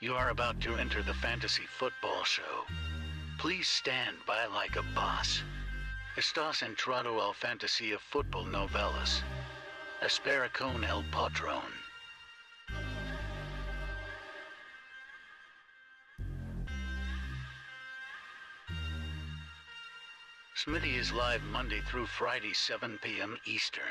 You are about to enter the fantasy football show. Please stand by like a boss. Estás entrado al fantasía fútbol novelas. Espera con el patrón. Smitty is live Monday through Friday, 7 p.m. Eastern.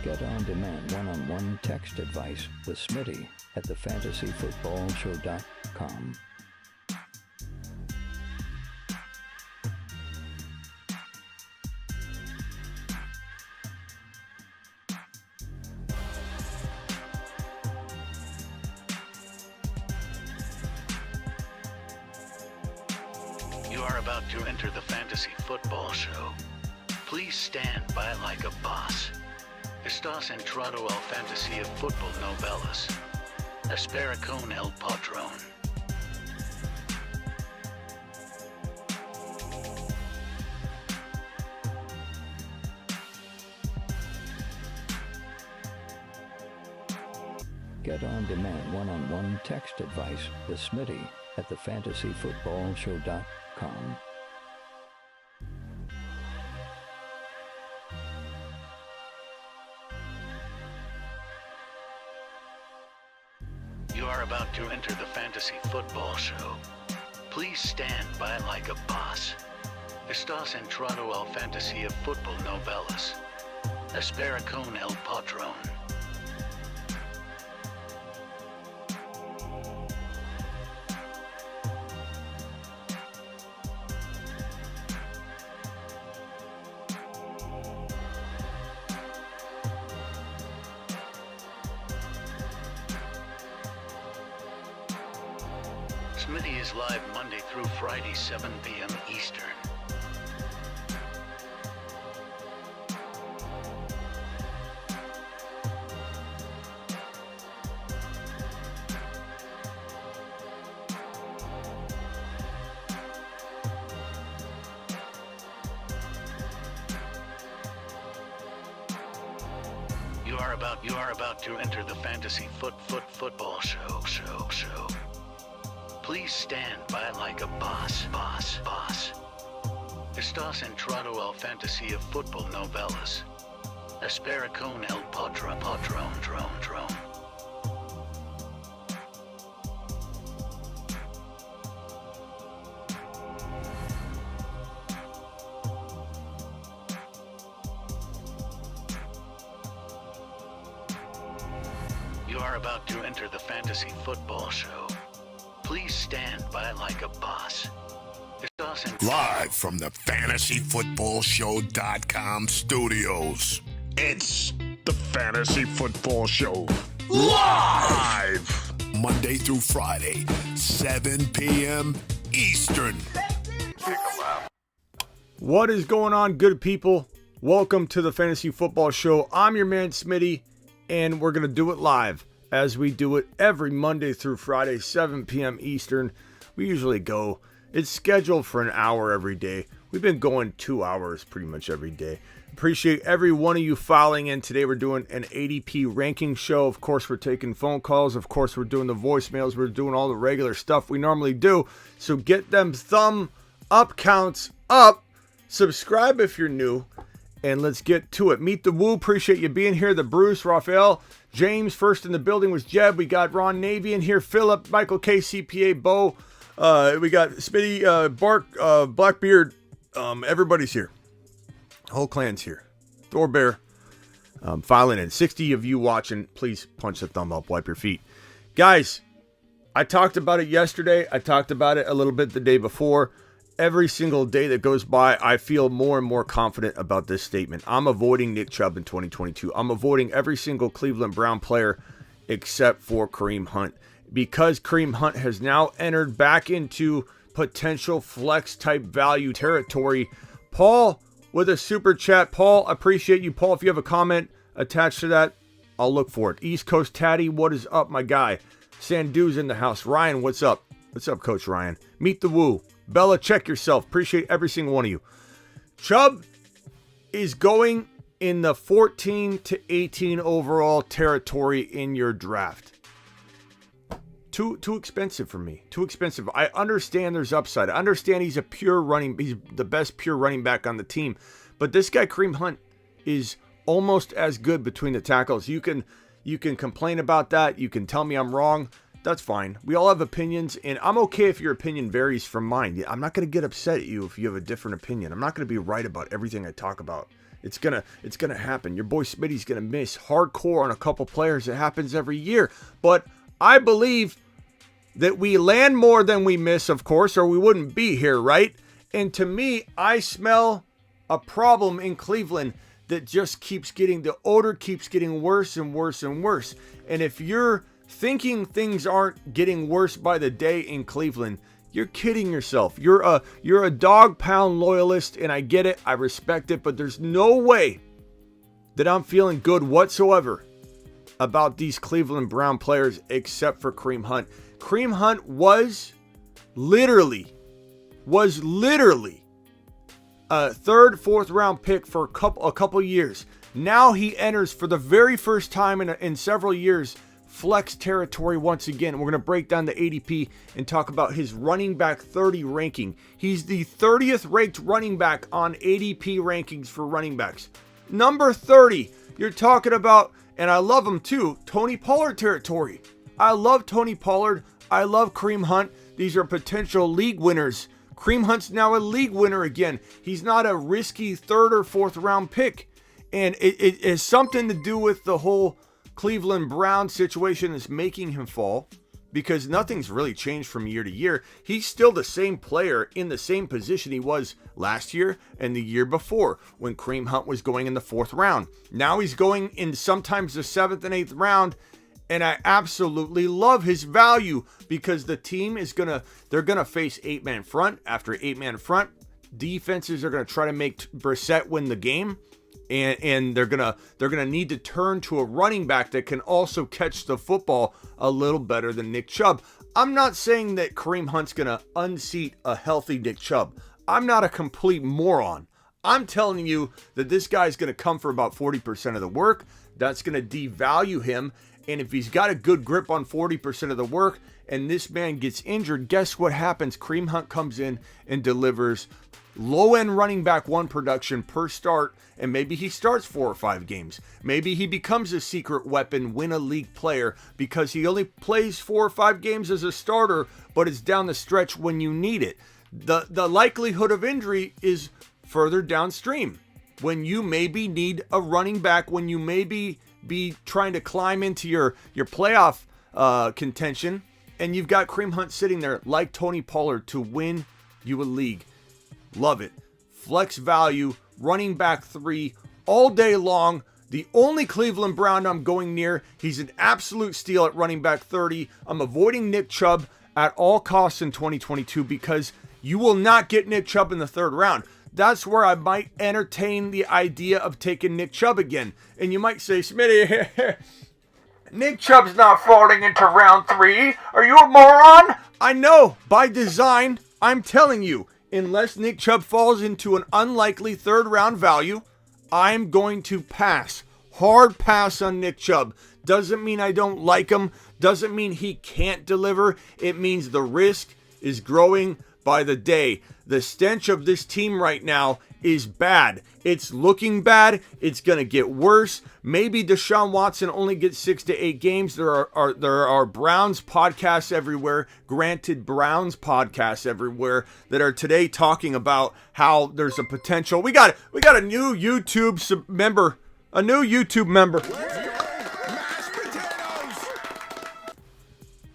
Get on-demand one-on-one text advice with Smitty at thefantasyfootballshow.com. You are about to enter the fantasy football show. Please stand by like a boss. Estás entrado al fantasía fútbol novelas. Espera con el patrón. Get on-demand one-on-one text advice with Smitty at thefantasyfootballshow.com. You are about to enter the fantasy football show. Please stand by like a boss. Estás entrado al fantasía fútbol novelas. Espera con el patrón. Smitty is live Monday through Friday, 7 p.m. Eastern. You are about to enter the fantasy football show. Please stand by like a boss. Estás entrado al fantasía fútbol novelas. Espera con el patrón. You are about to enter the fantasy football show. Please stand by like a boss. Live from the fantasyfootballshow.com studios. It's the Fantasy Football Show. Live! Monday through Friday, 7 p.m. Eastern. What is going on, good people? Welcome to the Fantasy Football Show. I'm your man, Smitty, and we're going to do it live, as we do it every Monday through Friday, 7 p.m. Eastern. We usually go. It's scheduled for an hour every day. We've been going 2 hours pretty much every day. Appreciate every one of you following in. Today we're doing an ADP ranking show. Of course, we're taking phone calls. Of course, we're doing the voicemails. We're doing all the regular stuff we normally do. So get them thumb up counts up. Subscribe if you're new. And let's get to it. Meet the Woo. Appreciate you being here. The Bruce, Raphael, James, first in the building was Jeb. We got Ron Navy in here. Philip, Michael K, CPA, Bo. We got Smitty, Bark, Blackbeard. Everybody's here. Whole clan's here. Thorbear, filing in. 60 of you watching. Please punch the thumb up. Wipe your feet. Guys, I talked about it yesterday. I talked about it a little bit the day before. Every single day that goes by, I feel more and more confident about this statement. I'm avoiding Nick Chubb in 2022. I'm avoiding every single Cleveland Brown player except for Kareem Hunt, because Kareem Hunt has now entered back into potential flex type value territory. Paul with a super chat. Paul, appreciate you. Paul, if you have a comment attached to that, I'll look for it. East Coast Tatty, what is up, my guy? Sandu's in the house. Ryan, what's up? What's up, Coach Ryan? Meet the Woo. Bella, check yourself. Appreciate every single one of you. Chubb is going in the 14 to 18 overall territory in your draft. Too expensive for me. Too expensive. I understand there's upside. I understand he's the best pure running back on the team. But this guy, Kareem Hunt, is almost as good between the tackles. You can complain about that. You can tell me I'm wrong. That's fine. We all have opinions, and I'm okay if your opinion varies from mine. I'm not going to get upset at you if you have a different opinion. I'm not going to be right about everything I talk about. It's gonna happen. Your boy Smitty's gonna miss hardcore on a couple players. It happens every year. But I believe that we land more than we miss, of course, or we wouldn't be here, right? And to me, I smell a problem in Cleveland that just the odor keeps getting worse and worse and worse. And if you're thinking things aren't getting worse by the day in Cleveland, you're kidding yourself. You're a dog pound loyalist, and I get it. I respect it, but there's no way that I'm feeling good whatsoever about these Cleveland Brown players except for Kareem Hunt. Kareem Hunt was literally a third, fourth round pick for a couple years. Now he enters for the very first time in several years flex territory once again. We're going to break down the ADP and talk about his running back 30 ranking. He's the 30th ranked running back on ADP rankings for running backs. Number 30, you're talking about, and I love him too, Tony Pollard territory. I love Tony Pollard. I love Kareem Hunt. These are potential league winners. Kareem Hunt's now a league winner again. He's not a risky third or fourth round pick. And it has something to do with the whole Cleveland Brown situation is making him fall, because nothing's really changed from year to year. He's still the same player in the same position he was last year and the year before when Kareem Hunt was going in the fourth round. Now he's going in sometimes the seventh and eighth round, and I absolutely love his value because the team they're gonna face 8-man front after 8-man front. Defenses are gonna try to make Brissett win the game. And they're gonna need to turn to a running back that can also catch the football a little better than Nick Chubb. I'm not saying that Kareem Hunt's gonna unseat a healthy Nick Chubb. I'm not a complete moron. I'm telling you that this guy's gonna come for about 40% of the work. That's gonna devalue him. And if he's got a good grip on 40% of the work and this man gets injured, guess what happens? Kareem Hunt comes in and delivers low-end running back one production per start, and maybe he starts 4 or 5 games. Maybe he becomes a secret weapon, win a league player, because he only plays 4 or 5 games as a starter, but it's down the stretch when you need it. The likelihood of injury is further downstream. When you maybe need a running back, when you maybe be trying to climb into your playoff contention, and you've got Kareem Hunt sitting there like Tony Pollard to win you a league. Love it. Flex value, running back 3 all day long. The only Cleveland Brown I'm going near. He's an absolute steal at running back 30. I'm avoiding Nick Chubb at all costs in 2022 because you will not get Nick Chubb in the third round. That's where I might entertain the idea of taking Nick Chubb again. And you might say, Smitty, Nick Chubb's not falling into round 3. Are you a moron? I know. By design, I'm telling you. Unless Nick Chubb falls into an unlikely third round value, I'm going to pass. Hard pass on Nick Chubb. Doesn't mean I don't like him. Doesn't mean he can't deliver. It means the risk is growing by the day. The stench of this team right now is bad. It's looking bad. It's going to get worse. Maybe Deshaun Watson only gets 6 to 8 games. There are Browns podcasts everywhere, granted Browns podcasts everywhere, that are today talking about how there's a potential. We got a new YouTube member. A new YouTube member.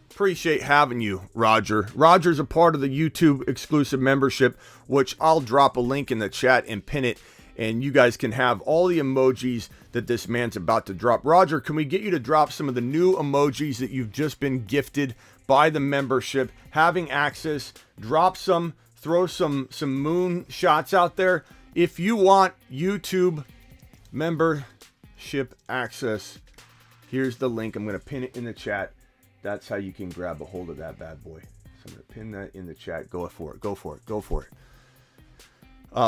Appreciate having you, Roger. Roger's a part of the YouTube exclusive membership, which I'll drop a link in the chat and pin it, and you guys can have all the emojis that this man's about to drop. Roger, can we get you to drop some of the new emojis that you've just been gifted by the membership? Having access, drop some, throw some moon shots out there. If you want YouTube membership access, here's the link. I'm going to pin it in the chat. That's how you can grab a hold of that bad boy. So I'm going to pin that in the chat. Go for it. Go for it. Go for it.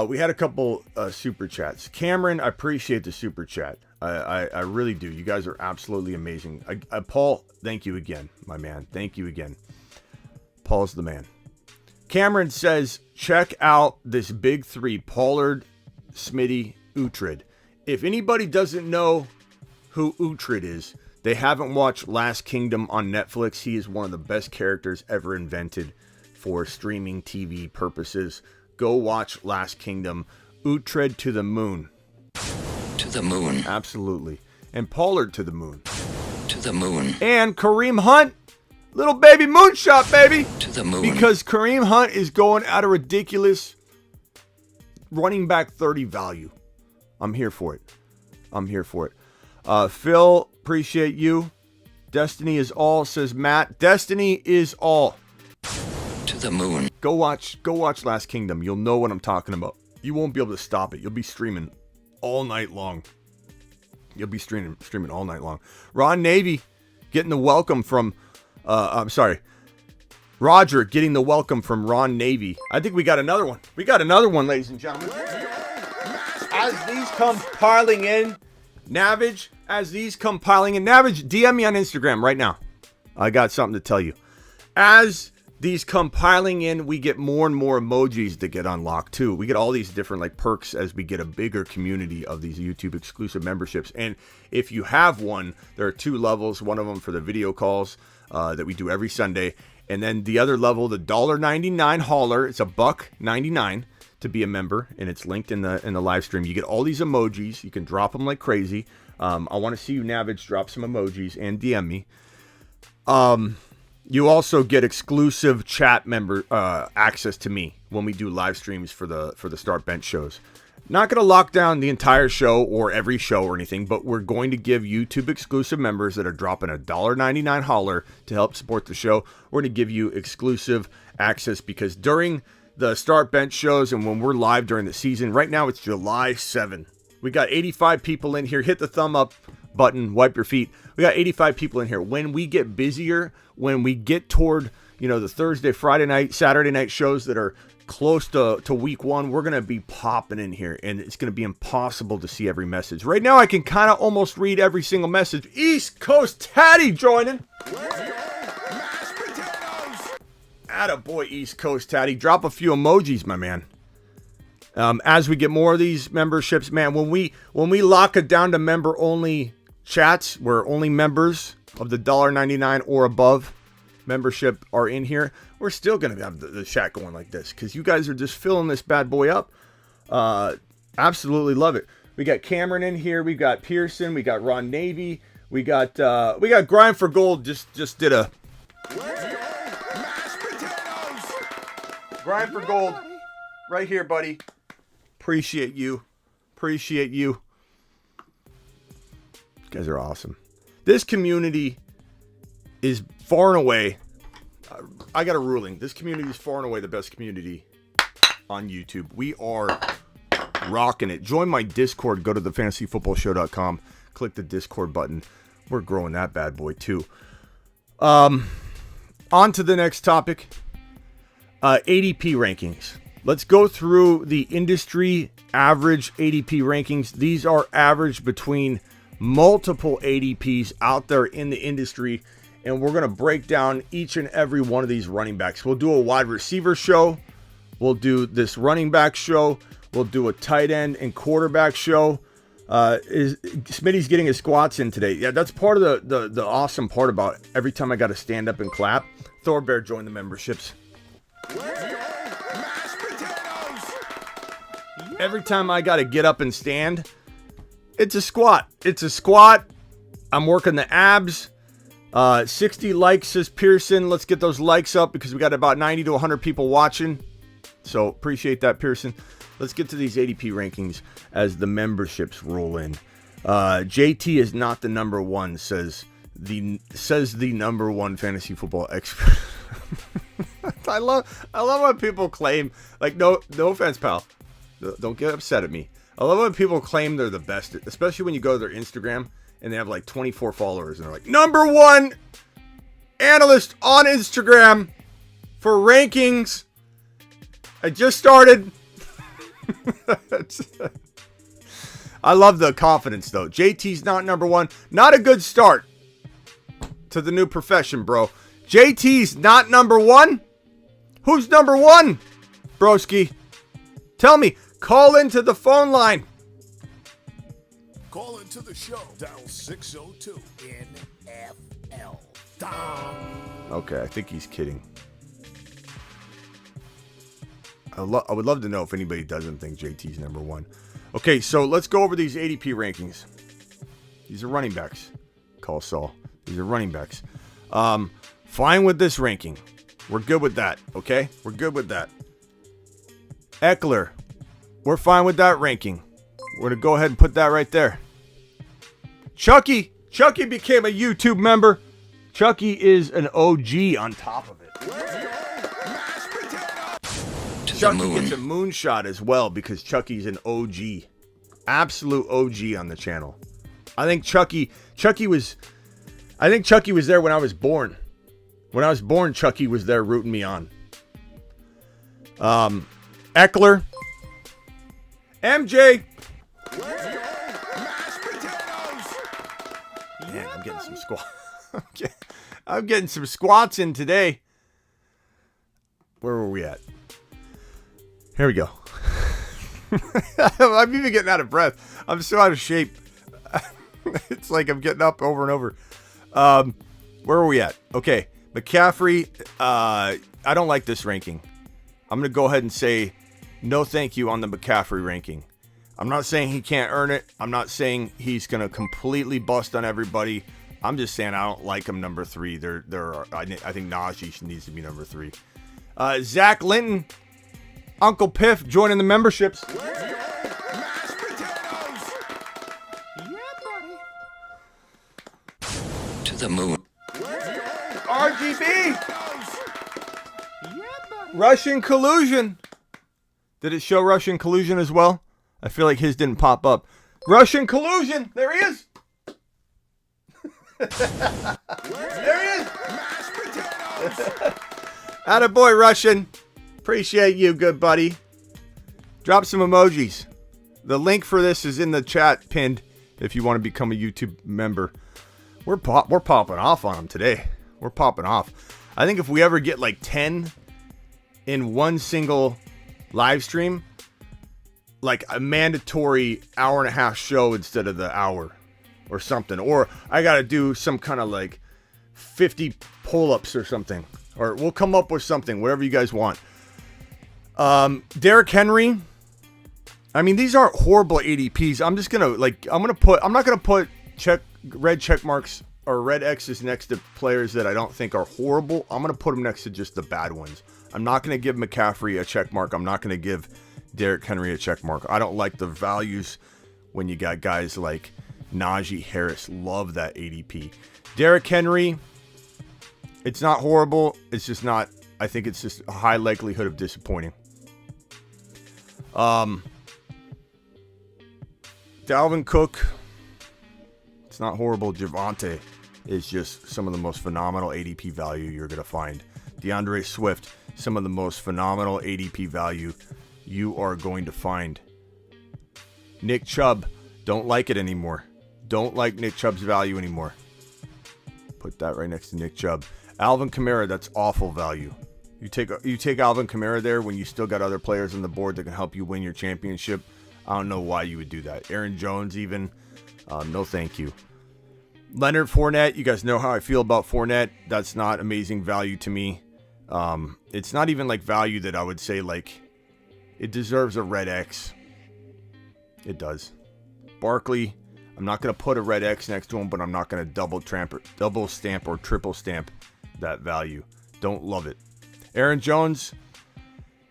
We had a couple super chats. Cameron, I appreciate the super chat. I really do. You guys are absolutely amazing. Paul, thank you again, my man. Thank you again. Paul's the man. Cameron says, check out this big three, Pollard, Smitty, Uhtred. If anybody doesn't know who Uhtred is, they haven't watched Last Kingdom on Netflix. He is one of the best characters ever invented for streaming TV purposes. Go watch Last Kingdom. Uhtred to the moon. To the moon. Absolutely. And Pollard to the moon. To the moon. And Kareem Hunt. Little baby moonshot, baby. To the moon. Because Kareem Hunt is going at a ridiculous running back 30 value. I'm here for it. I'm here for it. Phil, appreciate you. Destiny is all, says Matt. Destiny is all. To the moon. Go watch Last Kingdom. You'll know what I'm talking about. You won't be able to stop it. You'll be streaming all night long. You'll be streaming all night long. Ron Navy getting the welcome from Roger getting the welcome from Ron Navy. I think we got another one. We got another one, ladies and gentlemen. As these come piling in, Navage, DM me on Instagram right now. I got something to tell you. As these come piling in, we get more and more emojis that get unlocked too. We get all these different like perks as we get a bigger community of these YouTube exclusive memberships. And if you have one, there are 2 levels. One of them for the video calls that we do every Sunday. And then the other level, the $1.99 hauler. It's $1.99 to be a member, and it's linked in the live stream. You get all these emojis. You can drop them like crazy. I want to see you, Navage, drop some emojis and DM me. You also get exclusive chat member access to me when we do live streams for the Start Bench shows. Not going to lock down the entire show or every show or anything, but we're going to give YouTube exclusive members that are dropping a $1.99 hauler to help support the show. We're going to give you exclusive access because during the Start Bench shows and when we're live during the season, right now it's July 7. We got 85 people in here. Hit the thumb up button, wipe your feet. We got 85 people in here. When we get busier, when we get toward, the Thursday, Friday night, Saturday night shows that are close to week 1, we're going to be popping in here, and it's going to be impossible to see every message. Right now, I can kind of almost read every single message. East Coast Tatty joining. Attaboy, East Coast Tatty. Drop a few emojis, my man. As we get more of these memberships, man, when we lock it down to member-only chats, where only members of the $1.99 or above membership are in here, we're still going to have the chat going like this because you guys are just filling this bad boy up. Absolutely love it. We got Cameron in here. We got Pearson. We got Ron Navy. We got Grind for Gold. Just did a Grind for Gold right here, buddy. Appreciate you. You guys are awesome. This community is far and away, I got a ruling. This community is far and away the best community on YouTube. We are rocking it. Join my Discord. Go to thefantasyfootballshow.com. Click the Discord button. We're growing that bad boy too. On to the next topic. ADP rankings. Let's go through the industry average ADP rankings. These are averaged between multiple ADPs out there in the industry. And we're going to break down each and every one of these running backs. We'll do a wide receiver show. We'll do this running back show. We'll do a tight end and quarterback show. Smitty's getting his squats in today. Yeah, that's part of the awesome part about every time I got to stand up and clap. Thorbear joined the memberships. Every time I got to get up and stand, it's a squat. I'm working the abs. 60 likes, says Pearson. Let's get those likes up because we got about 90 to 100 people watching. So appreciate that, Pearson. Let's get to these ADP rankings as the memberships roll in. JT is not the number one, says the number one fantasy football expert. I love when people claim, like, no offense, pal. Don't get upset at me. I love when people claim they're the best, especially when you go to their Instagram and they have like 24 followers and they're like, number one. analyst on Instagram for rankings. I just started. I love the confidence, though. JT's not number one. Not a good start to the new profession, bro. JT's not number one? Who's number one, broski? Tell me. Call into the phone line. Call into the show. Dial 602 NFL. Dom. Okay, I think he's kidding. I would love to know if anybody doesn't think JT's number one. Okay, so let's go over these ADP rankings. These are running backs. Call Saul. These are running backs. Fine with this ranking. We're good with that, okay? We're good with that. Eckler. We're fine with that ranking. We're going to go ahead and put that right there. Chucky. Chucky became a YouTube member. Chucky is an OG on top of it. Chucky gets a moonshot as well because Chucky's an OG. Absolute OG on the channel. I think Chucky was there when I was born. When I was born, Chucky was there rooting me on. Eckler. MJ. Man, I'm getting some squats. I'm getting some squats in today. Where were we at? Here we go. I'm even getting out of breath. I'm so out of shape. It's like I'm getting up over and over. Where are we at? Okay. McCaffrey. I don't like this ranking. I'm going to go ahead and say no thank you on the McCaffrey ranking. I'm not saying he can't earn it. I'm not saying he's going to completely bust on everybody. I'm just saying I don't like him number 3. I think Naji needs to be number 3. Zach Linton. Uncle Piff joining the memberships. To the moon. RGB. Russian collusion. Did it show Russian collusion as well? I feel like his didn't pop up. Russian collusion. There he is. There he is. Attaboy, Russian. Appreciate you, good buddy. Drop some emojis. The link for this is in the chat pinned if you want to become a YouTube member. We're popping off on them today. We're popping off. I think if we ever get like 10 in one single live stream, like a mandatory hour and a half show instead of the hour or something. Or I got to do some kind of like 50 pull-ups or something. Or we'll come up with something, whatever you guys want. Derrick Henry. I mean, these aren't horrible ADPs. I'm just gonna I'm not gonna put red check marks or red X's next to players that I don't think are horrible. I'm gonna put them next to just the bad ones. I'm not gonna give McCaffrey a check mark. I'm not gonna give Derrick Henry a check mark. I don't like the values when you got guys like Naji Harris. Love that ADP. Derrick Henry. It's not horrible. It's just not. I think it's just a high likelihood of disappointing. Dalvin Cook, it's not horrible. Javonte is just some of the most phenomenal ADP value you're going to find. DeAndre Swift, some of the most phenomenal ADP value you are going to find. Nick Chubb, don't like it anymore. Don't like Nick Chubb's value anymore. Put that right next to Nick Chubb. Alvin Kamara, that's awful value. You take Alvin Kamara there when you still got other players on the board that can help you win your championship. I don't know why you would do that. Aaron Jones even, no thank you. Leonard Fournette, you guys know how I feel about Fournette. That's not amazing value to me. It's not even like value that I would say like it deserves a red X. It does. Barkley, I'm not going to put a red X next to him, but I'm not going to double stamp or triple stamp that value. Don't love it. Aaron Jones,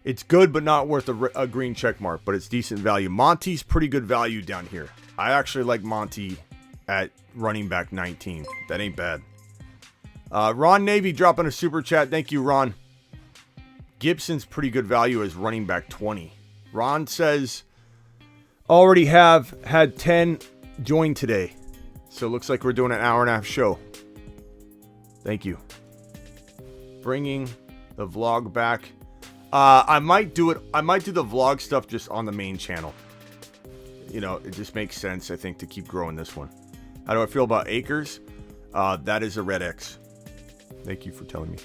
it's good, but not worth a green check mark, but it's decent value. Monty's pretty good value down here. I actually like Monty at running back 19. That ain't bad. Ron Navy dropping a super chat. Thank you, Ron. Gibson's pretty good value as running back 20. Ron says, already have had 10 join today. So it looks like we're doing an hour and a half show. Thank you. bringing the vlog back. I might do the vlog stuff just on the main channel. You know, it just makes sense, I think, to keep growing this one. How do I feel about Akers? That is a red X. Thank you for telling me.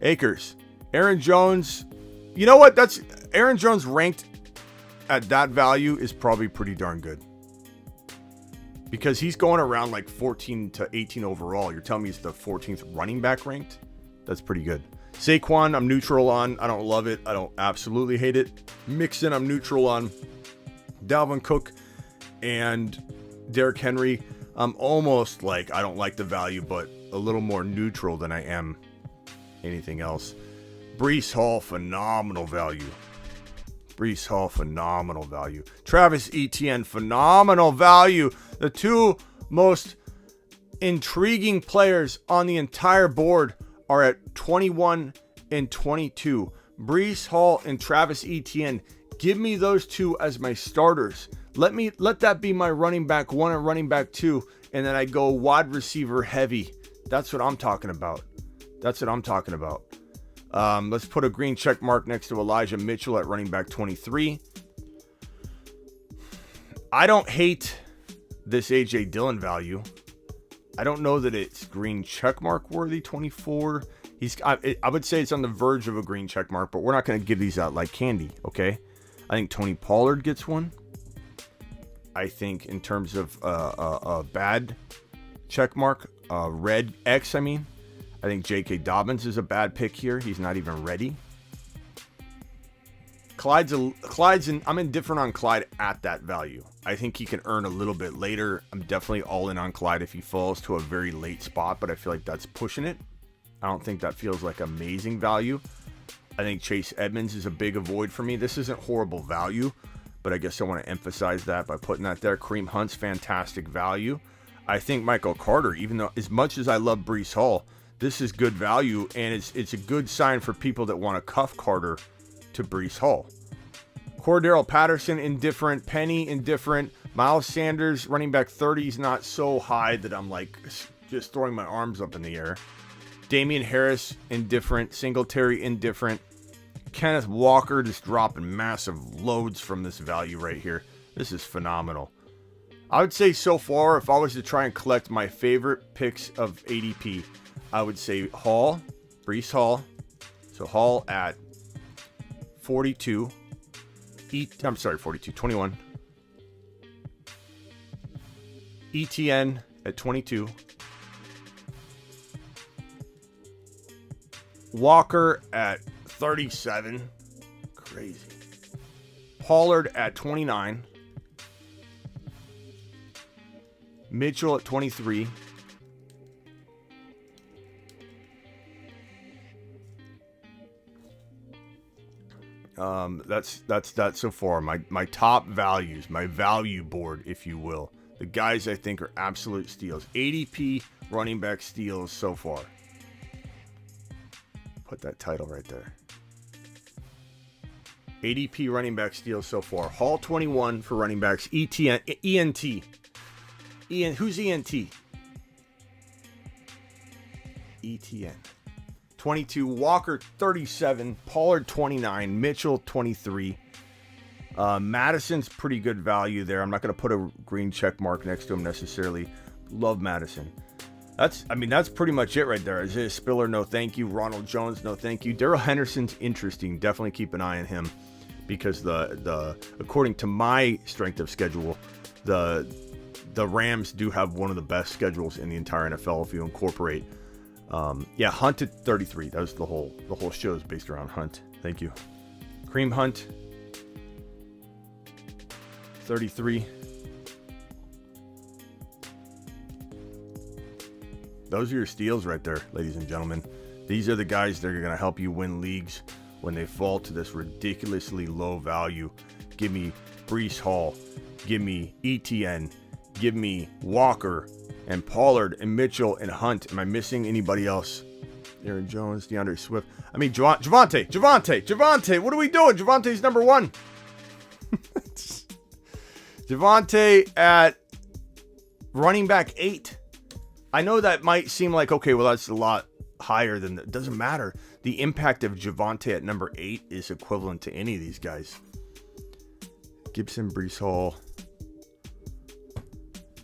Akers. Aaron Jones. You know what? That's Aaron Jones ranked at that value is probably pretty darn good. Because he's going around like 14 to 18 overall. You're telling me he's the 14th running back ranked? That's pretty good. Saquon, I'm neutral on. I don't love it. I don't absolutely hate it. Mixon, I'm neutral on. Dalvin Cook and Derrick Henry, I'm almost like I don't like the value, but a little more neutral than I am anything else. Breece Hall, phenomenal value. Breece Hall, phenomenal value. Travis Etienne, phenomenal value. The two most intriguing players on the entire board are at 21 and 22. Breece Hall and Travis Etienne. Give me those two as my starters. Let that be my running back 1 and running back 2, and then I go wide receiver heavy. That's what I'm talking about. Let's put a green check mark next to Elijah Mitchell at running back 23. I don't hate this A.J. Dillon value. I don't know that it's green check mark worthy, 24. I would say it's on the verge of a green check mark, but we're not going to give these out like candy, okay? I think Tony Pollard gets one. I think in terms of a bad check mark, red X, I think J.K. Dobbins is a bad pick here. He's not even ready. I'm indifferent on Clyde at that value. I think he can earn a little bit later. I'm definitely all in on Clyde if he falls to a very late spot, but I feel like that's pushing it. I don't think that feels like amazing value. I think Chase Edmonds is a big avoid for me. This isn't horrible value, but I guess I want to emphasize that by putting that there. Kareem Hunt's fantastic value. I think Michael Carter, even though as much as I love Breece Hall, this is good value, and it's a good sign for people that want to cuff Carter to Breece Hall. Cordero Patterson, indifferent. Penny, indifferent. Miles Sanders, running back 30 is not so high that I'm like just throwing my arms up in the air. Damian Harris, indifferent. Singletary, indifferent. Kenneth Walker just dropping massive loads from this value right here. This is phenomenal. I would say so far, if I was to try and collect my favorite picks of ADP, I would say Hall, Breece Hall. So Hall at 42. 21. ETN at 22. Walker at 37. Crazy. Pollard at 29. Mitchell at 23. That's so far. My top values, my value board, if you will. The guys I think are absolute steals. ADP running back steals so far. Put that title right there. ADP running back steals so far. Hall 21 for running backs. ENT. Who's ENT? ETN. 22. Walker 37. Pollard 29. Mitchell 23. Madison's pretty good value there. I'm not going to put a green check mark next to him necessarily. Love Madison. That's pretty much it right there. Isaiah Spiller, no thank you. Ronald Jones, no thank you. Darrell Henderson's interesting. Definitely keep an eye on him because the according to my strength of schedule, the Rams do have one of the best schedules in the entire NFL if you incorporate. Hunt at 33. That was the whole show is based around Hunt. Thank you. Kareem Hunt 33. Those are your steals right there, ladies and gentlemen. These are the guys that are going to help you win leagues when they fall to this ridiculously low value. Give me Breece Hall. Give me ETN. Give me Walker and Pollard and Mitchell and Hunt. Am I missing anybody else? Aaron Jones, DeAndre Swift. Javonte. What are we doing? Javante's number 1. Javonte at running back 8. I know that might seem like, okay, well, that's a lot higher than, it doesn't matter. The impact of Javonte at number 8 is equivalent to any of these guys. Gibson, Breece Hall.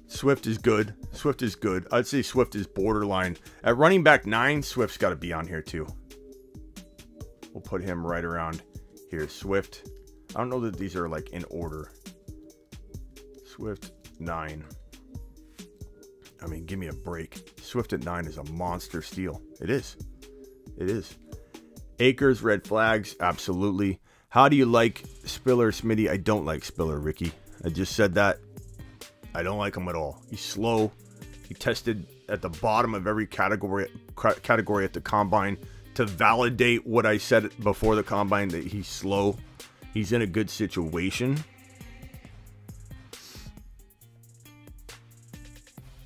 Swift is good. I'd say Swift is borderline. At running back 9, Swift's got to be on here too. We'll put him right around here. Swift. I don't know that these are like in order. Swift 9. I mean, give me a break. Swift at 9 is a monster steal. It is. Akers, red flags, absolutely. How do you like Spiller, Smitty? I don't like Spiller, Ricky. I just said that. I don't like him at all. He's slow. He tested at the bottom of every category at the combine to validate what I said before the combine, that he's slow. He's in a good situation.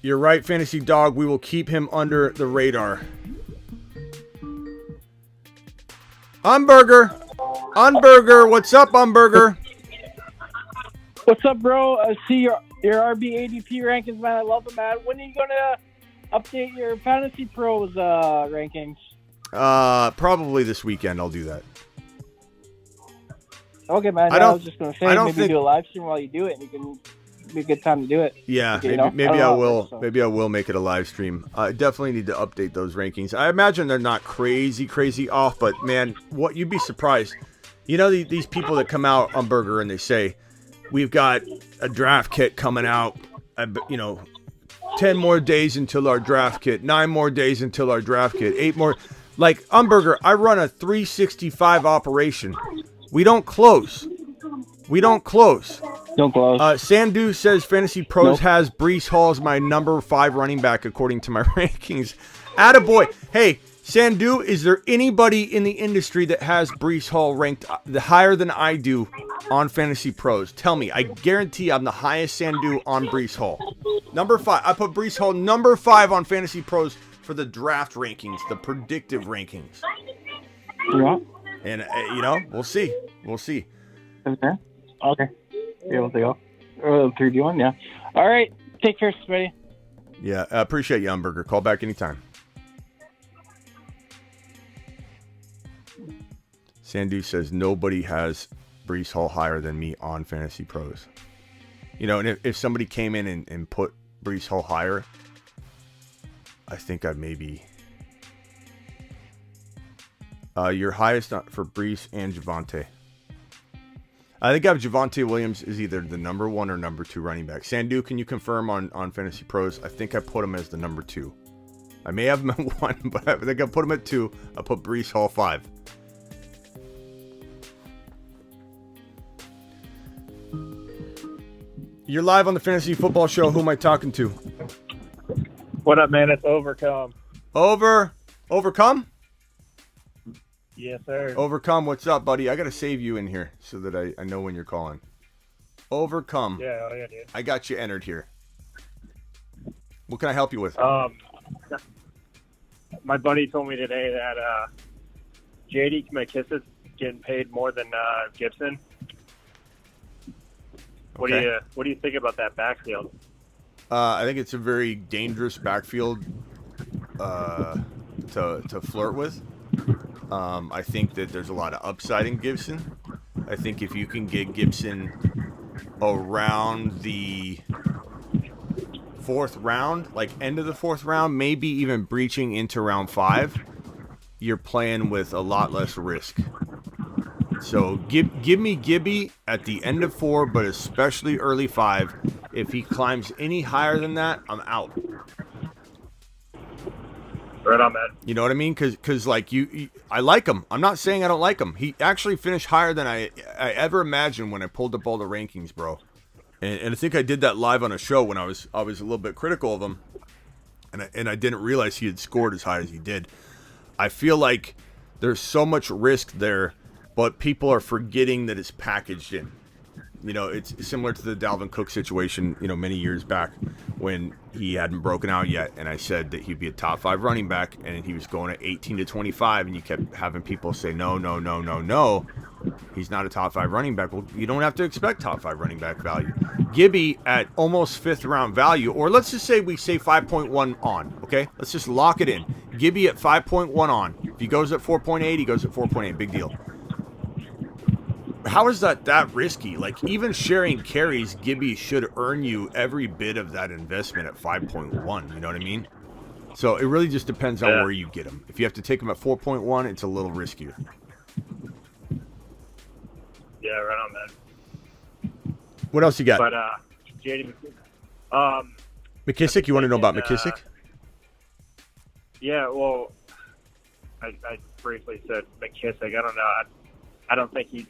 You're right, Fantasy Dog. We will keep him under the radar. Umberger. What's up, Umberger? What's up, bro? I see your RB ADP rankings, man. I love them, man. When are you going to update your Fantasy Pros rankings? Probably this weekend. I'll do that. Okay, man. I was just going to say, maybe do a live stream while you do it, and you can be a good time to do it. Yeah, maybe I will. Maybe I will make it a live stream. I definitely need to update those rankings. I imagine they're not crazy off, but man, what you'd be surprised. You know, these people that come out on Burger and they say, we've got a draft kit coming out, 10 more days until our draft kit, 9 more days until our draft kit, 8 more. Like, Umberger, I run a 365 operation. We don't close. Don't close. Sandu says Fantasy Pros has Breece Hall as my number 5 running back according to my rankings. Attaboy. Hey, Sandu, is there anybody in the industry that has Breece Hall ranked higher than I do on Fantasy Pros? Tell me. I guarantee I'm the highest Sandu on Breece Hall. Number 5. I put Breece Hall number 5 on Fantasy Pros for the draft rankings, the predictive rankings. Yeah. And, we'll see. Okay. You want to go? 3-1, yeah. All right. Take care, Smitty. Yeah, I appreciate you, Umberger. Call back anytime. Sandu says nobody has Breece Hall higher than me on Fantasy Pros. And if somebody came in and put Breece Hall higher, I think I'd maybe... your highest for Breece and Javonte. I think I have Javonte Williams is either the number 1 or number 2 running back. Sandu, can you confirm on Fantasy Pros? I think I put him as the number 2. I may have him at 1, but I think I put him at 2. I put Breece Hall 5. You're live on the Fantasy Football Show. Who am I talking to? What up, man? It's Overcome. Overcome? Yes, sir. Overcome, what's up, buddy? I got to save you in here so that I know when you're calling. Overcome. Yeah, dude. I got you entered here. What can I help you with? My buddy told me today that J.D. McKissic's getting paid more than Gibson. What do you think about that backfield? I think it's a very dangerous backfield to flirt with. I think that there's a lot of upside in Gibson. I think if you can get Gibson around the 4th round, like end of the 4th round, maybe even breaching into round 5, you're playing with a lot less risk. So give me Gibby at the end of 4, but especially early 5. If he climbs any higher than that, I'm out. Right on, man. You know what I mean? Because like I like him. I'm not saying I don't like him. He actually finished higher than I ever imagined when I pulled up all the rankings, bro. And I think I did that live on a show when I was a little bit critical of him, and I didn't realize he had scored as high as he did. I feel like there's so much risk there, but people are forgetting that it's packaged in. It's similar to the Dalvin Cook situation, many years back when he hadn't broken out yet. And I said that he'd be a top 5 running back and he was going at 18 to 25. And you kept having people say, no. He's not a top 5 running back. Well, you don't have to expect top 5 running back value. Gibby at almost 5th round value, or let's just say we say 5.1 on, okay? Let's just lock it in. Gibby at 5.1 on. If he goes at 4.8, he goes at 4.8. Big deal. How is that risky? Like, even sharing carries, Gibby should earn you every bit of that investment at 5.1. You know what I mean? So it really just depends on where you get him. If you have to take him at 4.1, it's a little riskier. Yeah, right on, man. What else you got? But JD McKissick, you want to know about McKissick? Yeah, well, I briefly said McKissick. I don't know. I don't think he.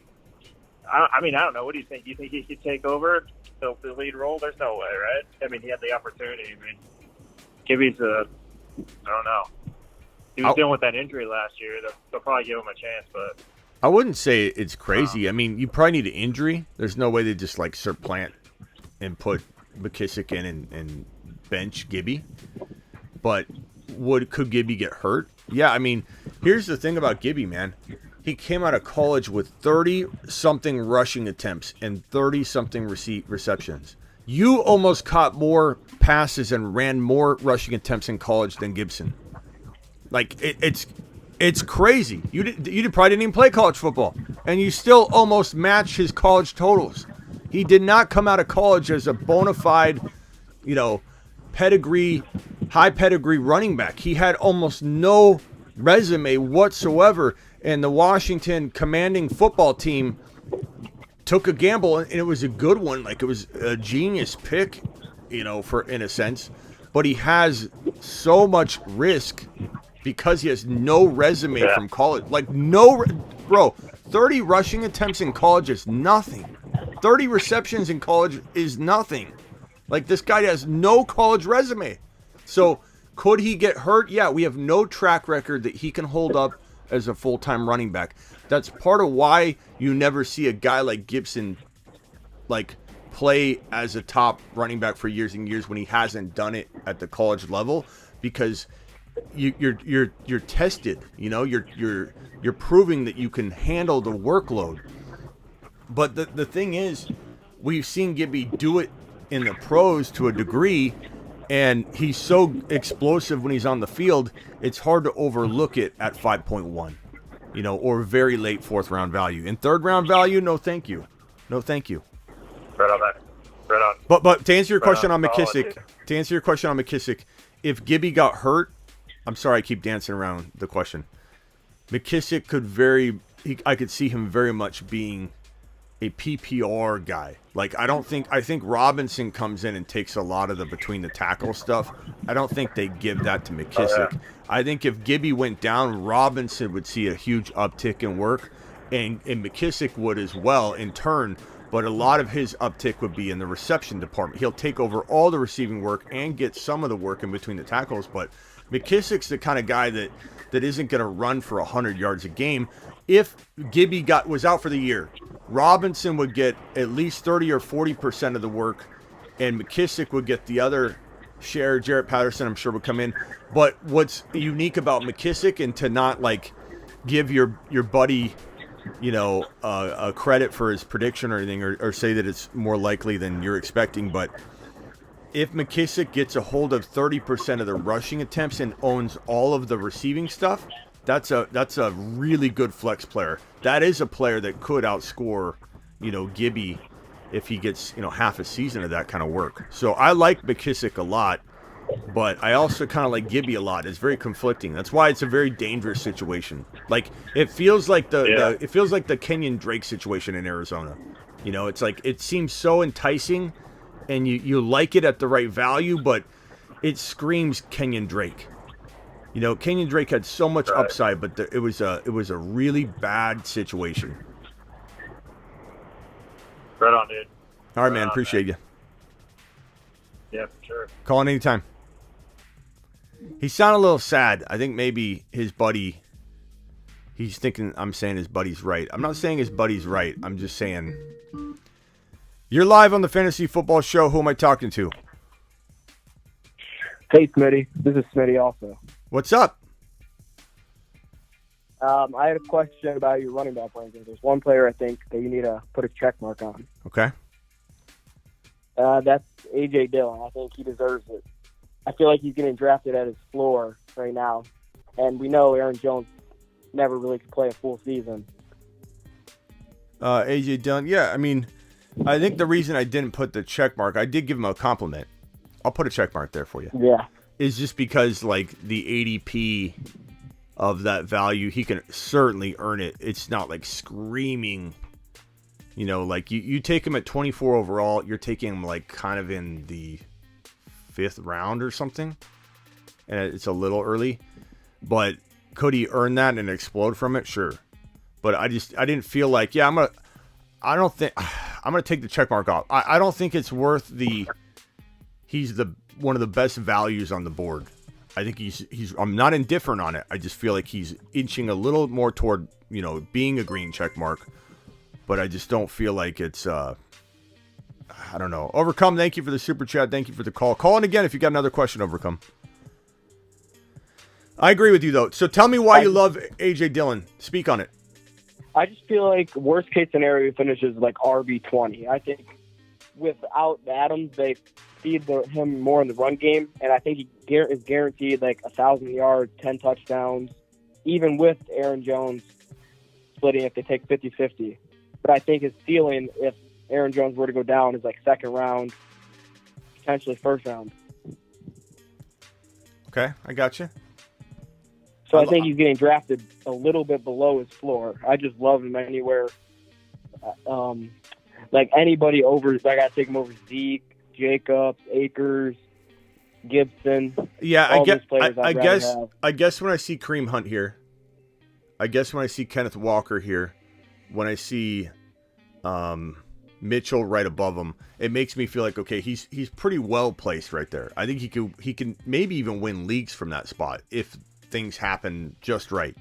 I mean, I don't know. What do you think? Do you think he could take over the lead role? There's no way, right? I mean, he had the opportunity. I mean, Gibby's I don't know. He was dealing with that injury last year. They'll probably give him a chance, but I wouldn't say it's crazy. I mean, you probably need an injury. There's no way they just like supplant and put McKissick in and bench Gibby. But could Gibby get hurt? Yeah, I mean, here's the thing about Gibby, man. He came out of college with 30-something rushing attempts and 30-something receptions. You almost caught more passes and ran more rushing attempts in college than Gibson. Like, it's crazy. You probably didn't even play college football, and you still almost matched his college totals. He did not come out of college as a bona fide, pedigree, high pedigree running back. He had almost no resume whatsoever, and the Washington commanding football team took a gamble, and it was a good one. Like, it was a genius pick, in a sense. But he has so much risk because he has no resume from college. Like, bro, 30 rushing attempts in college is nothing. 30 receptions in college is nothing. Like, this guy has no college resume. So, could he get hurt? Yeah, we have no track record that he can hold up as a full-time running back. That's part of why you never see a guy like Gibson play as a top running back for years and years when he hasn't done it at the college level, because you're tested. You're proving that you can handle the workload. But the thing is, we've seen Gibby do it in the pros to a degree, and he's so explosive when he's on the field, it's hard to overlook it at 5.1, or very late 4th round value. In 3rd round value, no thank you. No thank you. Right on that. Right on. But to answer your question on McKissick, if Gibby got hurt, I'm sorry I keep dancing around the question. McKissick I could see him very much being a PPR guy. I think Robinson comes in and takes a lot of the between the tackle stuff. I don't think they give that to McKissick. Oh, yeah. I think if Gibby went down, Robinson would see a huge uptick in work, and McKissick would as well in turn, but a lot of his uptick would be in the reception department. He'll take over all the receiving work and get some of the work in between the tackles, but McKissick's the kind of guy that isn't going to run for 100 yards a game. If Gibby was out for the year, Robinson would get at least 30 or 40% of the work, and McKissick would get the other share. Jarrett Patterson, I'm sure, would come in. But what's unique about McKissick, and to not give your buddy, a credit for his prediction or anything, or say that it's more likely than you're expecting, but if McKissick gets a hold of 30% of the rushing attempts and owns all of the receiving stuff, that's a really good flex player. That is a player that could outscore, Gibby if he gets, half a season of that kind of work. So I like McKissick a lot, but I also kind of like Gibby a lot. It's very conflicting. That's why it's a very dangerous situation. Like, it feels like the Kenyon Drake situation in Arizona. It's like, it seems so enticing, and you like it at the right value, but it screams Kenyon Drake. Kenyon Drake had so much upside, but it was a really bad situation. Right on, dude. All right, man. Appreciate you. Yeah, for sure. Call in anytime. He sounded a little sad. I think maybe his buddy, he's thinking I'm saying his buddy's right. I'm not saying his buddy's right. I'm just saying, you're live on the Fantasy Football Show. Who am I talking to? Hey, Smitty. This is Smitty also. What's up? I had a question about your running back rankings. There's one player I think that you need to put a check mark on. Okay. That's A.J. Dillon. I think he deserves it. I feel like he's getting drafted at his floor right now. And we know Aaron Jones never really could play a full season. A.J. Dillon, yeah, I mean, I think the reason I didn't put the check mark, I did give him a compliment. I'll put a check mark there for you. Yeah. Is just because, like, the ADP of that value, he can certainly earn it. It's not like screaming, like you take him at 24 overall, you're taking him like kind of in the 5th round or something. And it's a little early, but could he earn that and explode from it? Sure. But I didn't feel like, I'm going to take the check mark off. I don't think it's worth he's one of the best values on the board. I think I'm not indifferent on it. I just feel like he's inching a little more toward, being a green check mark. But I just don't feel like it's, I don't know. Overcome, thank you for the super chat. Thank you for the call. Call in again if you got another question, Overcome. I agree with you, though. So tell me why you love A.J. Dillon. Speak on it. I just feel like worst case scenario finishes like RB20. I think without Adams, they feed him more in the run game, and I think he is guaranteed like 1,000 yards, 10 touchdowns, even with Aaron Jones splitting if they take 50-50. But I think his ceiling, if Aaron Jones were to go down, is like 2nd round, potentially 1st round. Okay, I got you. So I think he's getting drafted a little bit below his floor. I just love him anywhere. Like anybody over, I got to take him over Zeke, Jacobs, Akers, Gibson. Yeah, I guess when I see Kareem Hunt here, I guess when I see Kenneth Walker here, when I see Mitchell right above him, it makes me feel like, okay, he's pretty well placed right there. I think he can maybe even win leagues from that spot if things happen just right.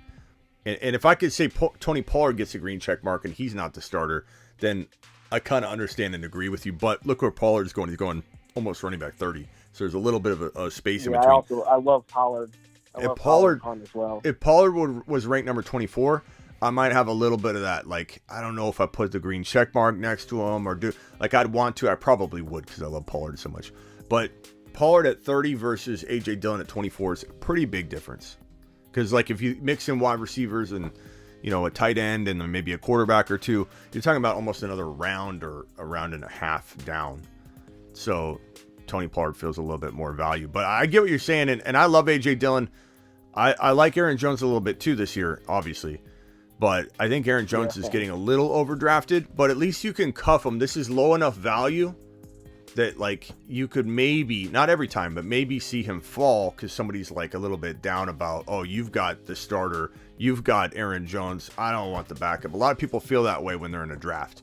And if I could say Tony Pollard gets a green check mark and he's not the starter, then I kind of understand and agree with you. But look where Pollard's going. He's going almost running back 30. So there's a little bit of a space in between. I love Pollard. If Pollard as well. If Pollard was ranked number 24, I might have a little bit of that. Like, I don't know if I put the green check mark next to him or I'd want to. I probably would because I love Pollard so much. But Pollard at 30 versus A.J. Dillon at 24 is a pretty big difference. Because, like, if you mix in wide receivers and, a tight end and then maybe a quarterback or two, you're talking about almost another round or a round and a half down. So Tony Pollard feels a little bit more value. But I get what you're saying, and I love A.J. Dillon. I like Aaron Jones a little bit, too, this year, obviously. But I think Aaron Jones is getting a little overdrafted. But at least you can cuff him. This is low enough value that, like, you could maybe, not every time, but maybe see him fall because somebody's, like, a little bit down about, oh, you've got the starter, you've got Aaron Jones, I don't want the backup. A lot of people feel that way when they're in a draft.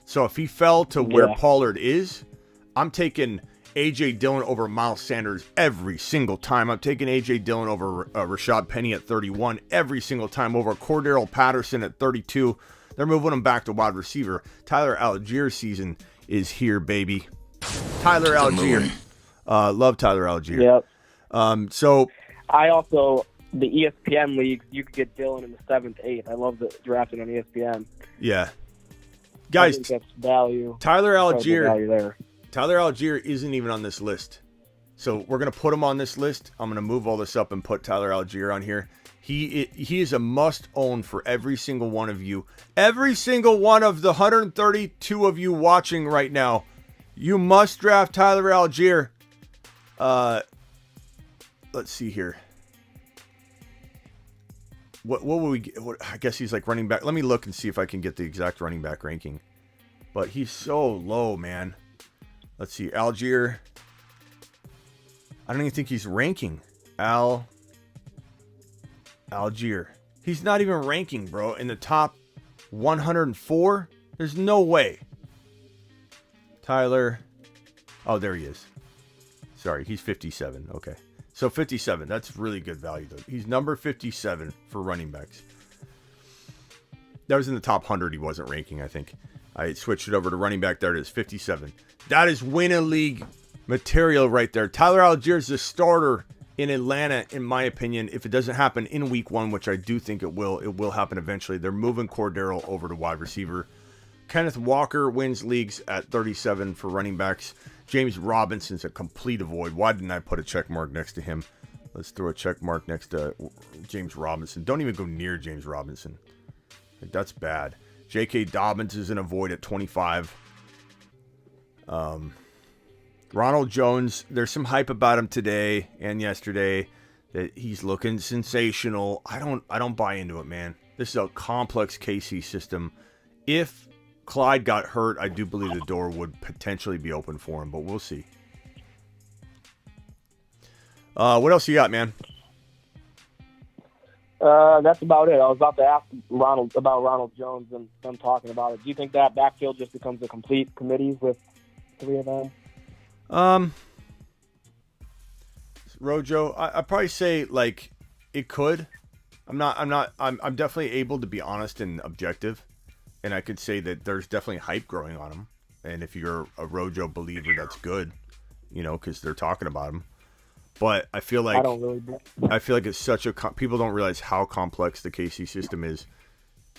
So if he fell to where Pollard is, I'm taking A.J. Dillon over Miles Sanders every single time. I'm taking A.J. Dillon over Rashad Penny at 31 every single time, over Cordero Patterson at 32. They're moving him back to wide receiver. Tyler Allgeier's season is here, baby. Tyler Allgeier. Love Tyler Allgeier. Yep. So I also, the ESPN league, you could get Dillon in the 7th, 8th. I love the drafting on ESPN. Yeah. Guys, I think that's value. Tyler Value Allgeier. there. Tyler Allgeier isn't even on this list. So we're going to put him on this list. I'm going to move all this up and put Tyler Allgeier on here. He is a must own for every single one of you. Every single one of the 132 of you watching right now. You must draft Tyler Allgeier. Let's see here. What will we get? I guess he's like running back. Let me look and see if I can get the exact running back ranking. But he's so low, man. Let's see. Allgeier. I don't even think he's ranking. Allgeier. He's not even ranking, bro. In the top 104? There's no way. Tyler. Oh, there he is. Sorry, he's 57. Okay. So 57. That's really good value, though. He's number 57 for running backs. That was in the top 100. He wasn't ranking, I think. I switched it over to running back. There it is, 57. That is win a league material right there. Tyler Allgeier is the starter in Atlanta, in my opinion, if it doesn't happen in week 1, which I do think it will happen eventually, they're moving Cordero over to wide receiver. Kenneth Walker wins leagues at 37 for running backs. James Robinson's a complete avoid. Why didn't I put a check mark next to him? Let's throw a check mark next to James Robinson. Don't even go near James Robinson. That's bad. J.K. Dobbins is an avoid at 25. Ronald Jones, there's some hype about him today and yesterday that he's looking sensational. I don't buy into it, man. This is a complex KC system. If Clyde got hurt, I do believe the door would potentially be open for him, but we'll see. What else you got, man? That's about it. I was about to ask Ronald Jones and them talking about it. Do you think that backfield just becomes a complete committee with 3 of them? Rojo, I'd probably say like it could. I'm definitely able to be honest and objective, and I could say that there's definitely hype growing on him. And if you're a Rojo believer, that's good, because they're talking about him. But I feel like it's such a people don't realize how complex the KC system is.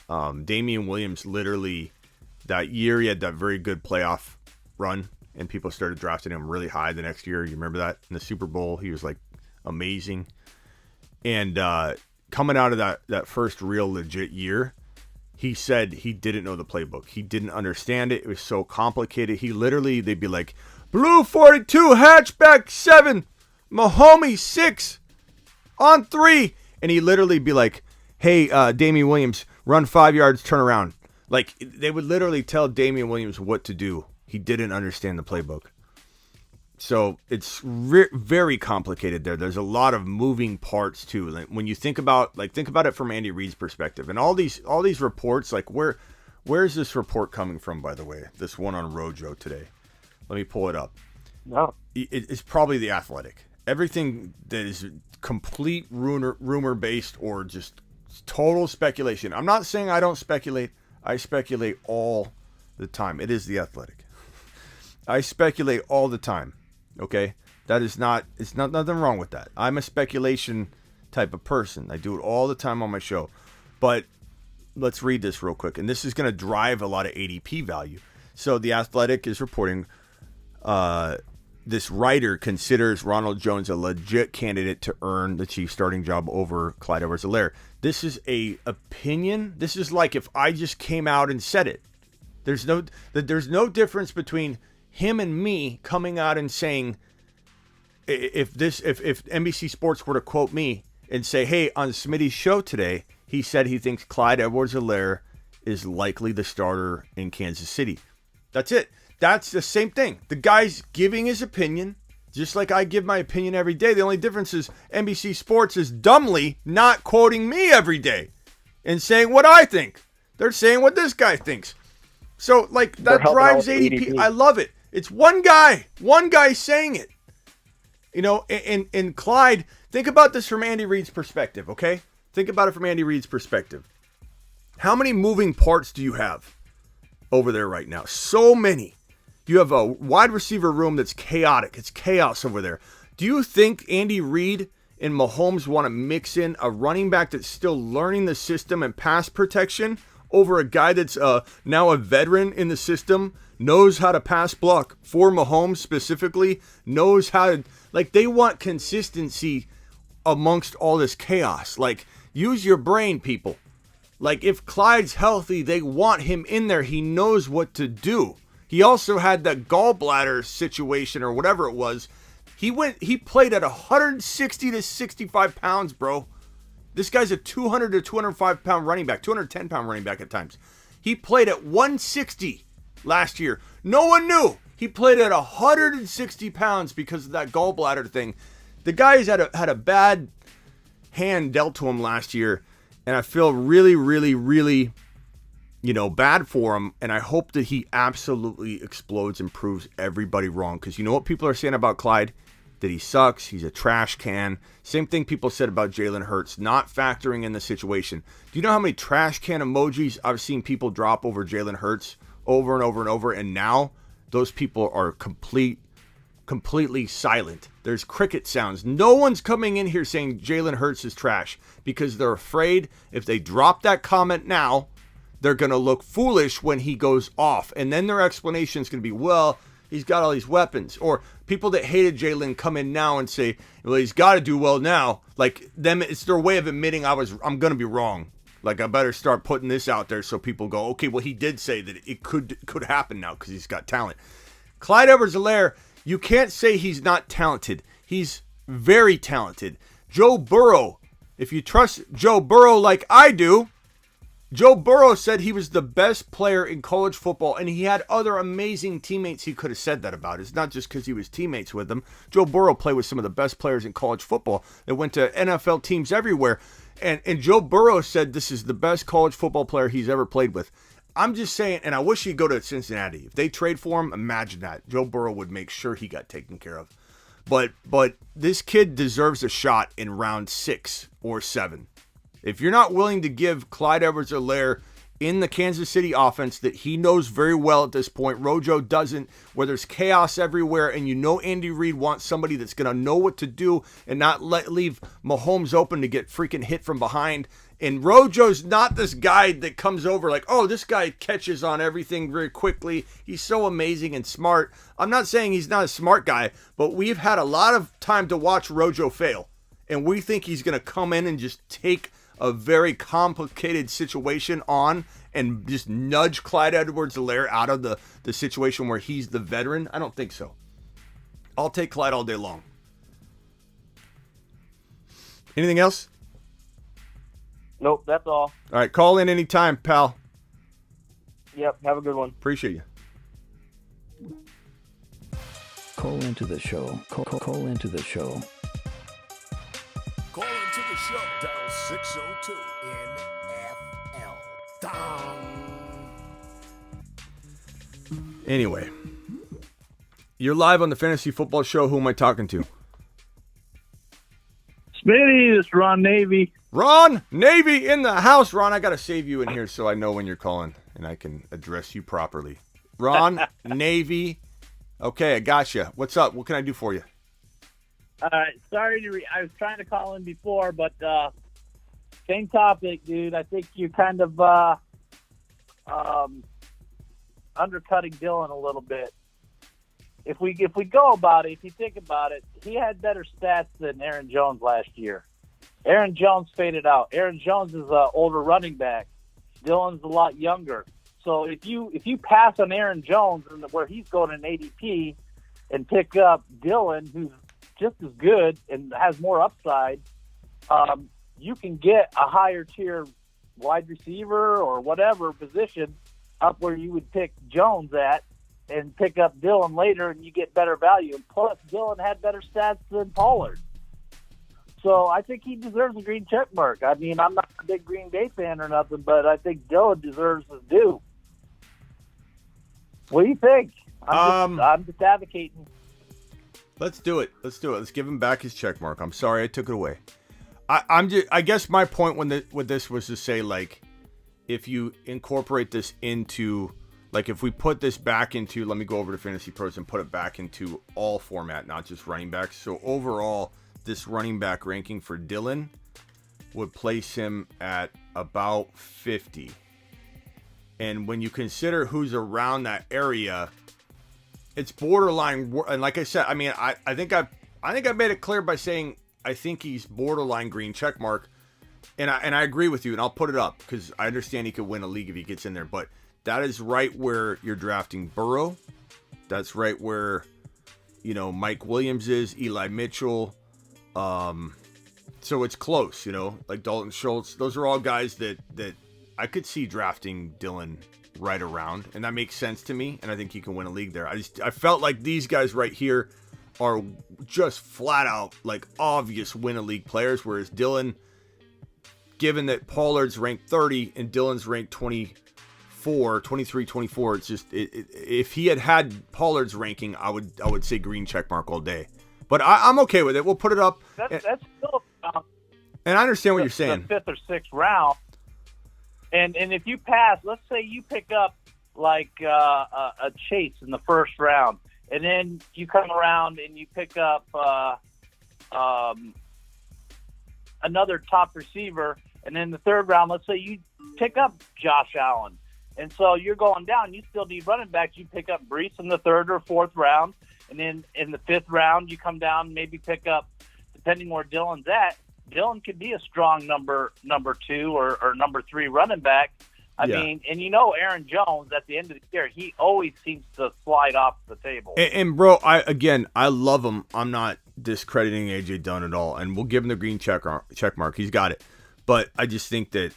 Damian Williams literally that year he had that very good playoff run, and people started drafting him really high the next year. You remember that in the Super Bowl? He was like amazing. And coming out of that first real legit year, he said he didn't know the playbook. He didn't understand it. It was so complicated. They'd be like, blue 42, hatchback 7. Mahomes 6 on 3, and he literally be like, hey, Damian Williams, run 5 yards, turn around. Like, they would literally tell Damian Williams what to do. He didn't understand the playbook. So it's very complicated there. There's a lot of moving parts too. Like, when you think about it from Andy Reid's perspective, and all these reports, like where's this report coming from, by the way? This one on Rojo today. Let me pull it up. No. It's probably The Athletic. Everything that is complete rumor based or just total speculation. I'm not saying I don't speculate. I speculate all the time. It is The Athletic. I speculate all the time. Okay? It's not nothing wrong with that. I'm a speculation type of person. I do it all the time on my show. But let's read this real quick. And this is going to drive a lot of ADP value. So The Athletic is reporting this writer considers Ronald Jones a legit candidate to earn the Chiefs starting job over Clyde Edwards-Helaire. This is a opinion. This is like if I just came out and said it. There's no difference between him and me coming out and saying, if NBC Sports were to quote me and say, hey, on Smitty's show today, he said he thinks Clyde Edwards-Helaire is likely the starter in Kansas City. That's it. That's the same thing. The guy's giving his opinion, just like I give my opinion every day. The only difference is NBC Sports is dumbly not quoting me every day and saying what I think. They're saying what this guy thinks. So, like, that drives ADP. I love it. It's one guy saying it. And Clyde, think about this from Andy Reid's perspective, okay? Think about it from Andy Reid's perspective. How many moving parts do you have over there right now? So many. You have a wide receiver room that's chaotic. It's chaos over there. Do you think Andy Reid and Mahomes want to mix in a running back that's still learning the system and pass protection over a guy that's now a veteran in the system, knows how to pass block for Mahomes specifically, knows how to, like, they want consistency amongst all this chaos. Like, use your brain, people. Like, if Clyde's healthy, they want him in there. He knows what to do. He also had that gallbladder situation or whatever it was. He played at 160 to 65 pounds, bro. This guy's a 200 to 205 pound running back, 210 pound running back at times. He played at 160 last year. No one knew. He played at 160 pounds because of that gallbladder thing. The guy's had a bad hand dealt to him last year, and I feel really, really, really, bad for him, and I hope that he absolutely explodes and proves everybody wrong. Because you know what people are saying about Clyde? That he sucks, he's a trash can. Same thing people said about Jalen Hurts, not factoring in the situation. Do you know how many trash can emojis I've seen people drop over Jalen Hurts over and over and over? And now those people are complete completely silent. There's cricket sounds. No one's coming in here saying Jalen Hurts is trash because they're afraid if they drop that comment now, they're going to look foolish when he goes off. And then their explanation is going to be, well, he's got all these weapons. Or people that hated Jalen come in now and say, well, he's got to do well now. Like them, it's their way of admitting I'm going to be wrong. Like, I better start putting this out there so people go, okay, well, he did say that it could happen now because he's got talent. Clyde Edwards-Helaire, you can't say he's not talented. He's very talented. Joe Burrow, if you trust Joe Burrow like I do, Joe Burrow said he was the best player in college football, and he had other amazing teammates he could have said that about. It's not just because he was teammates with them. Joe Burrow played with some of the best players in college football that went to NFL teams everywhere. And Joe Burrow said this is the best college football player he's ever played with. I'm just saying, and I wish he'd go to Cincinnati. If they trade for him, imagine that. Joe Burrow would make sure he got taken care of. But this kid deserves a shot in round 6 or 7. If you're not willing to give Clyde Edwards-Helaire in the Kansas City offense that he knows very well at this point, Rojo doesn't, where there's chaos everywhere, and you know Andy Reid wants somebody that's going to know what to do and not leave Mahomes open to get freaking hit from behind. And Rojo's not this guy that comes over like, oh, this guy catches on everything very quickly. He's so amazing and smart. I'm not saying he's not a smart guy, but we've had a lot of time to watch Rojo fail. And we think he's going to come in and just take a very complicated situation on and just nudge Clyde Edwards-Helaire out of the situation where he's the veteran. I don't think so. I'll take Clyde all day long. Anything else? Nope, that's all. All right, call in anytime, pal. Yep, have a good one. Appreciate you. Call into the show. Call into the show. Call into the show. Dial 602 NFL. Dong. Anyway, you're live on the Fantasy Football Show. Who am I talking to? Smitty, this is Ron Navy. Ron Navy in the house. Ron, I got to save you in here so I know when you're calling and I can address you properly. Ron Navy. Okay, I got you. What's up? What can I do for you? Sorry I was trying to call in before, but same topic, dude. I think you're kind of undercutting Dillon a little bit. If we go about it, if you think about it, he had better stats than Aaron Jones last year. Aaron Jones faded out. Aaron Jones is an older running back. Dillon's a lot younger. So if you pass on Aaron Jones and where he's going in ADP and pick up Dillon, who's just as good and has more upside, you can get a higher tier wide receiver or whatever position up where you would pick Jones at and pick up Dillon later, and you get better value. And plus, Dillon had better stats than Pollard. So I think he deserves a green check mark. I mean, I'm not a big Green Bay fan or nothing, but I think Dillon deserves his due. What do you think? I'm just advocating. Let's do it. Let's give him back his check mark. I'm sorry I took it away. I guess my point with this was to say, like, if you incorporate this into, like, if we put this back into, let me go over to Fantasy Pros and put it back into all format, not just running backs. So overall, this running back ranking for Dillon would place him at about 50. And when you consider who's around that area, it's borderline. And like I said, I mean, I think I made it clear by saying I think he's borderline green check mark. And I agree with you, and I'll put it up because I understand he could win a league if he gets in there. But that is right where you're drafting Burrow. That's right where, Mike Williams is, Eli Mitchell. So it's close, like Dalton Schultz. Those are all guys that I could see drafting Dillon right around, and that makes sense to me, and I think he can win a league there. I felt like these guys right here are just flat out, like, obvious win a league players, whereas Dillon, given that Pollard's ranked 30 and Dillon's ranked 24, it's just, if he had Pollard's ranking, I would say green check mark all day. But I'm okay with it. We'll put it up. That's still and I understand what you're saying. The 5th or 6th round. And if you pass, let's say you pick up like a Chase in the 1st round, and then you come around and you pick up another top receiver, and then the third round, let's say you pick up Josh Allen, and so you're going down. You still need running backs. You pick up Brees in the third or fourth round, and then in the fifth round, you come down, maybe pick up, depending where Dillon's at. Dillon could be a strong number 2 or number 3 running back. I mean, and Aaron Jones at the end of the year, he always seems to slide off the table. And bro, I love him. I'm not discrediting AJ Dillon at all, and we'll give him the green check mark. He's got it. But I just think that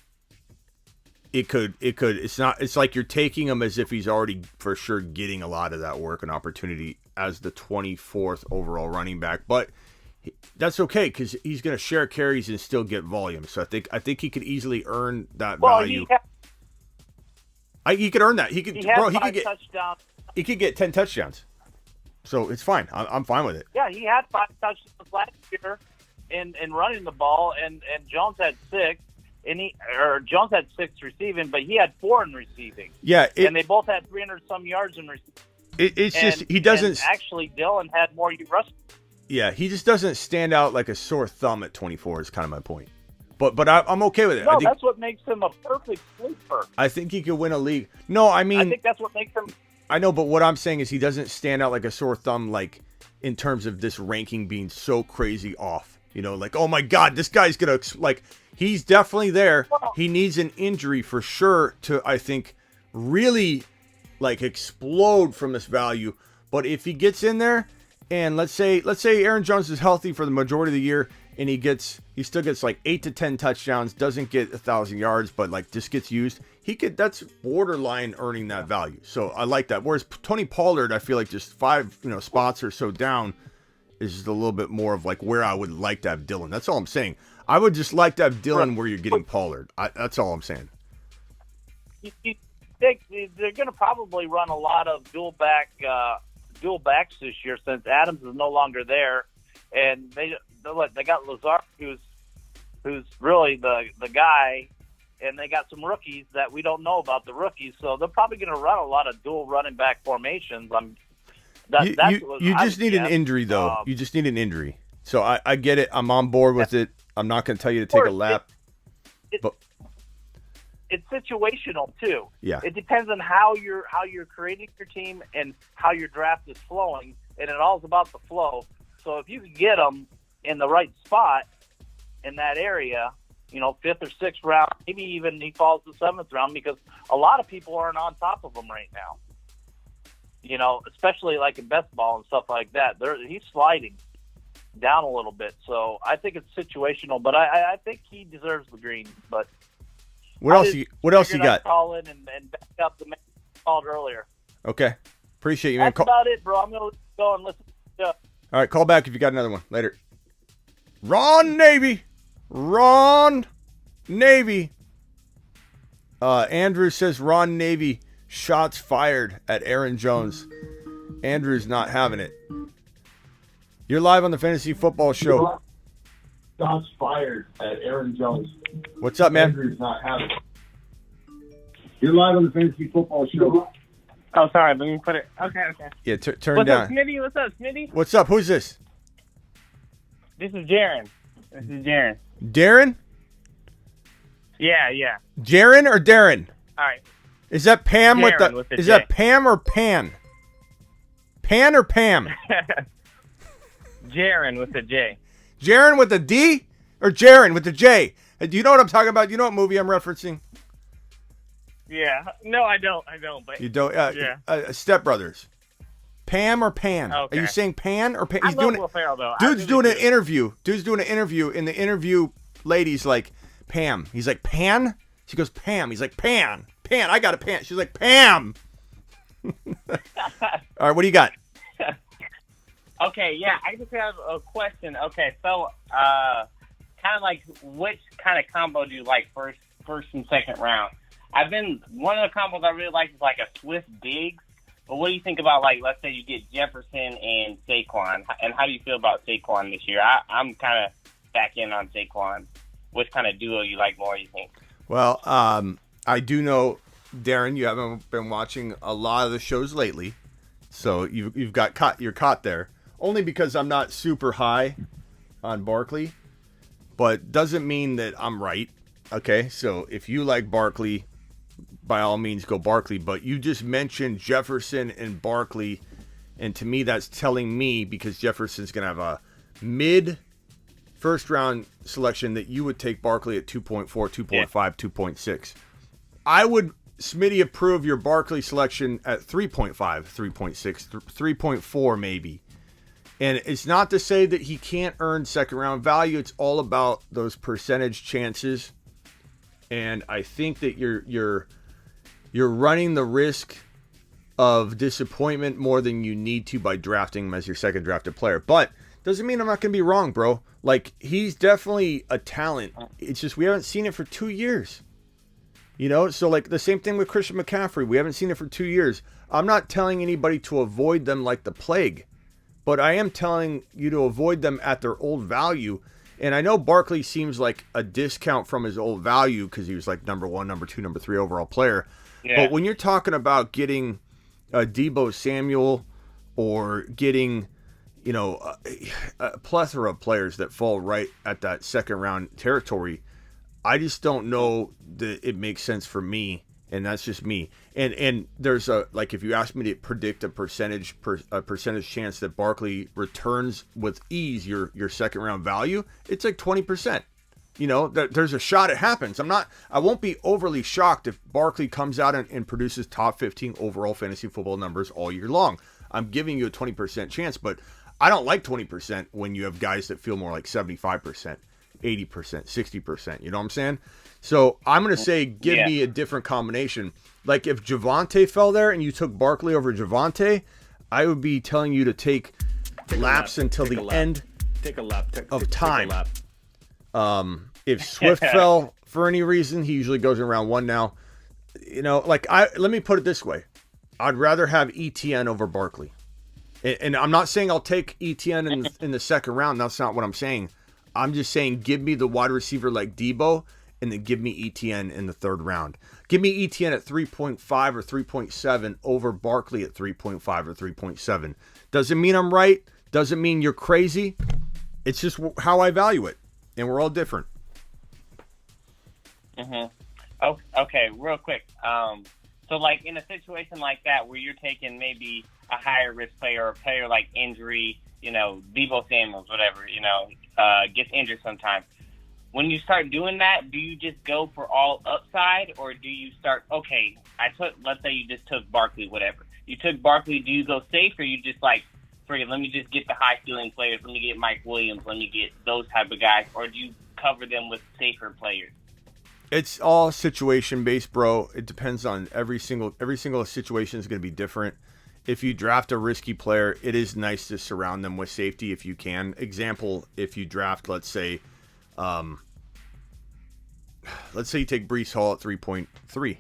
it could. It's like you're taking him as if he's already for sure getting a lot of that work and opportunity as the 24th overall running back. But that's okay because he's going to share carries and still get volume. So I think he could easily earn that value. He could earn that. He could get 10 touchdowns. So it's fine. I'm fine with it. Yeah, he had 5 touchdowns last year in running the ball, and Jones had 6. Jones had 6 receiving, but he had 4 in receiving. Yeah, and they both had 300 some yards in receiving. It's just he doesn't. And actually, Dillon had more rushing. Yeah, he just doesn't stand out like a sore thumb at 24. Is kind of my point. But I'm okay with it. No, that's what makes him a perfect sleeper. I think he could win a league. No, I mean, I think that's what makes him. I know, but what I'm saying is he doesn't stand out like a sore thumb, like in terms of this ranking being so crazy off. Like, oh my God, this guy's gonna like. He's definitely there. He needs an injury for sure to, I think, really like explode from this value. But if he gets in there, and let's say Aaron Jones is healthy for the majority of the year, and he still gets like 8 to 10 touchdowns, doesn't get 1,000 yards, but like just gets used. That's borderline earning that value. So I like that. Whereas Tony Pollard, I feel like just 5 spots or so down is just a little bit more of like where I would like to have Dillon. That's all I'm saying. I would just like to have Dillon where you're getting Pollard. That's all I'm saying. They're going to probably run a lot of dual backs this year since Adams is no longer there, and they got Lazard who's really the guy, and they got some rookies that we don't know about the rookies, so they're probably going to run a lot of dual running back formations. You just need an injury though. You just need an injury. So I get it. I'm on board with it. I'm not going to tell you to take a lap. But it's situational too. Yeah. It depends on how you're creating your team and how your draft is flowing, and it all's about the flow. So if you can get them in the right spot in that area, 5th or 6th round, maybe even he falls to 7th round because a lot of people aren't on top of him right now. Especially like in best ball and stuff like that. He's sliding down a little bit. So I think it's situational, but I think he deserves the green. But what else you got? I'd call in and back up the man who called earlier. Okay. Appreciate you, man. That's about it, bro. I'm going to go and listen to All right, call back if you got another one. Later. Ron Navy. Andrew says Ron Navy shots fired at Aaron Jones. Andrew's not having it. You're live on the Fantasy Football Show. Shots fired at Aaron Jones. What's up, man? Andrew's not having it. You're live on the Fantasy Football Show. Oh, sorry. Let me put it. Okay. Yeah, turn down. What's up, Smitty? What's up, Smitty? What's up? Who's this? This is Jaron. Darren? Yeah. Jaron or Darren? All right. Is that Pam Jaron with the J. Is that Pam or Pan? Pan or Pam? Jaron with the J. Jaron with the D or Jaron with the J? Do you know what I'm talking about? Do you know what movie I'm referencing? Yeah. No, I don't. But you don't. Yeah. Step Brothers. Pam or Pan? Okay. Are you saying Pan or Pan? I love Will Ferrell, though. Dude's doing an interview. In the interview, lady's like, Pam. He's like, Pan? She goes, Pam. He's like, Pan. Pan, I got a Pan. She's like, Pam. All right, what do you got? Okay, yeah, I just have a question. Okay, so kind of like which kind of combo do you like first and second round? One of the combos I really like is like a Swift Diggs. But what do you think about, like, let's say you get Jefferson and Saquon, and how do you feel about Saquon this year? I'm kind of back in on Saquon. Which kind of duo you like more, you think? Well, I do know, Darren, you haven't been watching a lot of the shows lately, So you've got caught. You're caught there. Only because I'm not super high on Barkley, but doesn't mean that I'm right. Okay, so if you like Barkley, by all means go Barkley. But you just mentioned Jefferson and Barkley, and to me that's telling me, because Jefferson's going to have a mid first round selection, that you would take Barkley at 2.4, 2.5, 2.6. I would, Smitty, approve your Barkley selection at 3.5, 3.6, 3.4 maybe. And it's not to say that he can't earn second round value. It's all about those percentage chances. And I think that you're running the risk of disappointment more than you need to by drafting him as your second drafted player. But doesn't mean I'm not going to be wrong, bro. Like, he's definitely a talent. It's just we haven't seen it for 2 years. You know, so like the same thing with Christian McCaffrey. We haven't seen it for 2 years. I'm not telling anybody to avoid them like the plague, but I am telling you to avoid them at their old value. And I know Barkley seems like a discount from his old value because he was like number 1, number 2, number 3 overall player. Yeah. But when you're talking about getting a Deebo Samuel or getting, you know, a plethora of players that fall right at that second round territory, I just don't know that it makes sense for me, and that's just me. And there's a, like, if you ask me to predict a percentage chance that Barkley returns with ease your second round value, it's like 20%. You know, there's a shot it happens. I won't be overly shocked if Barkley comes out and produces top 15 overall fantasy football numbers all year long. I'm giving you a 20% chance, but I don't like 20% when you have guys that feel more like 75%. 80%, 60%, you know what I'm saying? So I'm going to say give me a different combination. Like if Javonte fell there and you took Barkley over Javonte, I would be telling you to take laps until the end of time. If Swift fell for any reason, he usually goes in round 1 now. You know, like let me put it this way. I'd rather have ETN over Barkley. And I'm not saying I'll take ETN in the second round. That's not what I'm saying. I'm just saying give me the wide receiver like Deebo, and then give me ETN in the third round. Give me ETN at 3.5 or 3.7 over Barkley at 3.5 or 3.7. Doesn't mean I'm right. Doesn't mean you're crazy. It's just how I value it, and we're all different. Oh, okay, real quick. So, like, in a situation like that where you're taking maybe a higher risk player or a player like injury, you know, Deebo Samuels, whatever, you know, gets injured sometime. When you start doing that, do you just go for all upside, or do you start, okay, let's say you just took Barkley, whatever. You took Barkley, do you go safe, or you just like, forget, let me just get the high ceiling players, let me get Mike Williams, let me get those type of guys, or do you cover them with safer players? It's all situation based, bro. It depends on every single situation is going to be different. If you draft a risky player, it is nice to surround them with safety if you can. Example, if you draft, let's say you take Breece Hall at 3.3.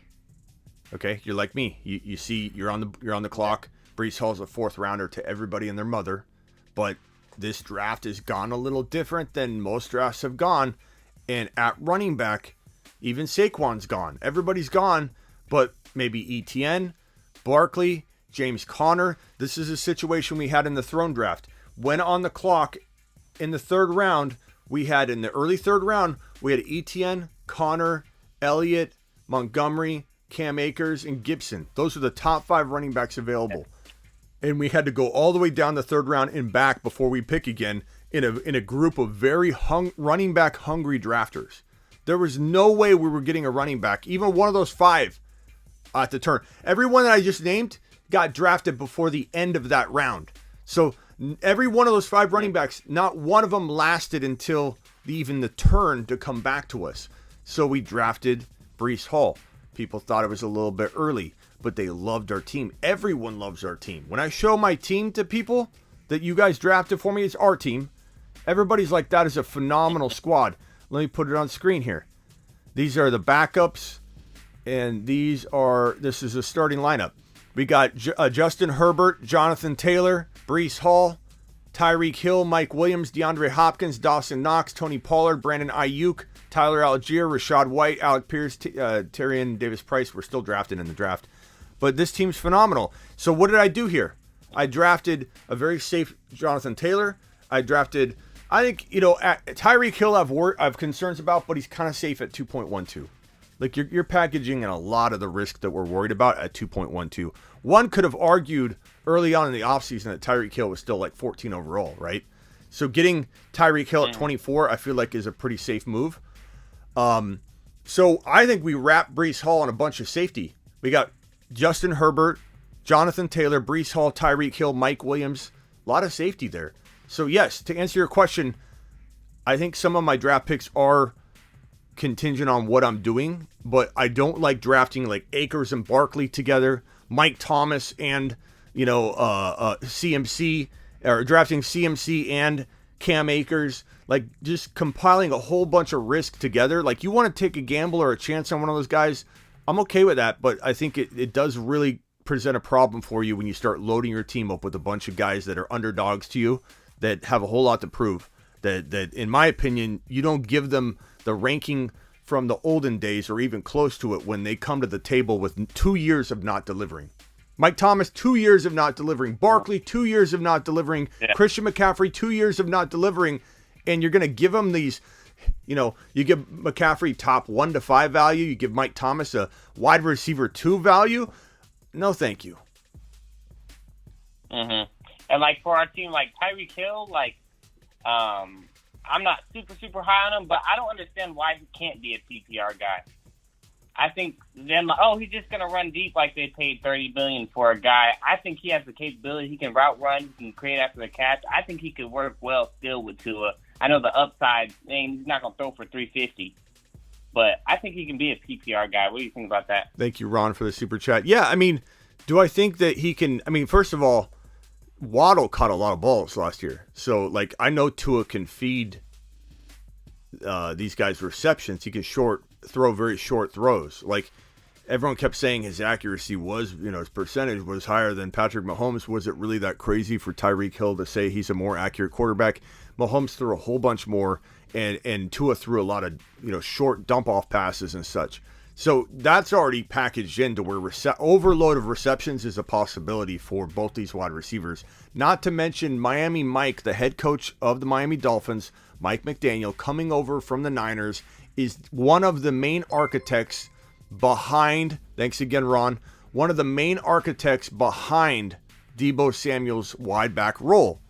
Okay, you're like me. You see, you're on the clock. Breece Hall's a fourth rounder to everybody and their mother, but this draft has gone a little different than most drafts have gone. And at running back, even Saquon's gone. Everybody's gone, but maybe ETN, Barkley, James Conner. This is a situation we had in the throne draft. When on the clock in the third round, in the early third round, we had ETN, Conner, Elliott, Montgomery, Cam Akers, and Gibson. Those are the top 5 running backs available. And we had to go all the way down the third round and back before we pick again in a group of very running back hungry drafters. There was no way we were getting a running back, even one of those 5 at the turn. Everyone that I just named got drafted before the end of that round. So every one of those 5 running backs, not one of them lasted until even the turn to come back to us. So we drafted Breece Hall. People thought it was a little bit early, but they loved our team. Everyone loves our team. When I show my team to people that you guys drafted for me, it's our team. Everybody's like, that is a phenomenal squad. Let me put it on screen here. These are the backups, and this is a starting lineup. We got Justin Herbert, Jonathan Taylor, Breece Hall, Tyreek Hill, Mike Williams, DeAndre Hopkins, Dawson Knox, Tony Pollard, Brandon Ayuk, Tyler Allgeier, Rashad White, Alec Pierce, Tyrion Davis-Price. We're still drafting in the draft. But this team's phenomenal. So what did I do here? I drafted a very safe Jonathan Taylor. I think, Tyreek Hill I have concerns about, but he's kind of safe at 2.12. Like, you're packaging in a lot of the risk that we're worried about at 2.12. One could have argued early on in the offseason that Tyreek Hill was still like 14 overall, right? So getting Tyreek Hill at 24, I feel like is a pretty safe move. So I think we wrap Breece Hall on a bunch of safety. We got Justin Herbert, Jonathan Taylor, Breece Hall, Tyreek Hill, Mike Williams. A lot of safety there. So yes, to answer your question, I think some of my draft picks are contingent on what I'm doing, but I don't like drafting like Akers and Barkley together, Mike Thomas and CMC, or drafting CMC and Cam Akers, like just compiling a whole bunch of risk together. Like, you want to take a gamble or a chance on one of those guys, I'm okay with that, but I think it does really present a problem for you when you start loading your team up with a bunch of guys that are underdogs to you that have a whole lot to prove. That in my opinion, you don't give them the ranking from the olden days or even close to it when they come to the table with 2 years of not delivering. Mike Thomas, 2 years of not delivering. Barkley, 2 years of not delivering. Yeah. Christian McCaffrey, 2 years of not delivering. And you're going to give them these, you give McCaffrey top 1 to 5 value. You give Mike Thomas a wide receiver 2 value. No, thank you. Mm-hmm. And like for our team, like Tyreek Hill, I'm not super high on him, but I don't understand why he can't be a PPR guy. I think them, he's just going to run deep like they paid $30 million for a guy. I think he has the capability. He can route run. He can create after the catch. I think he could work well still with Tua. I know the upside, he's not going to throw for 350, but I think he can be a PPR guy. What do you think about that? Thank you, Ron, for the super chat. Yeah, do I think that he can, first of all, Waddle caught a lot of balls last year. So, I know Tua can feed these guys receptions. He can throw very short throws. Everyone kept saying his accuracy was, his percentage was higher than Patrick Mahomes. Was it really that crazy for Tyreek Hill to say he's a more accurate quarterback? Mahomes threw a whole bunch more, and Tua threw a lot of, short dump-off passes and such. So that's already packaged into where overload of receptions is a possibility for both these wide receivers. Not to mention Miami Mike, the head coach of the Miami Dolphins, Mike McDaniel, coming over from the Niners, is one of the main architects behind, thanks again, Ron, one of the main architects behind Deebo Samuel's wide back role.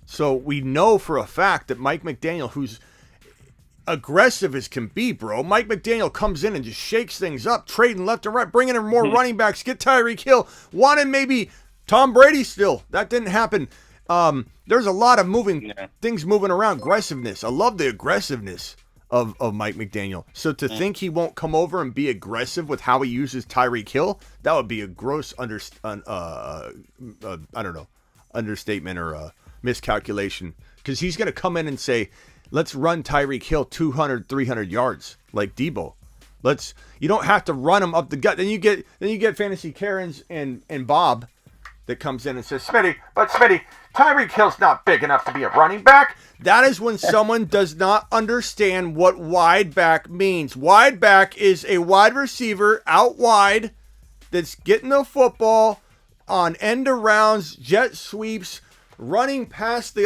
So we know for a fact that Mike McDaniel, who's aggressive as can be, bro. Mike McDaniel comes in and just shakes things up, trading left and right, bringing in more running backs, get Tyreek Hill, wanted maybe Tom Brady still. That didn't happen. There's a lot of things moving around. Aggressiveness. I love the aggressiveness of Mike McDaniel. So to think he won't come over and be aggressive with how he uses Tyreek Hill, that would be a gross understatement or a miscalculation. Because he's going to come in and say, let's run Tyreek Hill 200, 300 yards like Deebo. You don't have to run him up the gut. Then you get Fantasy Karens and Bob that comes in and says, Smitty, Tyreek Hill's not big enough to be a running back. That is when someone does not understand what wide back means. Wide back is a wide receiver out wide that's getting the football on end arounds, jet sweeps, running past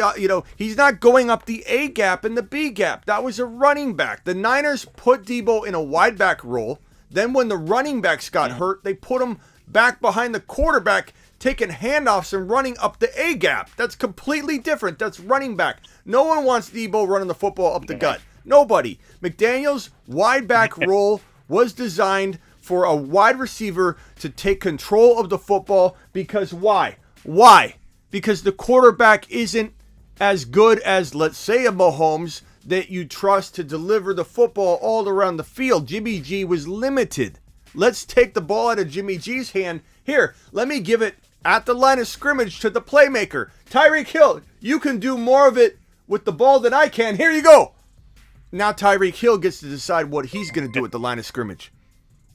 he's not going up the A gap and the B gap. That was a running back. The Niners put Deebo in a wide back role. Then when the running backs got hurt, they put him back behind the quarterback, taking handoffs and running up the A gap. That's completely different. That's running back. No one wants Deebo running the football up the gut. Nobody. McDaniel's wide back role was designed for a wide receiver to take control of the football because why? Why? Because the quarterback isn't as good as, let's say, a Mahomes that you trust to deliver the football all around the field. Jimmy G was limited. Let's take the ball out of Jimmy G's hand. Here, let me give it at the line of scrimmage to the playmaker. Tyreek Hill, you can do more of it with the ball than I can. Here you go. Now Tyreek Hill gets to decide what he's going to do at the line of scrimmage.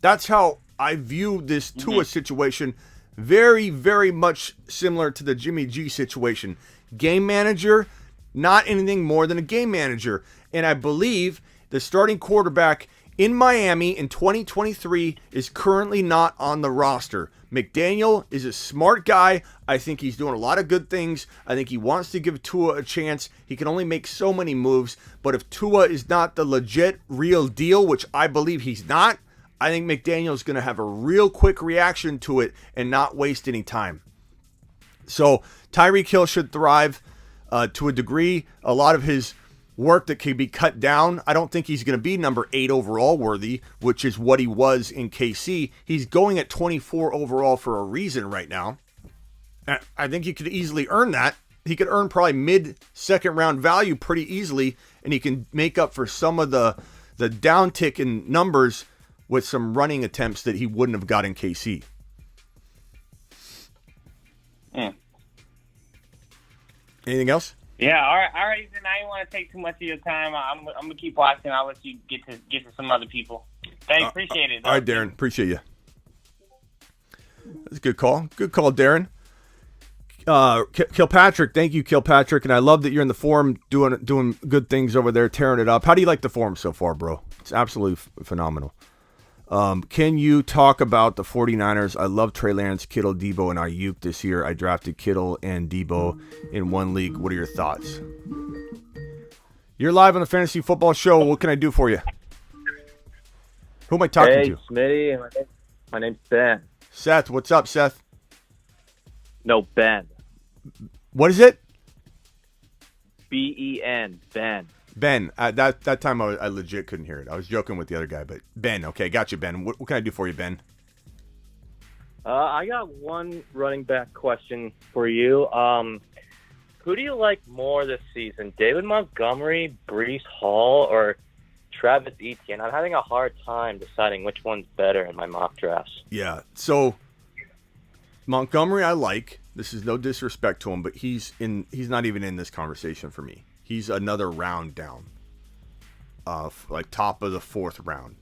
That's how I view this Tua situation. Very, very much similar to the Jimmy G situation. Game manager, not anything more than a game manager. And I believe the starting quarterback in Miami in 2023 is currently not on the roster. McDaniel is a smart guy. I think he's doing a lot of good things. I think he wants to give Tua a chance. He can only make so many moves. But if Tua is not the legit real deal, which I believe he's not, I think McDaniel's going to have a real quick reaction to it and not waste any time. So Tyreek Hill should thrive to a degree. A lot of his work that can be cut down. I don't think he's going to be number 8 overall worthy, which is what he was in KC. He's going at 24 overall for a reason right now. I think he could easily earn that. He could earn probably mid-second round value pretty easily, and he can make up for some of the downtick in numbers with some running attempts that he wouldn't have got in KC. Anything else? Yeah, all right. Then I don't want to take too much of your time. I'm gonna keep watching. I'll let you get to some other people. Thanks, appreciate it. All right, Darren, appreciate you. That's a good call. Good call, Darren. Kilpatrick, thank you, Kilpatrick, and I love that you're in the forum doing good things over there, tearing it up. How do you like the forum so far, bro? It's absolutely phenomenal. Can you talk about the 49ers? I love Trey Lance, Kittle, Debo, and Ayuk this year. I drafted Kittle and Debo in one league. What are your thoughts? You're live on the Fantasy Football Show. What can I do for you? Who am I talking to? Hey, Smitty. My name's Ben. Seth, what's up, Seth? No, Ben. What is it? B-E-N, Ben. Ben, that time I legit couldn't hear it. I was joking with the other guy, but Ben, okay, got you, Ben. What can I do for you, Ben? I got one running back question for you. Who do you like more this season, David Montgomery, Breece Hall, or Travis Etienne? I'm having a hard time deciding which one's better in my mock drafts. Yeah, so Montgomery I like. This is no disrespect to him, but he's not even in this conversation for me. He's another round down, like top of the 4th round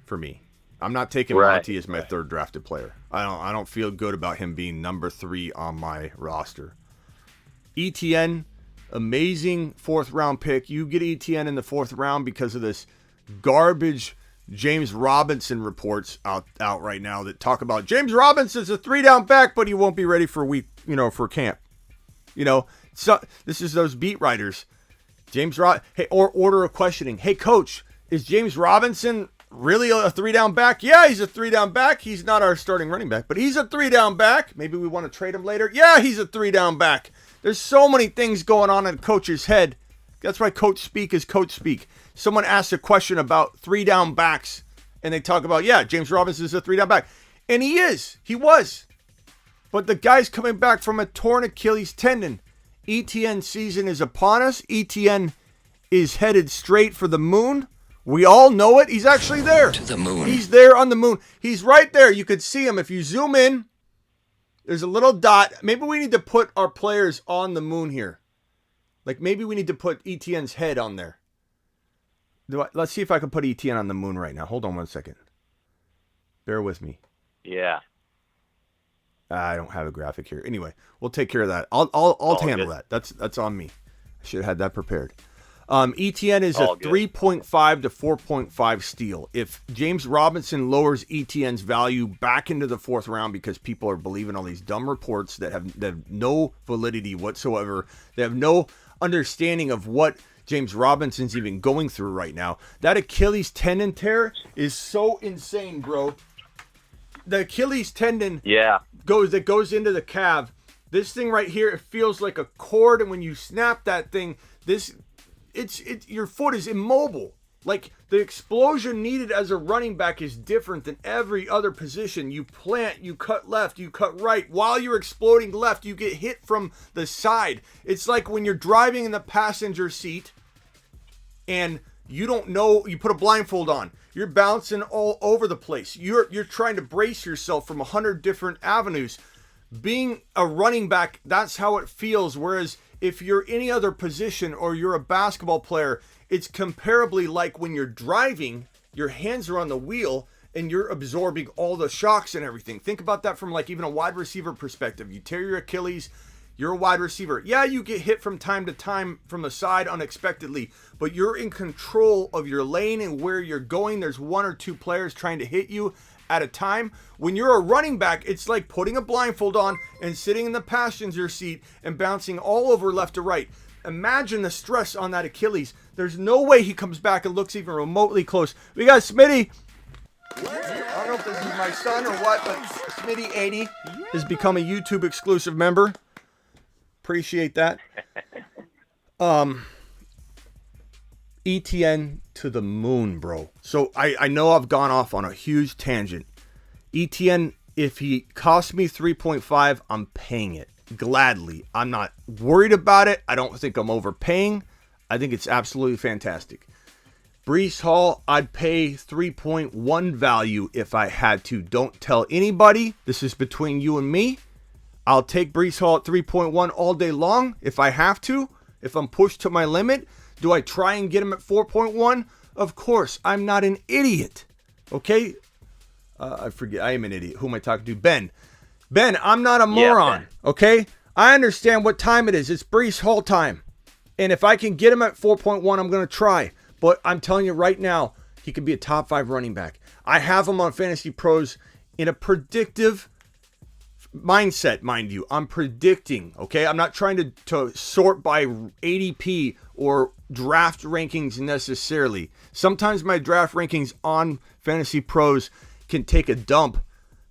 for me. I'm not taking Monty as my third drafted player. I don't feel good about him being number 3 on my roster. ETN, amazing 4th round pick. You get ETN in the 4th round because of this garbage James Robinson reports out right now that talk about James Robinson's a 3-down back, but he won't be ready for for camp. So this is those beat writers. Hey, or order of questioning. Hey, coach, is James Robinson really a 3-down back? Yeah, he's a 3-down back. He's not our starting running back, but he's a 3-down back. Maybe we want to trade him later. Yeah, he's a 3-down back. There's so many things going on in a coach's head. That's why coach speak is coach speak. Someone asked a question about 3-down backs, and they talk about, yeah, James Robinson is a 3-down back. And he is. He was. But the guy's coming back from a torn Achilles tendon. ETN season is upon us. ETN is headed straight for the moon. We all know it. He's actually there. To the moon. He's there on the moon. He's right there. You could see him. If you zoom in, there's a little dot. Maybe we need to put our players on the moon here. Like maybe we need to put ETN's head on there. Let's see if I can put ETN on the moon right now. Hold on one second. Bear with me. Yeah. I don't have a graphic here. Anyway, we'll take care of that. I'll handle that. That's on me. I should have had that prepared. ETN is a 3.5 to 4.5 steal. If James Robinson lowers ETN's value back into the 4th round because people are believing all these dumb reports that have no validity whatsoever, they have no understanding of what James Robinson's even going through right now. That Achilles tendon tear is so insane, bro. The Achilles tendon goes into the calf. This thing right here, it feels like a cord, and when you snap that thing, your foot is immobile. Like the explosion needed as a running back is different than every other position. You plant, you cut left, you cut right. While you're exploding left, you get hit from the side. It's like when you're driving in the passenger seat and you don't know, you put a blindfold on. You're bouncing all over the place. You're trying to brace yourself from 100 different avenues. Being a running back, that's how it feels. Whereas if you're any other position or you're a basketball player, it's comparably like when you're driving, your hands are on the wheel and you're absorbing all the shocks and everything. Think about that from like even a wide receiver perspective. You tear your Achilles, You're a wide receiver. Yeah, you get hit from time to time from the side unexpectedly, but you're in control of your lane and where you're going. There's one or two players trying to hit you at a time. When you're a running back, it's like putting a blindfold on and sitting in the passenger seat and bouncing all over left to right. Imagine the stress on that Achilles. There's no way he comes back and looks even remotely close. We got Smitty. I don't know if this is my son or what, but Smitty80 has become a YouTube exclusive member. Appreciate that. ETN to the moon, bro. So I know I've gone off on a huge tangent. ETN, if he costs me 3.5, I'm paying it gladly. I'm not worried about it. I don't think I'm overpaying. I think it's absolutely fantastic. Breece Hall, I'd pay 3.1 value if I had to. Don't tell anybody. This is between you and me. I'll take Breece Hall at 3.1 all day long if I have to. If I'm pushed to my limit, do I try and get him at 4.1? Of course, I'm not an idiot. Okay? I forget. I am an idiot. Who am I talking to? Ben. Ben, I'm not a moron. Yeah. Okay? I understand what time it is. It's Breece Hall time. And if I can get him at 4.1, I'm going to try. But I'm telling you right now, he could be a top 5 running back. I have him on Fantasy Pros in a predictive mindset, mind you. I'm predicting, okay? I'm not trying to sort by ADP or draft rankings necessarily. Sometimes my draft rankings on Fantasy Pros can take a dump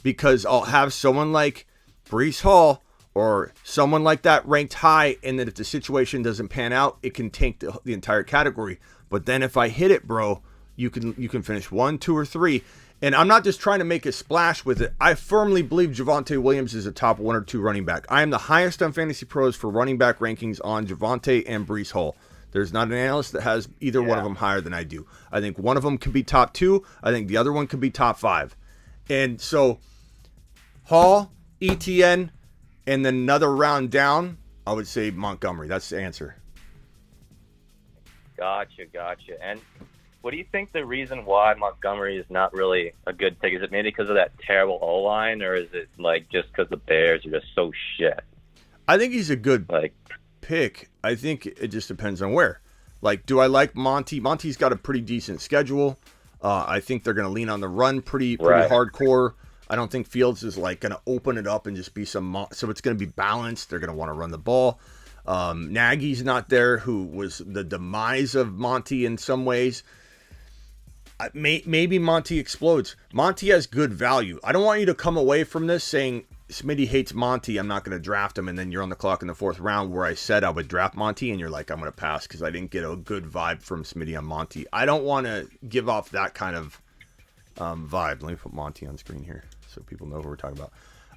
because I'll have someone like Breece Hall or someone like that ranked high, and then if the situation doesn't pan out, it can tank the entire category. But then if I hit it, bro, you can finish 1, 2, or 3. And I'm not just trying to make a splash with it. I firmly believe Javonte Williams is a top 1 or 2 running back. I am the highest on Fantasy Pros for running back rankings on Javonte and Breece Hall. There's not an analyst that has either one of them higher than I do. I think one of them could be top 2. I think the other one could be top 5. And so Hall, ETN, and then another round down, I would say Montgomery. That's the answer. Gotcha. And what do you think the reason why Montgomery is not really a good pick? Is it maybe because of that terrible O-line, or is it like just because the Bears are just so shit? I think he's a good pick. I think it just depends on where. Like, do I like Monty? Monty's got a pretty decent schedule. I think they're going to lean on the run pretty hardcore. I don't think Fields is like going to open it up and just be so it's going to be balanced. They're going to want to run the ball. Nagy's not there, who was the demise of Monty in some ways. Maybe Monty explodes. Monty has good value. I don't want you to come away from this saying Smitty hates Monty, I'm not going to draft him, and then you're on the clock in the 4th round where I said I would draft Monty, and you're like, I'm going to pass because I didn't get a good vibe from Smitty on Monty. I don't want to give off that kind of vibe. Let me put Monty on screen here so people know who we're talking about.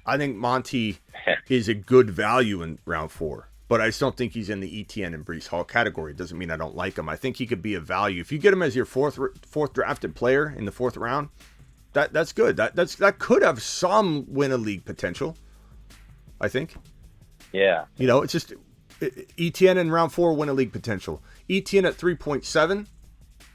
I think Monty is a good value in round 4. But I just don't think he's in the ETN and Breece Hall category. It doesn't mean I don't like him. I think he could be a value. If you get him as your fourth drafted player in the 4th round, that's good. That could have some win a league potential, I think. Yeah. You know, it's just ETN in round 4 win a league potential. ETN at 3.7,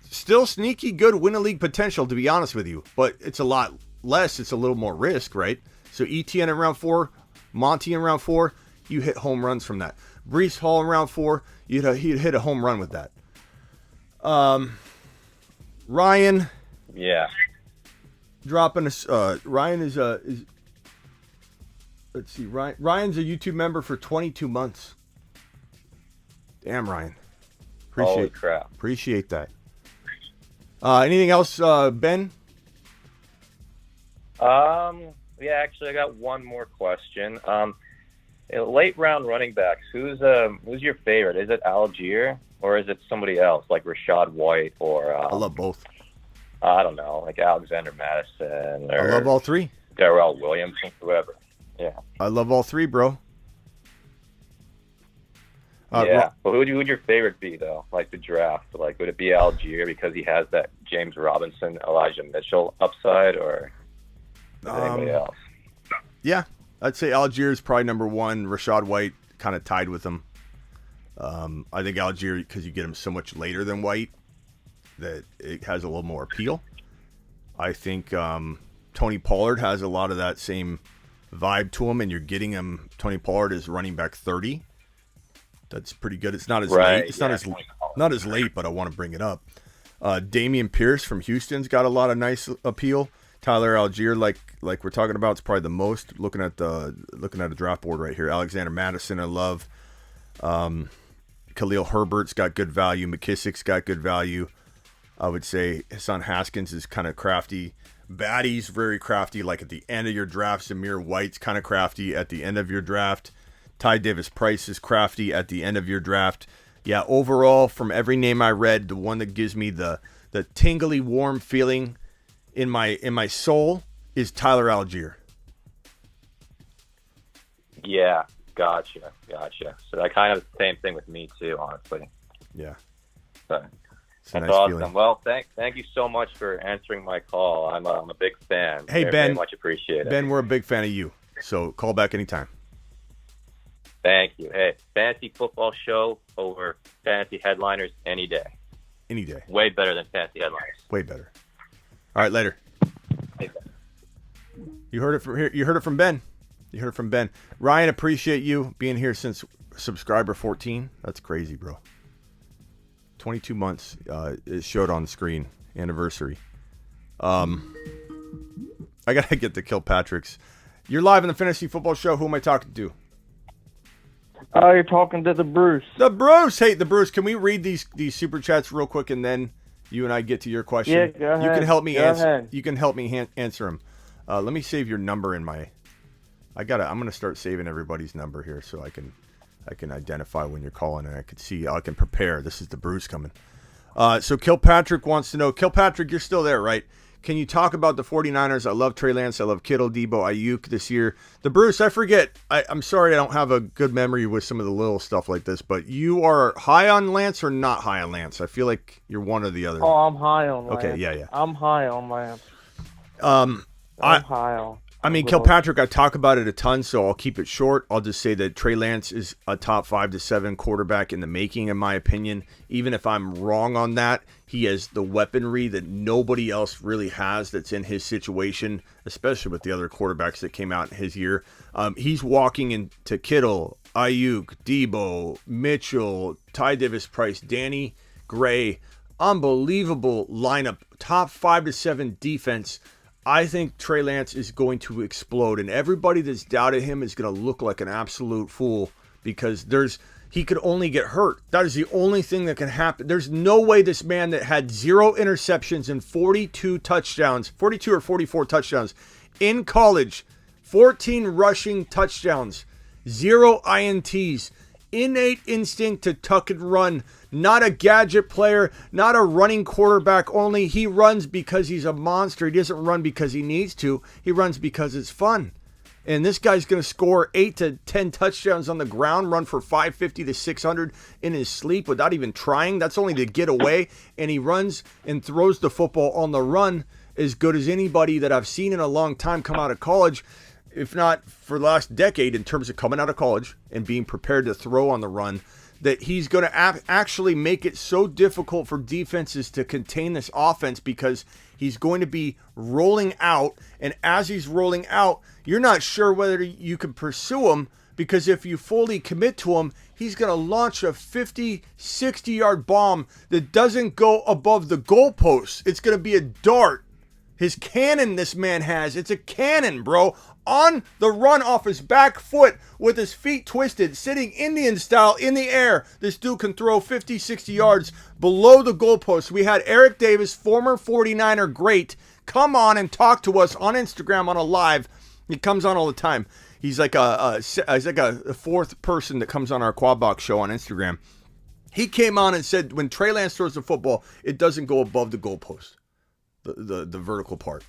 still sneaky good win a league potential, to be honest with you. But it's a lot less. It's a little more risk, right? So ETN in round 4, Monty in round 4. You hit home runs from that. Breece Hall in round 4, he'd hit a home run with that. Ryan. Yeah. Dropping a Ryan is let's see. Ryan's a YouTube member for 22 months. Damn, Ryan. Holy crap. Appreciate that. Anything else, Ben? Yeah, actually I got one more question. Late round running backs, who's your favorite? Is it Allgeier or is it somebody else like Rashad White or I love both. I don't know, like Alexander Madison or I love all 3. Darrell Williamson, whoever. Yeah. I love all 3, bro. Yeah. But who would your favorite be though? Like the draft? Like would it be Allgeier because he has that James Robinson, Elijah Mitchell upside, or anybody else? Yeah. I'd say Allgeier is probably number 1. Rashad White kind of tied with him. I think Allgeier, because you get him so much later than White, that it has a little more appeal. I think Tony Pollard has a lot of that same vibe to him, and you're getting him. Tony Pollard is running back 30. That's pretty good. It's not as late. It's not as late, but I want to bring it up. Damian Pierce from Houston's got a lot of nice appeal. Tyler Allgeier, like we're talking about, is probably the most. Looking at a draft board right here. Alexander Madison, I love. Khalil Herbert's got good value. McKissick's got good value. I would say Hassan Haskins is kind of crafty. Batty's very crafty, like at the end of your draft. Zamir White's kind of crafty at the end of your draft. Ty Davis Price is crafty at the end of your draft. Yeah, overall, from every name I read, the one that gives me the tingly, warm feeling in my soul is Tyler Allgeier. Yeah, gotcha. So that kind of the same thing with me too, honestly. Yeah. So, that's nice awesome. Feeling. Well, thank you so much for answering my call. I'm a big fan. Hey, very, Ben. very much appreciate it. Ben, we're a big fan of you. So call back anytime. Thank you. Hey, fantasy football show over fantasy headliners any day. Any day. Way better than fantasy headliners. Way better. All right, later. Hey, Ben. You heard it from here. You heard it from Ben. You heard it from Ben. Ryan, appreciate you being here since subscriber 14. That's crazy, bro. 22 months. It showed on the screen. Anniversary. I gotta get to Kilpatrick's. You're live in the Fantasy Football Show. Who am I talking to? Oh, you're talking to the Bruce. The Bruce. Hey, the Bruce. Can we read these super chats real quick, and then you and I get to your question? Yeah, go ahead. You can help me answer. Ahead. You can help me answer them. Let me save your number in my. I'm gonna start saving everybody's number here so I can identify when you're calling, and I can see. I can prepare. This is the Bruce coming. So Kilpatrick wants to know. Kilpatrick, you're still there, right? Can you talk about the 49ers? I love Trey Lance. I love Kittle, Debo, Ayuk this year. The Bruce, I forget. I'm sorry I don't have a good memory with some of the little stuff like this, but you are high on Lance or not high on Lance? I feel like you're one or the other. Oh, I'm high on Lance. Okay, yeah. I'm high on Lance. I'm high on. I mean, Kilpatrick, I talk about it a ton, so I'll keep it short. I'll just say that Trey Lance is a top 5 to 7 quarterback in the making, in my opinion. Even if I'm wrong on that, he has the weaponry that nobody else really has that's in his situation, especially with the other quarterbacks that came out in his year. He's walking into Kittle, Ayuk, Debo, Mitchell, Ty Davis Price, Danny Gray. Unbelievable lineup. Top 5 to 7 defense. I think Trey Lance is going to explode, and everybody that's doubted him is going to look like an absolute fool because he could only get hurt. That is the only thing that can happen. There's no way this man that had 0 interceptions and 42 or 44 touchdowns in college, 14 rushing touchdowns, 0 INTs, innate instinct to tuck and run, not a gadget player, not a running quarterback only. He runs because he's a monster. He doesn't run because he needs to. He runs because it's fun. And this guy's going to score 8 to 10 touchdowns on the ground, run for 550 to 600 in his sleep without even trying. That's only to get away. And he runs and throws the football on the run as good as anybody that I've seen in a long time come out of college, if not for the last decade, in terms of coming out of college and being prepared to throw on the run, that he's going to actually make it so difficult for defenses to contain this offense because he's going to be rolling out. And as he's rolling out, you're not sure whether you can pursue him because if you fully commit to him, he's going to launch a 50, 60-yard bomb that doesn't go above the goalposts. It's going to be a dart. His cannon this man has, it's a cannon, bro. On the run off his back foot with his feet twisted, sitting Indian style in the air. This dude can throw 50, 60 yards below the goalpost. We had Eric Davis, former 49er great, come on and talk to us on Instagram on a live. He comes on all the time. He's like a fourth person that comes on our Quad Box show on Instagram. He came on and said when Trey Lance throws the football, it doesn't go above the goalpost, the vertical part.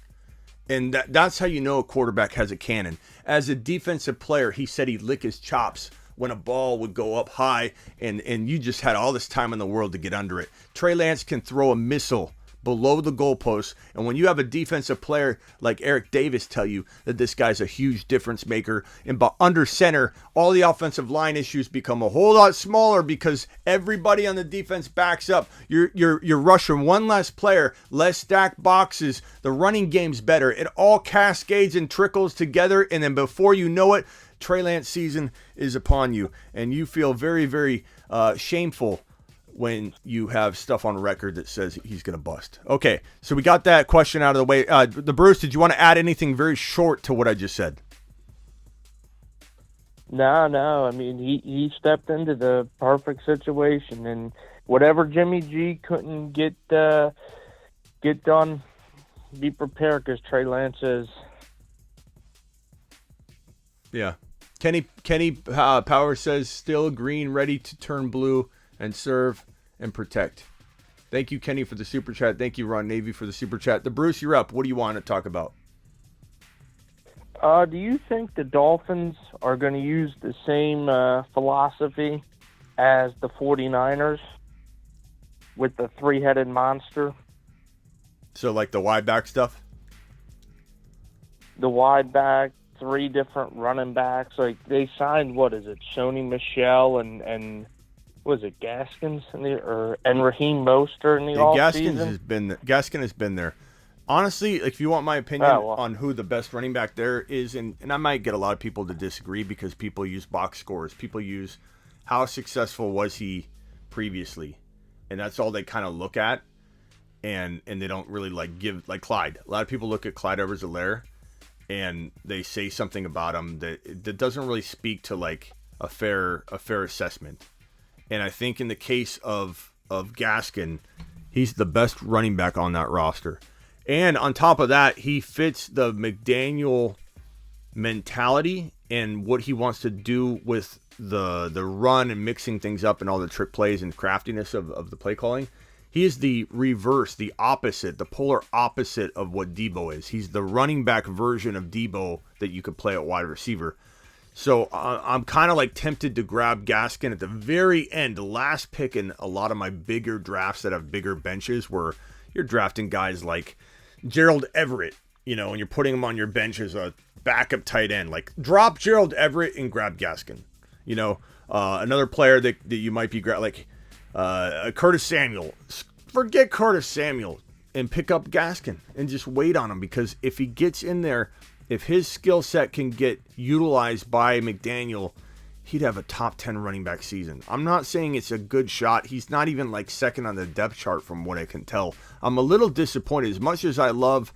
And that's how you know a quarterback has a cannon. As a defensive player, he said he'd lick his chops when a ball would go up high and you just had all this time in the world to get under it. Trey Lance can throw a missile below the goalposts. And when you have a defensive player like Eric Davis tell you that this guy's a huge difference maker, and under center, all the offensive line issues become a whole lot smaller because everybody on the defense backs up. You're rushing one less player, less stacked boxes. The running game's better. It all cascades and trickles together, and then before you know it, Trey Lance season is upon you, and you feel very, very shameful when you have stuff on record that says he's going to bust. Okay, so we got that question out of the way. The Bruce, did you want to add anything very short to what I just said? No. I mean, he stepped into the perfect situation, and whatever Jimmy G couldn't get done, be prepared because Trey Lance is. Yeah. Kenny Power says, still green, ready to turn blue and serve and protect. Thank you, Kenny, for the super chat. Thank you, Ron Navy, for the super chat. The Bruce, you're up. What do you want to talk about? Do you think the Dolphins are going to use the same philosophy as the 49ers with the three-headed monster? So like the wide back stuff? The wide back, 3 different running backs. Like they signed, Sony Michel and was it Gaskins and Raheem Mostert in the offseason? Gaskin has been there. Honestly, if you want my opinion on who the best running back there is, and I might get a lot of people to disagree because people use box scores. People use how successful was he previously, and that's all they kind of look at, and they don't really give Clyde. A lot of people look at Clyde Edwards-Helaire and they say something about him that doesn't really speak to a fair assessment. And I think in the case of Gaskin, he's the best running back on that roster. And on top of that, he fits the McDaniel mentality and what he wants to do with the run and mixing things up and all the trick plays and craftiness of the play calling. He is the reverse, the opposite, the polar opposite of what Debo is. He's the running back version of Debo that you could play at wide receiver. So I'm kind of tempted to grab Gaskin at the very end, the last pick in a lot of my bigger drafts that have bigger benches where you're drafting guys like Gerald Everett, and you're putting him on your bench as a backup tight end. Drop Gerald Everett and grab Gaskin. Another player that you might be Curtis Samuel. Forget Curtis Samuel and pick up Gaskin and just wait on him, because if he gets in there, if his skill set can get utilized by McDaniel, he'd have a top 10 running back season. I'm not saying it's a good shot. He's not even second on the depth chart from what I can tell. I'm a little disappointed. As much as I love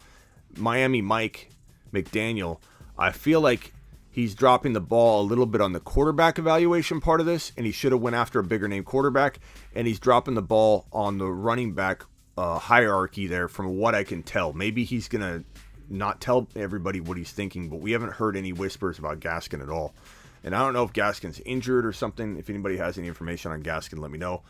Miami Mike McDaniel, I feel like he's dropping the ball a little bit on the quarterback evaluation part of this, and he should have went after a bigger name quarterback, and he's dropping the ball on the running back hierarchy there from what I can tell. Maybe he's going to not tell everybody what he's thinking, but we haven't heard any whispers about Gaskin at all. And I don't know if Gaskin's injured or something. If anybody has any information on Gaskin, let me know.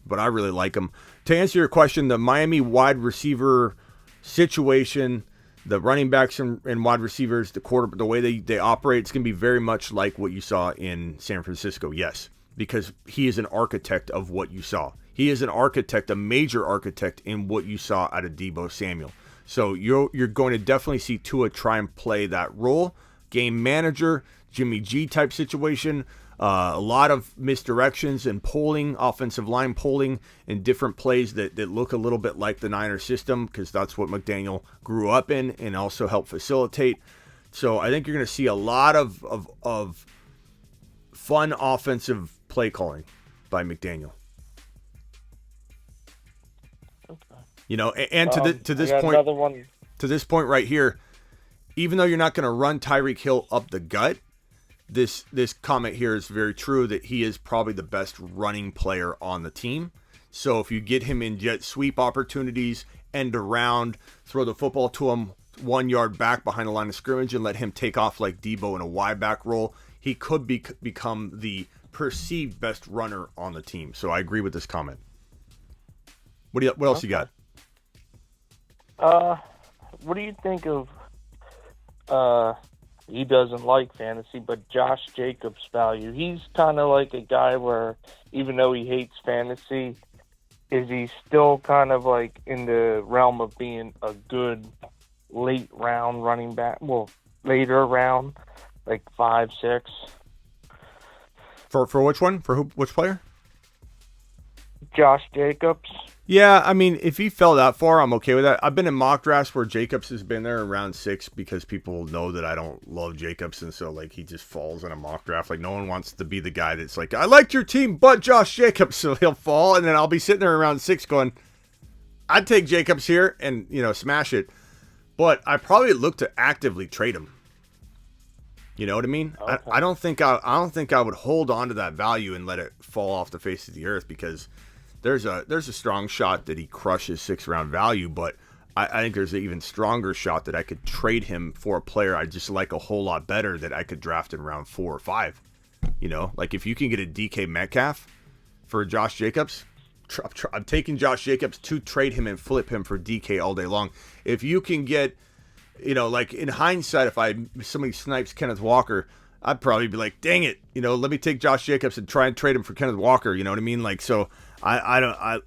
But I really like him. To answer your question, the Miami wide receiver situation, the running backs and wide receivers, the way they operate, it's going to be very much like what you saw in San Francisco. Yes, because he is an architect of what you saw. He is an architect, a major architect in what you saw out of Deebo Samuel. So you're going to definitely see Tua try and play that role. Game manager, Jimmy G type situation. A lot of misdirections and polling, offensive line polling, and different plays that look a little bit like the Niners system, because that's what McDaniel grew up in and also helped facilitate. So I think you're going to see a lot of fun offensive play calling by McDaniel. And to this point right here, even though you're not going to run Tyreek Hill up the gut, this comment here is very true that he is probably the best running player on the team. So if you get him in jet sweep opportunities, end around, throw the football to him 1 yard back behind the line of scrimmage and let him take off like Debo in a wide back role, he could become the perceived best runner on the team. So I agree with this comment. What else you got? What do you think of, he doesn't like fantasy, but Josh Jacobs' value? He's kind of like a guy where even though he hates fantasy, is he still kind of like in the realm of being a good late round running back? Well, later round, like 5, 6. For which one? For who? Which player? Josh Jacobs. Yeah, I mean, if he fell that far, I'm okay with that. I've been in mock drafts where Jacobs has been there in round 6 because people know that I don't love Jacobs, and so like he just falls in a mock draft. Like no one wants to be the guy that's like, I liked your team, but Josh Jacobs, so he'll fall, and then I'll be sitting there in round 6 going, I'd take Jacobs here and smash it, but I probably look to actively trade him. You know what I mean? Okay. I don't think I would hold on to that value and let it fall off the face of the earth because there's a strong shot that he crushes 6th round value, but I think there's an even stronger shot that I could trade him for a player I just like a whole lot better that I could draft in round 4 or 5. Like if you can get a DK Metcalf for Josh Jacobs, I'm taking Josh Jacobs to trade him and flip him for DK all day long. If you can get, like in hindsight, if somebody snipes Kenneth Walker, I'd probably be like, dang it, let me take Josh Jacobs and try and trade him for Kenneth Walker. You know what I mean? Like, so I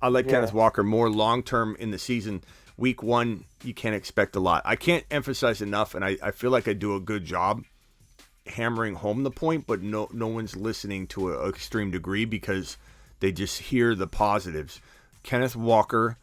like Kenneth Walker more long-term in the season. Week 1, you can't expect a lot. I can't emphasize enough, and I feel like I do a good job hammering home the point, but no one's listening to an extreme degree because they just hear the positives. Kenneth Walker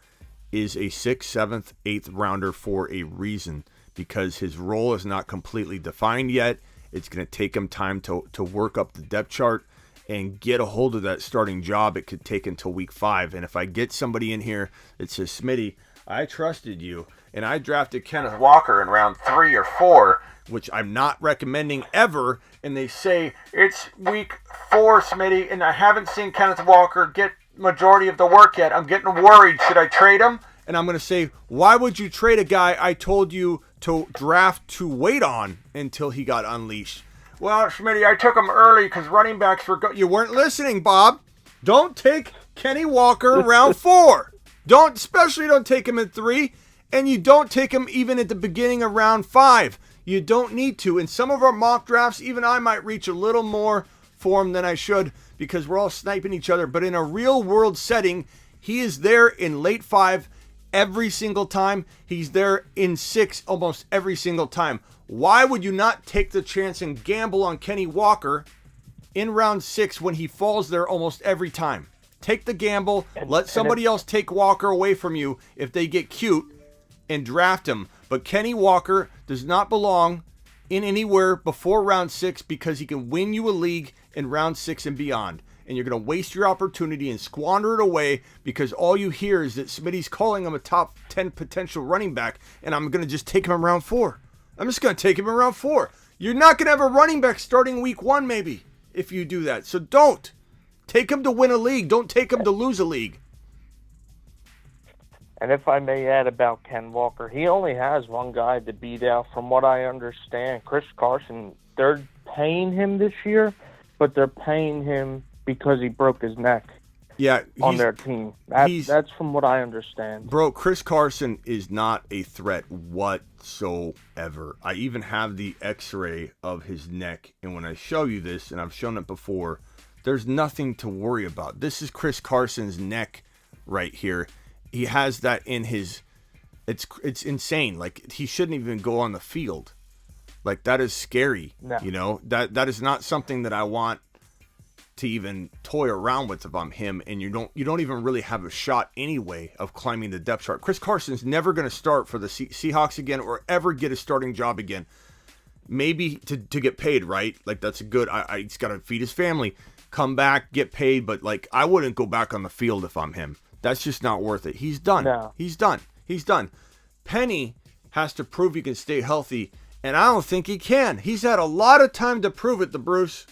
is a 6th, 7th, 8th rounder for a reason because his role is not completely defined yet. It's going to take him time to work up the depth chart and get a hold of that starting job. It could take until week 5. And if I get somebody in here that says, Smitty, I trusted you, and I drafted Kenneth Walker in round 3 or 4, which I'm not recommending ever, and they say, it's week 4, Smitty, and I haven't seen Kenneth Walker get majority of the work yet. I'm getting worried. Should I trade him? And I'm going to say, why would you trade a guy I told you to draft to wait on until he got unleashed? Well, Smitty, I took him early because running backs were you weren't listening, Bob. Don't take Kenny Walker in round 4. Especially don't take him in 3, and you don't take him even at the beginning of round 5. You don't need to. In some of our mock drafts, even I might reach a little more for him than I should because we're all sniping each other. But in a real world setting, he is there in late 5 every single time. He's there in 6 almost every single time. Why would you not take the chance and gamble on Kenny Walker in round 6 when he falls there almost every time? Take the gamble. Let somebody else take Walker away from you if they get cute and draft him. But Kenny Walker does not belong in anywhere before round 6 because he can win you a league in round 6 and beyond. And you're going to waste your opportunity and squander it away because all you hear is that Smitty's calling him a top 10 potential running back, and I'm going to just take him in round 4. I'm just going to take him in round 4. You're not going to have a running back starting week 1 maybe if you do that. So don't. Take him to win a league. Don't take him to lose a league. And if I may add about Ken Walker, he only has one guy to beat out from what I understand. Chris Carson, they're paying him this year, but they're paying him because he broke his neck on their team. That's from what I understand. Bro, Chris Carson is not a threat whatsoever. I even have the x-ray of his neck, and when I show you this, and I've shown it before, there's nothing to worry about. This is Chris Carson's neck right here. He has that in his... It's insane. Like, he shouldn't even go on the field. Like, that is scary. No. That is not something that I want to even toy around with if I'm him, and you don't even really have a shot anyway of climbing the depth chart. Chris Carson's never going to start for the Seahawks again or ever get a starting job again. Maybe to get paid, right? Like, that's a good... he's got to feed his family. Come back, get paid, but like I wouldn't go back on the field if I'm him. That's just not worth it. He's done. No. He's done. Penny has to prove he can stay healthy, and I don't think he can. He's had a lot of time to prove it, the Bruce.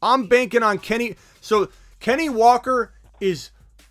I'm banking on Kenny. So Kenny Walker is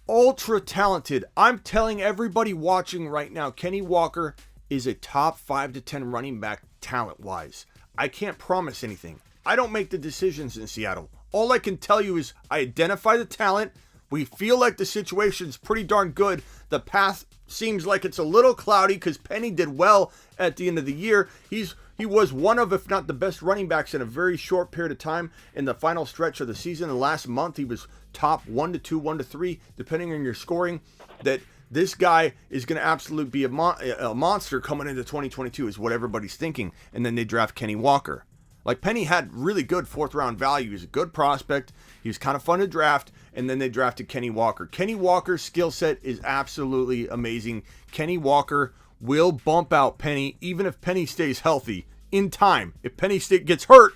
ultra talented. I'm telling everybody watching right now, Kenny Walker is a top 5 to 10 running back talent-wise. I can't promise anything. I don't make the decisions in Seattle. All I can tell you is I identify the talent. We feel like the situation's pretty darn good. The path seems like it's a little cloudy because Penny did well at the end of the year. He's He was one of, if not the best running backs in a very short period of time in the final stretch of the season. The last month, he was top 1 to 2, 1 to 3, depending on your scoring. That this guy is going to absolutely be a monster coming into 2022 is what everybody's thinking. And then they draft Kenny Walker. Like, Penny had really good fourth-round value. He was a good prospect. He was kind of fun to draft. And then they drafted Kenny Walker. Kenny Walker's skill set is absolutely amazing. Kenny Walker will bump out Penny, even if Penny stays healthy, in time. If Penny gets hurt,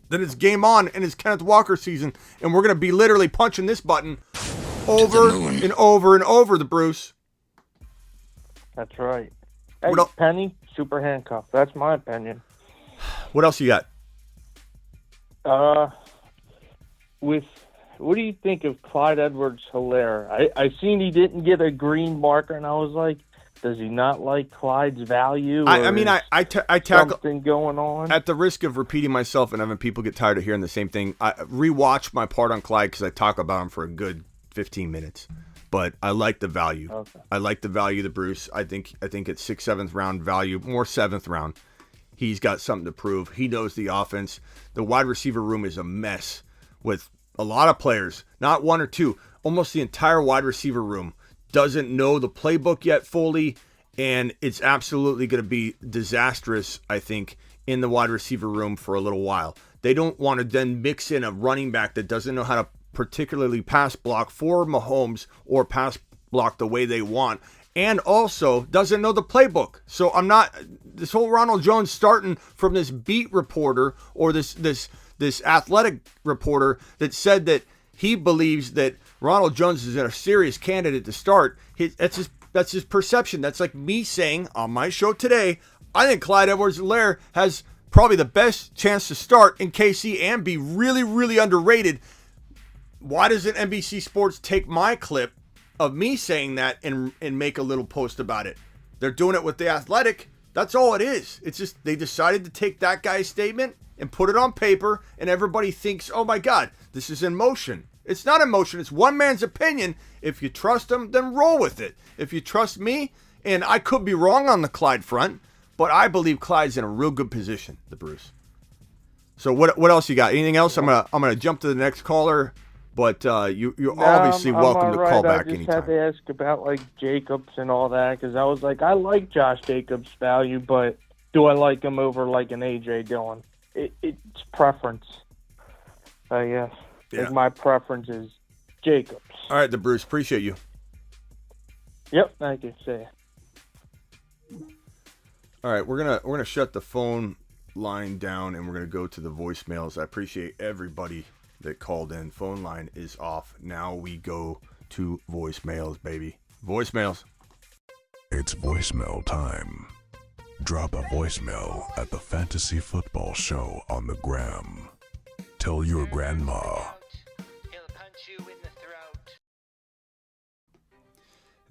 then it's game on, and it's Kenneth Walker season. And we're going to be literally punching this button over and over and over, the Bruce. That's right. Hey, Penny, super handcuff. That's my opinion. What else you got? What do you think of Clyde Edwards-Helaire? I seen he didn't get a green marker, and I was like, does he not like Clyde's value? I tackle something going on. At the risk of repeating myself and having people get tired of hearing the same thing, I rewatched my part on Clyde because I talk about him for a good 15 minutes. But I like the value. Okay. I like the value of the Bruce. I think it's 6th, 7th round value, more 7th round. He's got something to prove. He knows the offense. The wide receiver room is a mess with a lot of players, not one or two. Almost the entire wide receiver room doesn't know the playbook yet fully, and it's absolutely going to be disastrous, I think, in the wide receiver room for a little while. They don't want to then mix in a running back that doesn't know how to particularly pass block for Mahomes or pass block the way they want, and also doesn't know the playbook. So I'm not, this whole Ronald Jones starting from this beat reporter or this athletic reporter that said that he believes that Ronald Jones is a serious candidate to start. That's his perception. That's like me saying on my show today, I think Clyde Edwards-Helaire has probably the best chance to start in KC and be really, really underrated. Why doesn't NBC Sports take my clip of me saying that and make a little post about it? They're doing it with The Athletic. That's all it is. It's just they decided to take that guy's statement and put it on paper, and everybody thinks, oh my God, this is in motion. It's not in motion. It's one man's opinion. If you trust him, then roll with it. If you trust me, and I could be wrong on the Clyde front, but I believe Clyde's in a real good position, the Bruce. So what else you got? Anything else? I'm gonna jump to the next caller, but you're obviously welcome to call back anytime. I just had to ask about like Jacobs and all that because I was like, I like Josh Jacobs' value, but do I like him over like an AJ Dillon? It's preference, I guess. Yeah. Like my preference is Jacobs. All right, the Bruce, appreciate you. Yep, thank you. See ya. All right, we're gonna shut the phone line down and we're gonna go to the voicemails. I appreciate everybody that called in. Phone line is off. Now we go to voicemails, baby. Voicemails. It's voicemail time. Drop a voicemail at the Fantasy Football Show on the gram. Tell your grandma.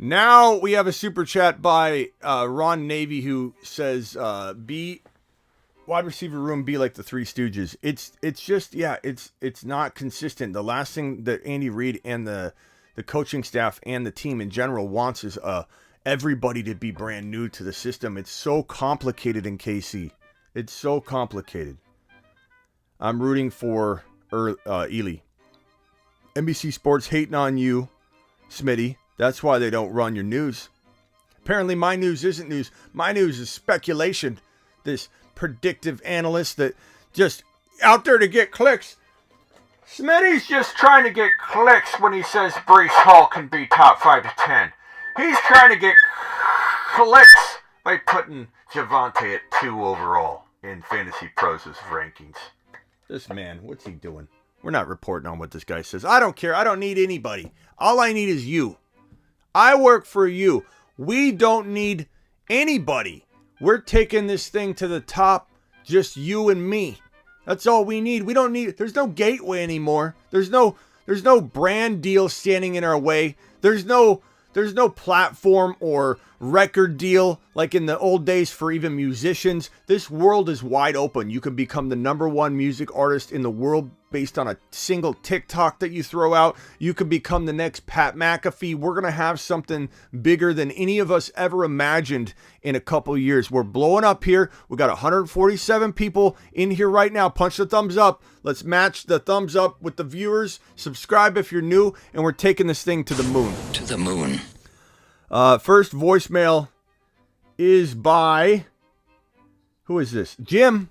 Now we have a super chat by Ron Navy who says, "Be wide receiver room be like the Three Stooges." It's just it's not consistent. The last thing that Andy Reid and the coaching staff and the team in general wants is everybody to be brand new to the system. It's so complicated in KC. It's so complicated. I'm rooting for Ely. NBC Sports hating on you, Smitty. That's why they don't run your news. Apparently my news isn't news. My news is speculation. This predictive analyst that just out there to get clicks. Smitty's just trying to get clicks when he says Breece Hall can be top 5 to 10. He's trying to get clicks by putting Javonte at 2 overall in Fantasy Pros' rankings. This man, what's he doing? We're not reporting on what this guy says. I don't care. I don't need anybody. All I need is you. I work for you. We don't need anybody. We're taking this thing to the top, just you and me. That's all we need. We don't need, there's no gateway anymore. There's no brand deal standing in our way. There's no platform or record deal like in the old days for even musicians. This world is wide open. You can become the #1 music artist in the world based on a single TikTok that you throw out. You could become the next Pat McAfee. We're going to have something bigger than any of us ever imagined in a couple years. We're blowing up here. We got 147 people in here right now. Punch the thumbs up. Let's match the thumbs up with the viewers. Subscribe if you're new, and we're taking this thing to the moon. To the moon. First voicemail is by, who is this? Jim.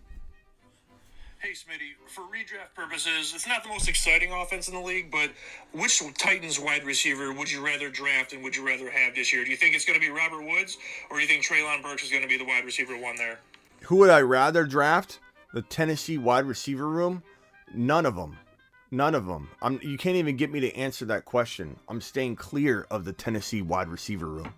Hey, Smitty, for redraft purposes, it's not the most exciting offense in the league, but which Titans wide receiver would you rather draft and would you rather have this year? Do you think it's going to be Robert Woods, or do you think Treylon Burks is going to be the wide receiver one there? Who would I rather draft? The Tennessee wide receiver room? None of them. None of them. You can't even get me to answer that question. I'm staying clear of the Tennessee wide receiver room.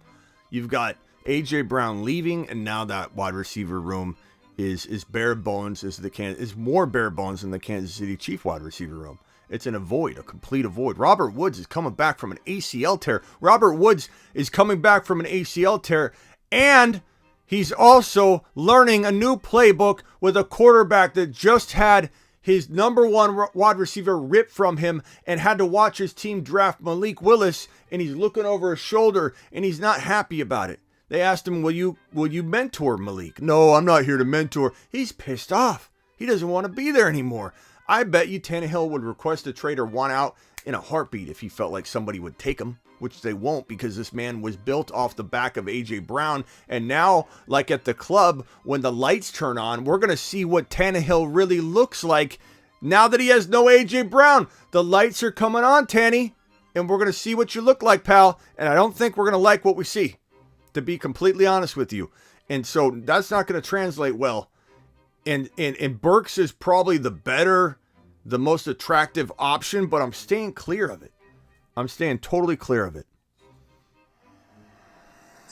You've got A.J. Brown leaving, and now that wide receiver room is bare bones, is more bare bones than the Kansas City Chiefs wide receiver room. It's a complete avoid. Robert Woods is coming back from an ACL tear. Robert Woods is coming back from an ACL tear, and he's also learning a new playbook with a quarterback that just had his number one wide receiver ripped from him and had to watch his team draft Malik Willis, and he's looking over his shoulder, and he's not happy about it. They asked him, will you mentor Malik? No, I'm not here to mentor. He's pissed off. He doesn't want to be there anymore. I bet you Tannehill would request a trade or want out in a heartbeat if he felt like somebody would take him, which they won't, because this man was built off the back of A.J. Brown. And now, like at the club, when the lights turn on, we're going to see what Tannehill really looks like now that he has no A.J. Brown. The lights are coming on, Tanny, and we're going to see what you look like, pal. And I don't think we're going to like what we see, to be completely honest with you. And so that's not going to translate well. And Burks is probably the most attractive option, but I'm staying clear of it. I'm staying totally clear of it.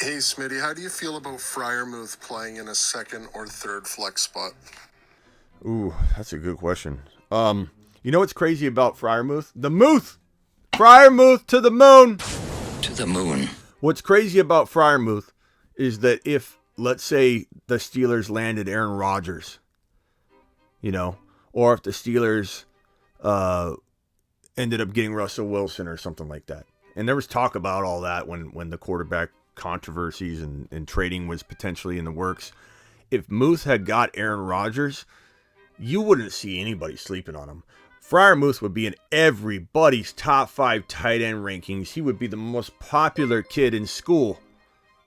Hey, Smitty, how do you feel about Freiermuth playing in a second or third flex spot? Ooh, that's a good question. You know what's crazy about Freiermuth? The Muth! Freiermuth to the moon! To the moon. What's crazy about Freiermuth is that if, let's say, the Steelers landed Aaron Rodgers, or if the Steelers ended up getting Russell Wilson or something like that. And there was talk about all that when the quarterback controversies and trading was potentially in the works. If Muth had got Aaron Rodgers, you wouldn't see anybody sleeping on him. Freiermuth would be in everybody's top 5 tight end rankings. He would be the most popular kid in school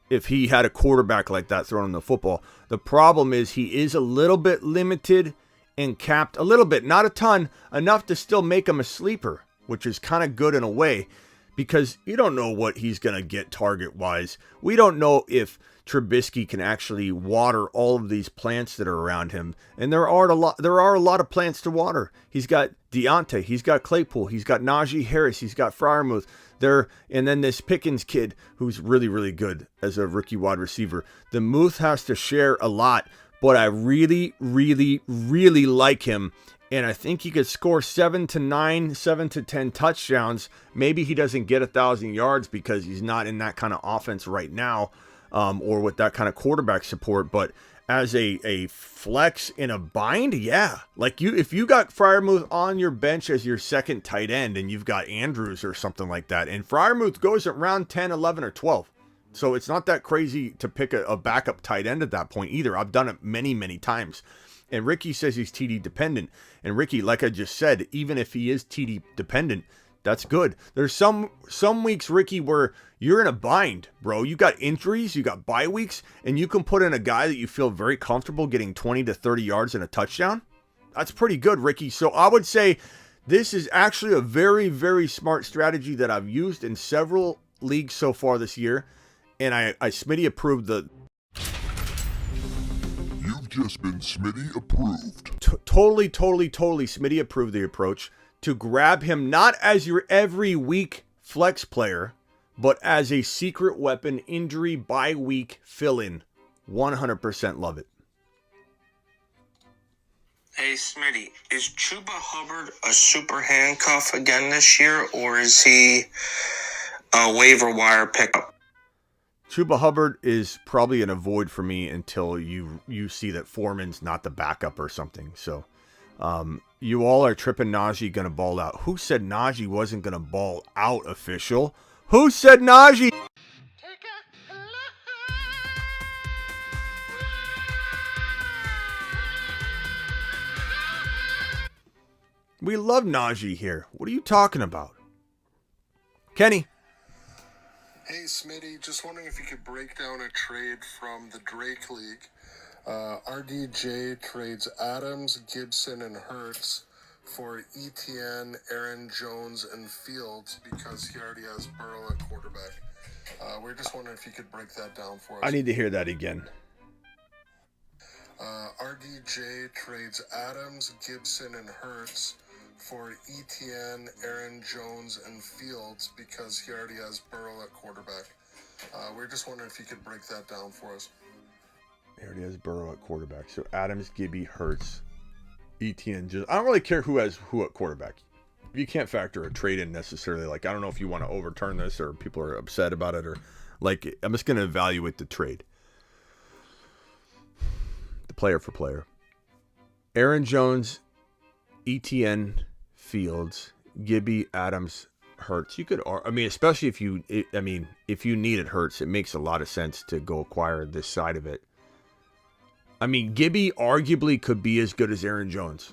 if he had a quarterback like that throwing him the football. The problem is he is a little bit limited and capped a little bit, not a ton, enough to still make him a sleeper, which is kind of good in a way, because you don't know what he's going to get target-wise. We don't know if Trubisky can actually water all of these plants that are around him, and there are a lot of plants to water. He's got Deontay, he's got Claypool, he's got Naji Harris, he's got Freiermuth there, and then this Pickens kid who's really, really good as a rookie wide receiver. The Muth has to share a lot, but I really, really, really like him. And I think he could score 7 to 10 touchdowns. Maybe he doesn't get 1,000 yards because he's not in that kind of offense right now, or with that kind of quarterback support. But as a flex in a bind, yeah. Like if you got Freiermuth on your bench as your second tight end and you've got Andrews or something like that, and Freiermuth goes at round 10, 11, or 12. So it's not that crazy to pick a backup tight end at that point either. I've done it many, many times. And Ricky says he's TD dependent. And Ricky, like I just said, even if he is TD dependent, that's good. There's some weeks, Ricky, where you're in a bind, bro. You got injuries, you got bye weeks, and you can put in a guy that you feel very comfortable getting 20 to 30 yards and a touchdown. That's pretty good, Ricky. So I would say this is actually a very, very smart strategy that I've used in several leagues so far this year. And I Smitty approved the... You've just been Smitty approved. Totally Smitty approved the approach to grab him not as your every week flex player, but as a secret weapon injury bye week fill-in. 100% love it. Hey Smitty, is Chuba Hubbard a super handcuff again this year, or is he a waiver wire pickup? Chuba Hubbard is probably an avoid for me until you see that Foreman's not the backup or something. So You all are tripping Najee going to ball out. Who said Najee wasn't going to ball out, official? Who said Najee? We love Najee here. What are you talking about? Kenny. Hey, Smitty, just wondering if you could break down a trade from the Drake League. RDJ trades Adams, Gibson, and Hurts for ETN, Aaron Jones, and Fields because he already has Burrow at quarterback. We're just wondering if you could break that down for us. I need to hear that again. RDJ trades Adams, Gibson, and Hurts for ETN, Aaron Jones, and Fields because he already has Burrow at quarterback. We're just wondering if you could break that down for us. He already has Burrow at quarterback. So Adams, Gibby, Hurts, ETN. Just, I don't really care who has who at quarterback. You can't factor a trade in necessarily. Like, I don't know if you want to overturn this or people are upset about it or like, I'm just going to evaluate the trade. The player for player. Aaron Jones, ETN, Fields, Gibby, Adams, Hurts. You could, I mean, especially if you needed Hurts, it makes a lot of sense to go acquire this side of it. I mean, Gibby arguably could be as good as Aaron Jones.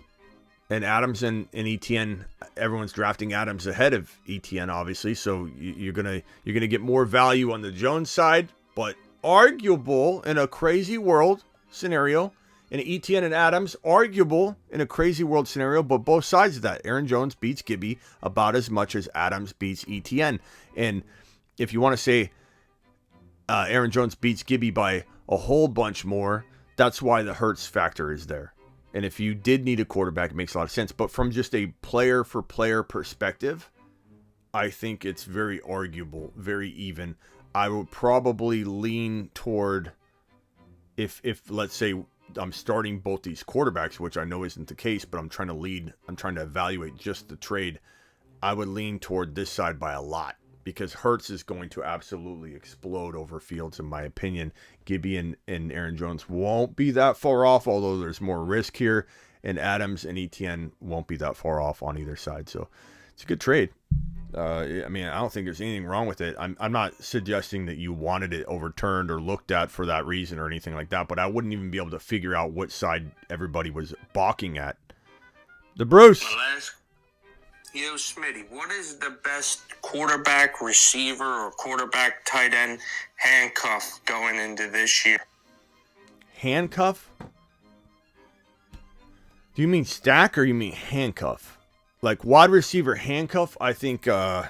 And Adams and ETN, everyone's drafting Adams ahead of ETN, obviously. So you're gonna get more value on the Jones side, but arguable in a crazy world scenario. And ETN and Adams, arguable in a crazy world scenario, but both sides of that. Aaron Jones beats Gibby about as much as Adams beats ETN. And if you want to say Aaron Jones beats Gibby by a whole bunch more, that's why the Hurts factor is there. And if you did need a quarterback, it makes a lot of sense. But from just a player-for-player perspective, I think it's very arguable, very even. I would probably lean toward, if let's say I'm starting both these quarterbacks, which I know isn't the case, but I'm trying to evaluate just the trade, I would lean toward this side by a lot. Because Hurts is going to absolutely explode over Fields, in my opinion. Gibby and Aaron Jones won't be that far off, although there's more risk here. And Adams and ETN won't be that far off on either side. So it's a good trade. I mean, I don't think there's anything wrong with it. I'm not suggesting that you wanted it overturned or looked at for that reason or anything like that. But I wouldn't even be able to figure out what side everybody was balking at. The Bruce. Yo, Smitty, what is the best quarterback, receiver, or quarterback tight end handcuff going into this year? Handcuff? Do you mean stack or you mean handcuff? Like wide receiver handcuff, I think that's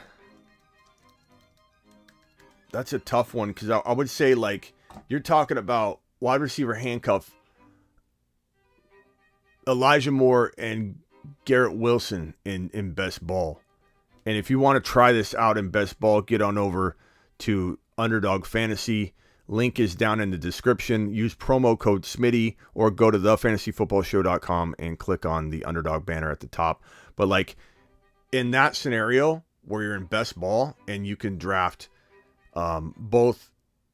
a tough one because I would say like you're talking about wide receiver handcuff, Elijah Moore and Garrett Wilson in best ball. And if you want to try this out in best ball, get on over to Underdog Fantasy. Link is down in the description. Use promo code Smitty or go to thefantasyfootballshow.com and click on the Underdog banner at the top. But like in that scenario where you're in best ball and you can draft both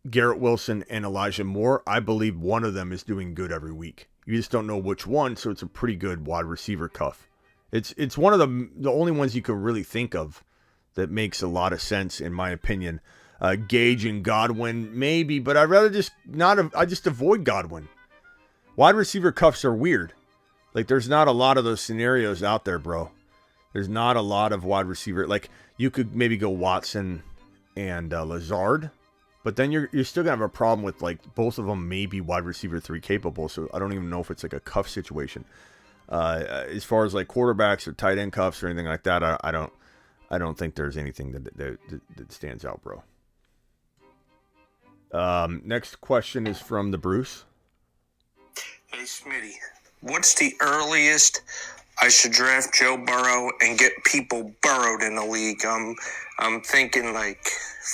Garrett Wilson and Elijah Moore, I believe one of them is doing good every week. You just don't know which one, so it's a pretty good wide receiver cuff. It's one of the only ones you could really think of that makes a lot of sense, in my opinion. Gage and Godwin, maybe, but I'd rather just I just avoid Godwin. Wide receiver cuffs are weird. Like, there's not a lot of those scenarios out there, bro. There's not a lot of wide receiver. Like, you could maybe go Watson and Lazard, but then you're still going to have a problem with, like, both of them may be wide receiver 3 capable, so I don't even know if it's like a cuff situation. As far as, like, quarterbacks or tight end cuffs or anything like that, I don't think there's anything that stands out, bro. Next question is from the Bruce. Hey, Smitty, what's the earliest I should draft Joe Burrow and get people burrowed in the league? I'm thinking like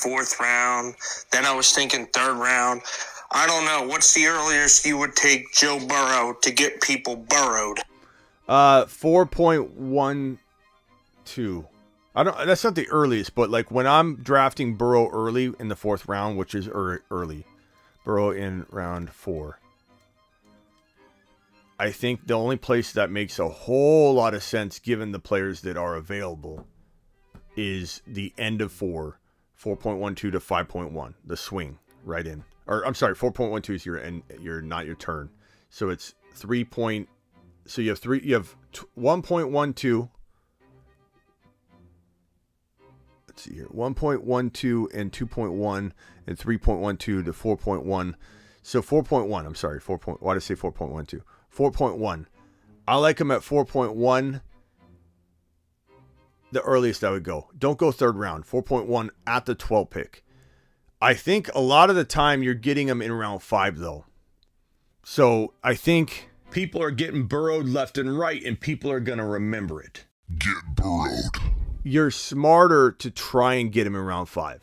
4th round. Then I was thinking 3rd round. I don't know. What's the earliest you would take Joe Burrow to get people burrowed? 4.12. That's not the earliest, but like when I'm drafting Burrow early in the 4th round, which is early, Burrow in round 4. I think the only place that makes a whole lot of sense, given the players that are available, is the end of 4.12 to 5.1, the swing right in. Or I'm sorry, 4.12 is your not your turn. So it's 3 point. So you have 1.12. Let's see here, 1.12 and 2.1 and 3.12 to 4.1. So 4.1. I'm sorry, 4. Why did I say 4.12? 4.1. I like him at 4.1. The earliest I would go. Don't go third round. 4.1 at the 12 pick. I think a lot of the time you're getting them in round 5, though. So I think people are getting burrowed left and right, and people are going to remember it. Get burrowed. You're smarter to try and get him in round 5.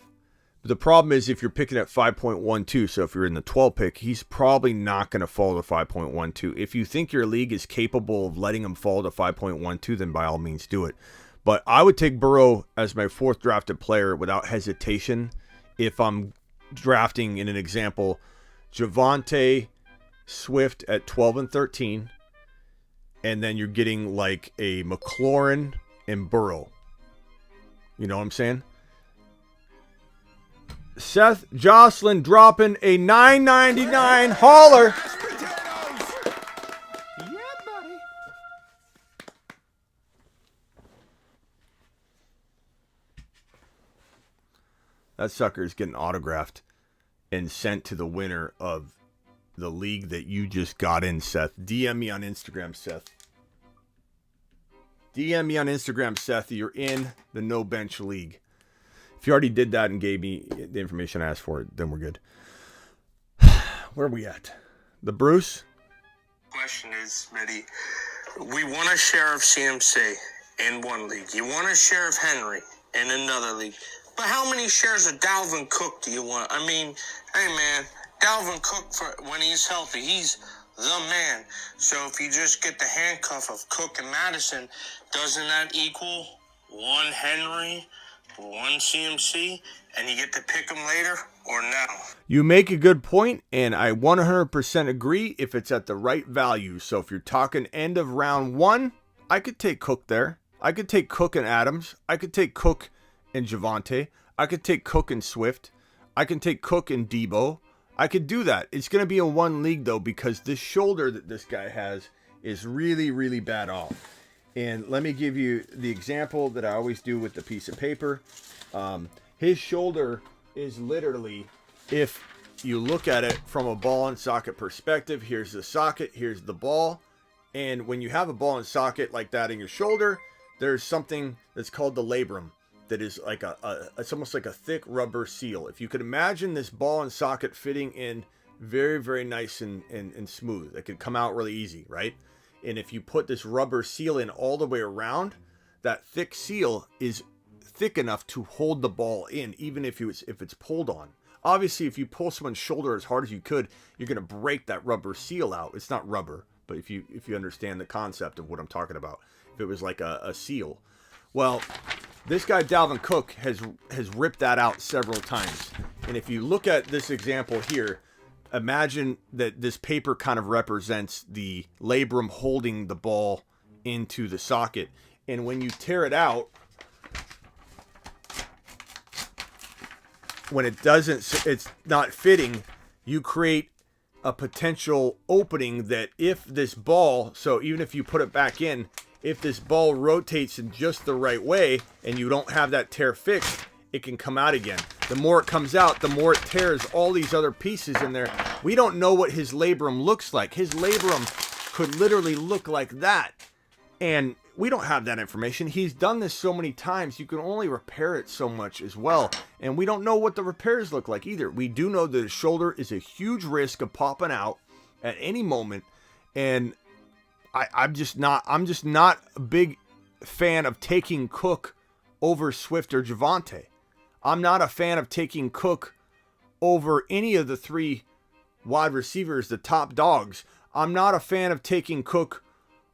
But the problem is if you're picking at 5.12, so if you're in the 12 pick, he's probably not going to fall to 5.12. If you think your league is capable of letting him fall to 5.12, then by all means do it. But I would take Burrow as my 4th drafted player without hesitation if I'm drafting, in an example, Javonte, Swift at 12 and 13, and then you're getting like a McLaurin and Burrow. You know what I'm saying? Seth Jocelyn dropping a $9.99 hauler. That sucker is getting autographed and sent to the winner of the league that you just got in, Seth. DM me on Instagram, Seth. DM me on Instagram, Seth. You're in the No Bench League. If you already did that and gave me the information I asked for, then we're good. Where are we at? The Bruce? Question is, Smitty, we want a share of CMC in one league. You want a share of Henry in another league. But how many shares of Dalvin Cook do you want? I mean, hey, man, Dalvin Cook, when he's healthy, he's the man. So if you just get the handcuff of Cook and Madison, doesn't that equal one Henry, one CMC, and you get to pick them later or no? You make a good point, and I 100% agree if it's at the right value. So if you're talking end of round 1, I could take Cook there. I could take Cook and Adams. I could take Cook and Javonte. I could take Cook and Swift. I can take Cook and Debo. I could do that. It's going to be in one league, though, because this shoulder that this guy has is really, really bad off. And let me give you the example that I always do with the piece of paper. His shoulder is literally, if you look at it from a ball and socket perspective, here's the socket, here's the ball. And when you have a ball and socket like that in your shoulder, there's something that's called the labrum. That is like it's almost like a thick rubber seal. If you could imagine this ball and socket fitting in very, very nice and smooth, it could come out really easy, right? And if you put this rubber seal in all the way around, that thick seal is thick enough to hold the ball in, even if it's pulled on. Obviously, if you pull someone's shoulder as hard as you could, you're going to break that rubber seal out. It's not rubber, but if you understand the concept of what I'm talking about, if it was like a seal. Well, this guy Dalvin Cook has ripped that out several times. And if you look at this example here, imagine that this paper kind of represents the labrum holding the ball into the socket. And when you tear it out, when it's not fitting, you create a potential opening that if this ball, so even if you put it back in, if this ball rotates in just the right way and you don't have that tear fixed, it can come out again. The more it comes out, the more it tears all these other pieces in there. We don't know what his labrum looks like. His labrum could literally look like that. And we don't have that information. He's done this so many times, you can only repair it so much as well. And we don't know what the repairs look like either. We do know that his shoulder is a huge risk of popping out at any moment. And I'm just not a big fan of taking Cook over Swift or Javonte. I'm not a fan of taking Cook over any of the 3 wide receivers, the top dogs. I'm not a fan of taking Cook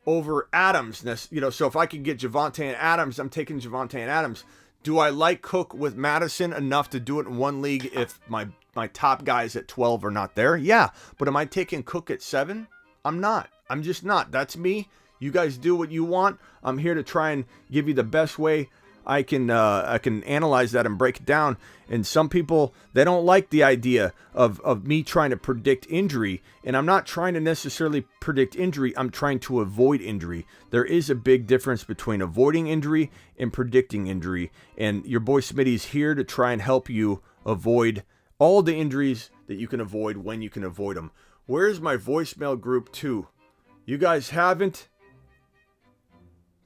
over Adams. So if I could get Javonte and Adams, I'm taking Javonte and Adams. Do I like Cook with Madison enough to do it in one league if my top guys at 12 are not there? Yeah. But am I taking Cook at 7? I'm not. I'm just not. That's me. You guys do what you want. I'm here to try and give you the best way I can analyze that and break it down. And some people, they don't like the idea of me trying to predict injury. And I'm not trying to necessarily predict injury. I'm trying to avoid injury. There is a big difference between avoiding injury and predicting injury. And your boy Smitty's here to try and help you avoid all the injuries that you can avoid when you can avoid them. Where's my voicemail group 2? You guys haven't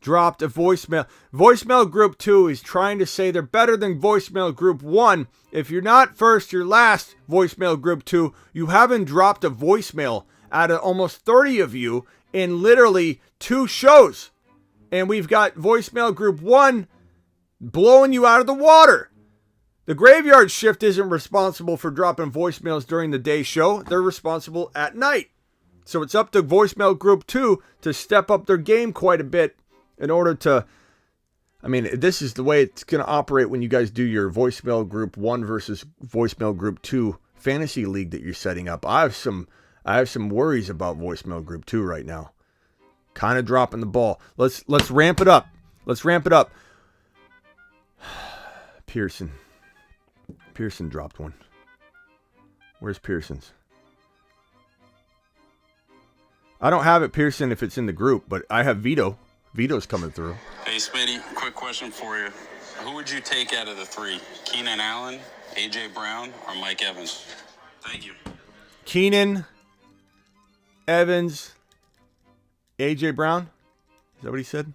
dropped a voicemail. Voicemail group 2 is trying to say they're better than voicemail group 1. If you're not first, you're last, voicemail group 2. You haven't dropped a voicemail out of almost 30 of you in literally 2 shows. And we've got voicemail group 1 blowing you out of the water. The graveyard shift isn't responsible for dropping voicemails during the day show. They're responsible at night. So it's up to voicemail group 2 to step up their game quite a bit in order to, this is the way it's going to operate when you guys do your voicemail group 1 versus voicemail group 2 fantasy league that you're setting up. I have some worries about voicemail group 2 right now. Kind of dropping the ball. Let's ramp it up. Let's ramp it up. Pearson dropped one. Where's Pearson's? I don't have it, Pearson, if it's in the group, but I have Vito. Vito's coming through. Hey, Smitty, quick question for you. Who would you take out of the 3? Keenan Allen, A.J. Brown, or Mike Evans? Thank you. Keenan, Evans, A.J. Brown? Is that what he said?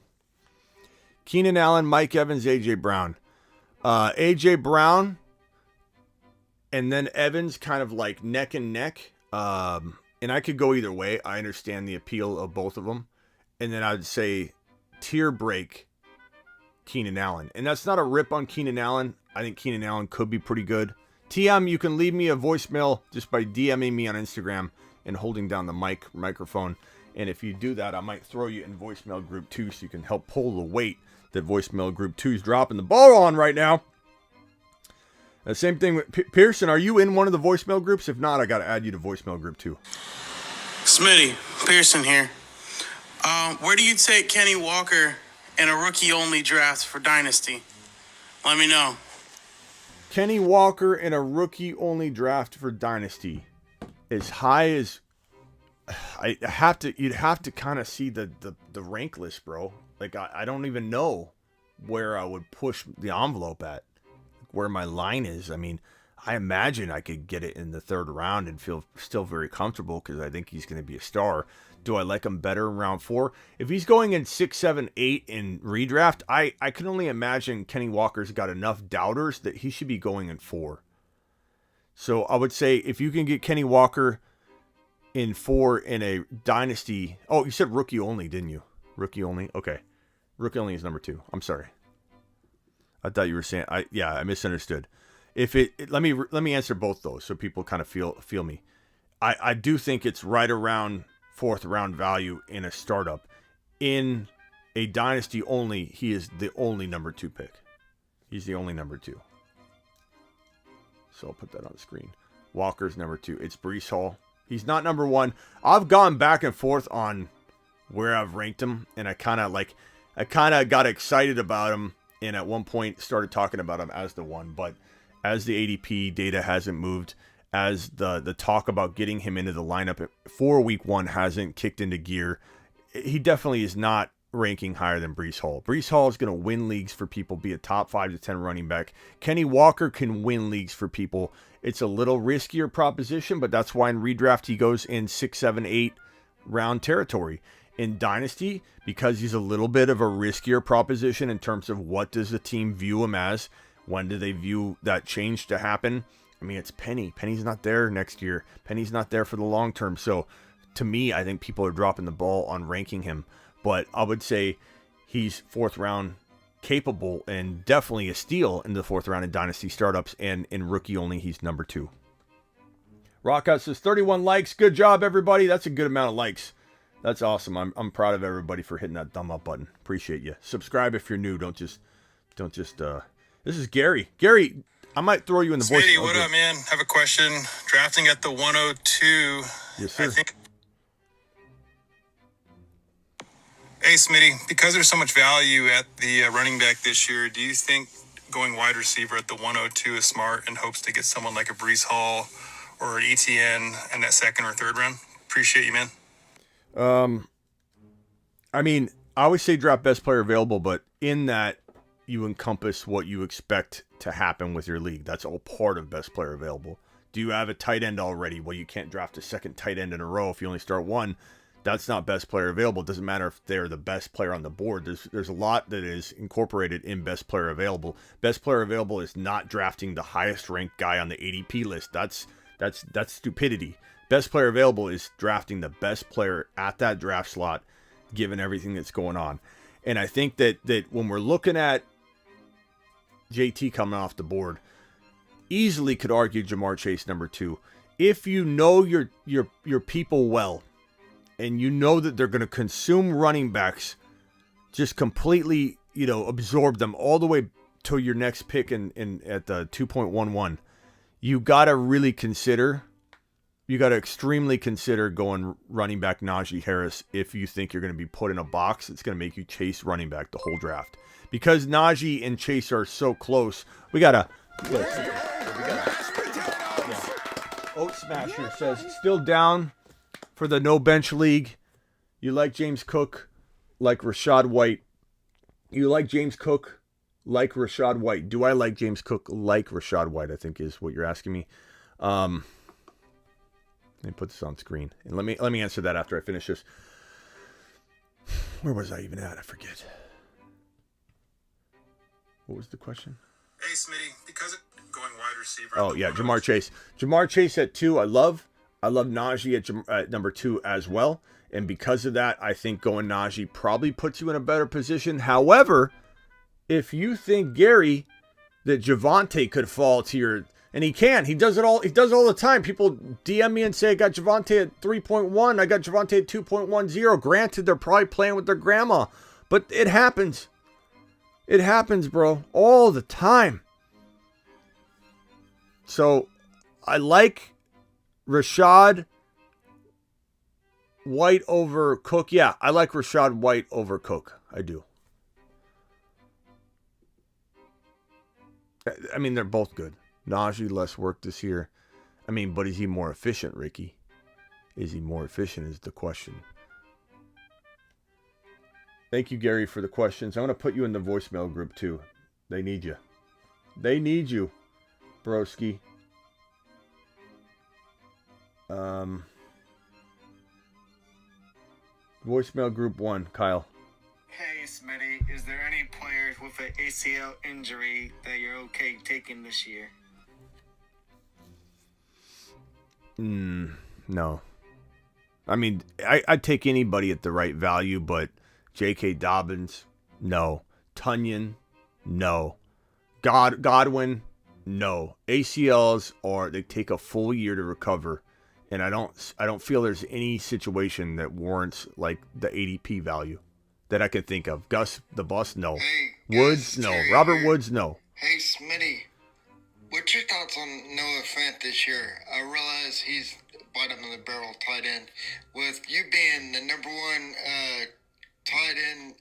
Keenan Allen, Mike Evans, A.J. Brown. A.J. Brown and then Evans kind of like neck and neck. And I could go either way. I understand the appeal of both of them. And then I'd say tier break Keenan Allen. And that's not a rip on Keenan Allen. I think Keenan Allen could be pretty good. TM, you can leave me a voicemail just by DMing me on Instagram and holding down the microphone. And if you do that, I might throw you in voicemail group 2 so you can help pull the weight that voicemail group 2 is dropping the ball on right now. The same thing with Pearson. Are you in one of the voicemail groups? If not, I got to add you to voicemail group 2. Smitty, Pearson here. Where do you take Kenny Walker in a rookie-only draft for Dynasty? Let me know. Kenny Walker in a rookie-only draft for Dynasty. As high as... you'd have to kind of see the rank list, bro. Like, I don't even know where I would push the envelope at. Where my line is. I mean, I imagine I could get it in the 3rd round and feel still very comfortable because I think he's going to be a star. Do I like him better in round 4? If he's going in 6, 7, 8 in redraft, I can only imagine Kenny Walker's got enough doubters that he should be going in 4. So I would say if you can get Kenny Walker in 4 in a dynasty. Oh, you said rookie only, didn't you? Rookie only? Okay. Rookie only is number 2. I'm sorry. I thought you were saying I misunderstood. Let me answer both those so people kind of feel me. I do think it's right around 4th round value in a startup. In a dynasty only, he is the only number 2 pick. He's the only number 2. So I'll put that on the screen. Walker's number 2. It's Breece Hall. He's not number 1. I've gone back and forth on where I've ranked him, and I kind of got excited about him. And at one point started talking about him as the 1. But as the ADP data hasn't moved, as the talk about getting him into the lineup for week 1 hasn't kicked into gear, he definitely is not ranking higher than Breece Hall. Breece Hall is going to win leagues for people, be a top 5 to 10 running back. Kenny Walker can win leagues for people. It's a little riskier proposition, but that's why in redraft he goes in 6, 7, 8 round territory. In Dynasty, because he's a little bit of a riskier proposition in terms of what does the team view him as, when do they view that change to happen? I mean, it's Penny. Penny's not there next year. Penny's not there for the long term. So, to me, I think people are dropping the ball on ranking him. But I would say he's 4th round capable and definitely a steal in the 4th round in Dynasty startups. And in rookie only, he's number 2. Rockout says 31 likes. Good job, everybody. That's a good amount of likes. That's awesome. I'm proud of everybody for hitting that thumb up button. Appreciate you. Subscribe if you're new. Don't just. This is Gary. Gary, I might throw you in the voice. Smitty, what up, man? Have a question. Drafting at the 102. Yes, sir. Hey, Smitty, because there's so much value at the running back this year, do you think going wide receiver at the 102 is smart in hopes to get someone like a Breece Hall or an ETN in that second or third round? Appreciate you, man. I mean, I always say draft best player available, but in that you encompass what you expect to happen with your league. That's all part of best player available. Do you have a tight end already? Well, you can't draft a second tight end in a row if you only start one. That's not best player available. It doesn't matter if they're the best player on the board. There's a lot that is incorporated in best player available. Best player available is not drafting the highest ranked guy on the ADP list. That's stupidity. Best player available is drafting the best player at that draft slot, given everything that's going on. And I think that when we're looking at JT coming off the board, easily could argue Jamar Chase number 2. If you know your people well, and you know that they're going to consume running backs, just completely, absorb them all the way to your next pick at the 2.11, you got to extremely consider going running back Naji Harris if you think you're going to be put in a box. It's going to make you chase running back the whole draft. Because Naji and Chase are so close, we got to... Oat Smasher says, still down for the no bench league. You like James Cook, like Rashad White. You like James Cook, like Rashad White. Do I like James Cook like Rashad White, I think is what you're asking me. Let me put this on screen. And let me answer that after I finish this. Where was I even at? I forget. What was the question? Hey, Smitty, because going wide receiver. Oh, yeah, Jamar Chase. Jamar Chase at 2, I love Najee at number 2 as well. And because of that, I think going Najee probably puts you in a better position. However, if you think, Gary, that Javonte could fall to your... And he can. He does it all the time. People DM me and say, I got Javonte at 3.1. I got Javonte at 2.10. Granted, they're probably playing with their grandma. But it happens. It happens, bro. All the time. So, I like Rashad White over Cook. Yeah, I like Rashad White over Cook. I do. I mean, they're both good. Najee, less work this year. I mean, but is he more efficient, Ricky? Is he more efficient is the question. Thank you, Gary, for the questions. I'm going to put you in the voicemail group, too. They need you. They need you, broski. Voicemail group 1, Kyle. Hey, Smitty, is there any players with an ACL injury that you're okay taking this year? No. I mean, I'd take anybody at the right value, but J.K. Dobbins, no. Tunyon, no. Godwin, no. ACLs they take a full year to recover, and I don't feel there's any situation that warrants like the ADP value that I can think of. Gus the Bus, no. Hey, Woods, no. Robert Woods, no. Hey, Smitty, what's your thoughts on Noah Fant this year? I realize he's bottom of the barrel tight end. With you being the number 1 tight end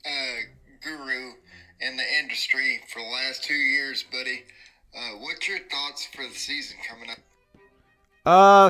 guru in the industry for the last 2 years, buddy, what's your thoughts for the season coming up?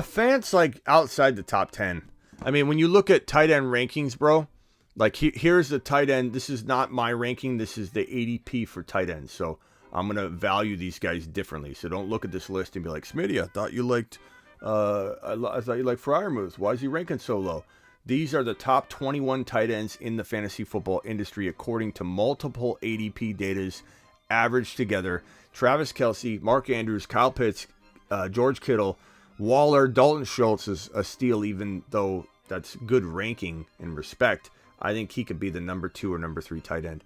Fant's like outside the top 10. I mean, when you look at tight end rankings, bro, like here's the tight end. This is not my ranking. This is the ADP for tight ends. So I'm going to value these guys differently. So don't look at this list and be like, Smitty, I thought you liked Freiermuth. Why is he ranking so low? These are the top 21 tight ends in the fantasy football industry according to multiple ADP datas averaged together. Travis Kelce, Mark Andrews, Kyle Pitts, George Kittle, Waller, Dalton Schultz is a steal, even though that's good ranking and respect. I think he could be the number 2 or number 3 tight end.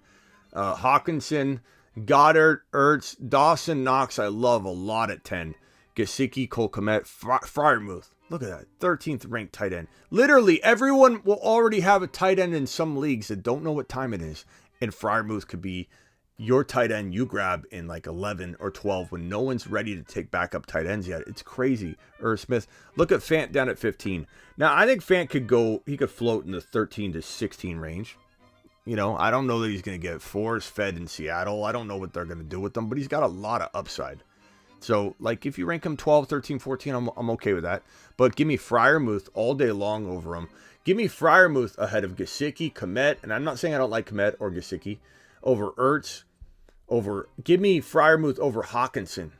Hawkinson, Goddard, Ertz, Dawson Knox, I love a lot at 10. Gesicki, Cole Kmet, Freiermuth. Look at that. 13th ranked tight end. Literally, everyone will already have a tight end in some leagues that don't know what time it is. And Freiermuth could be your tight end you grab in like 11 or 12 when no one's ready to take backup tight ends yet. It's crazy. Smith. Look at Fant down at 15. Now, I think Fant could float in the 13 to 16 range. You know, I don't know that he's going to get force-fed in Seattle. I don't know what they're going to do with him, but he's got a lot of upside. So, like, if you rank him 12, 13, 14, I'm okay with that. But give me Freiermuth all day long over him. Give me Freiermuth ahead of Gesicki, Kmet, and I'm not saying I don't like Kmet or Gesicki, over Ertz, give me Freiermuth over Hawkinson.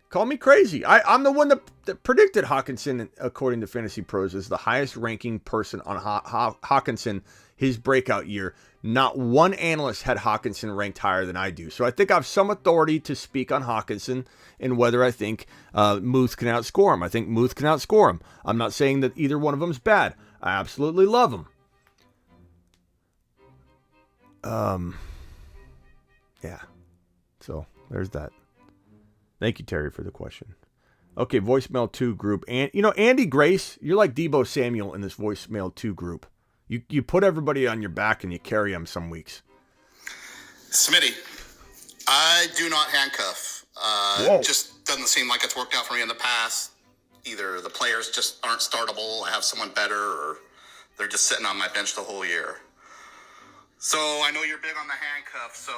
Call me crazy. I'm the one that predicted Hawkinson, according to Fantasy Pros, as the highest ranking person on Hawkinson his breakout year. Not one analyst had Hawkinson ranked higher than I do. So I think I have some authority to speak on Hawkinson and whether I think Muth can outscore him. I think Muth can outscore him. I'm not saying that either one of them is bad. I absolutely love him. Yeah. So there's that. Thank you, Terry, for the question. Okay, voicemail 2 group. And you know, Andy Grace, you're like Debo Samuel in this voicemail 2 group. You put everybody on your back and you carry them some weeks. Smitty, I do not handcuff. Just doesn't seem like it's worked out for me in the past. Either the players just aren't startable, I have someone better, or they're just sitting on my bench the whole year. So I know you're big on the handcuff, so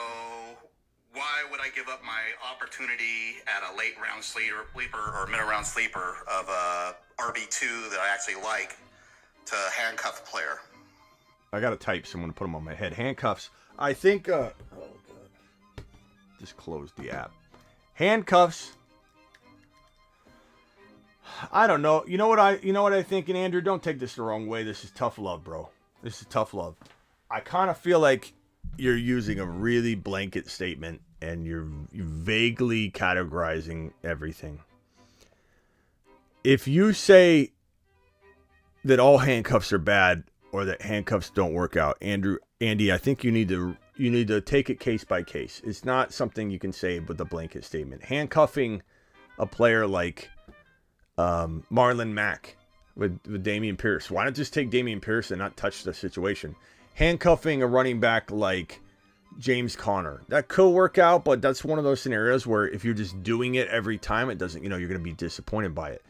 why would I give up my opportunity at a late round sleeper or middle round sleeper of a RB2 that I actually like to handcuff a player? I got to type, so I'm going to put them on my head. Handcuffs. I think, oh, God. Just closed the app. Handcuffs. I don't know. You know what I think, and Andrew, don't take this the wrong way. This is tough love, bro. This is tough love. I kind of feel like you're using a really blanket statement and you're vaguely categorizing everything. If you say that all handcuffs are bad or that handcuffs don't work out, Andy, I think you need to take it case by case. It's not something you can say with a blanket statement. Handcuffing a player like Marlon Mack with Dameon Pierce. Why not just take Dameon Pierce and not touch the situation? Handcuffing a running back like James Conner. That could work out, but that's one of those scenarios where if you're just doing it every time, it doesn't, you're going to be disappointed by it.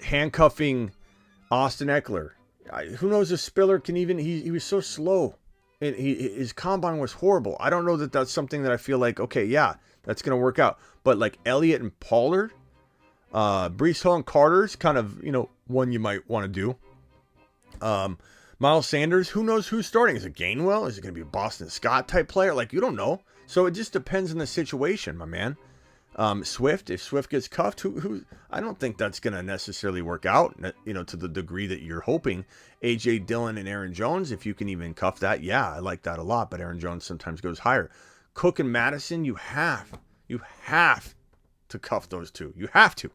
Handcuffing Austin Eckler. Who knows if Spiller can even, he was so slow. His combine was horrible. I don't know that that's something that I feel like, okay, yeah, that's going to work out. But like Elliott and Pollard, Breece Hall and Carter's kind of, one you might want to do. Miles Sanders, who knows who's starting? Is it Gainwell? Is it going to be a Boston Scott type player? Like, you don't know. So it just depends on the situation, my man. Swift, if Swift gets cuffed, who I don't think that's going to necessarily work out, to the degree that you're hoping. AJ Dillon and Aaron Jones, if you can even cuff that, yeah, I like that a lot, but Aaron Jones sometimes goes higher. Cook and Madison, you have to cuff those two. You have to.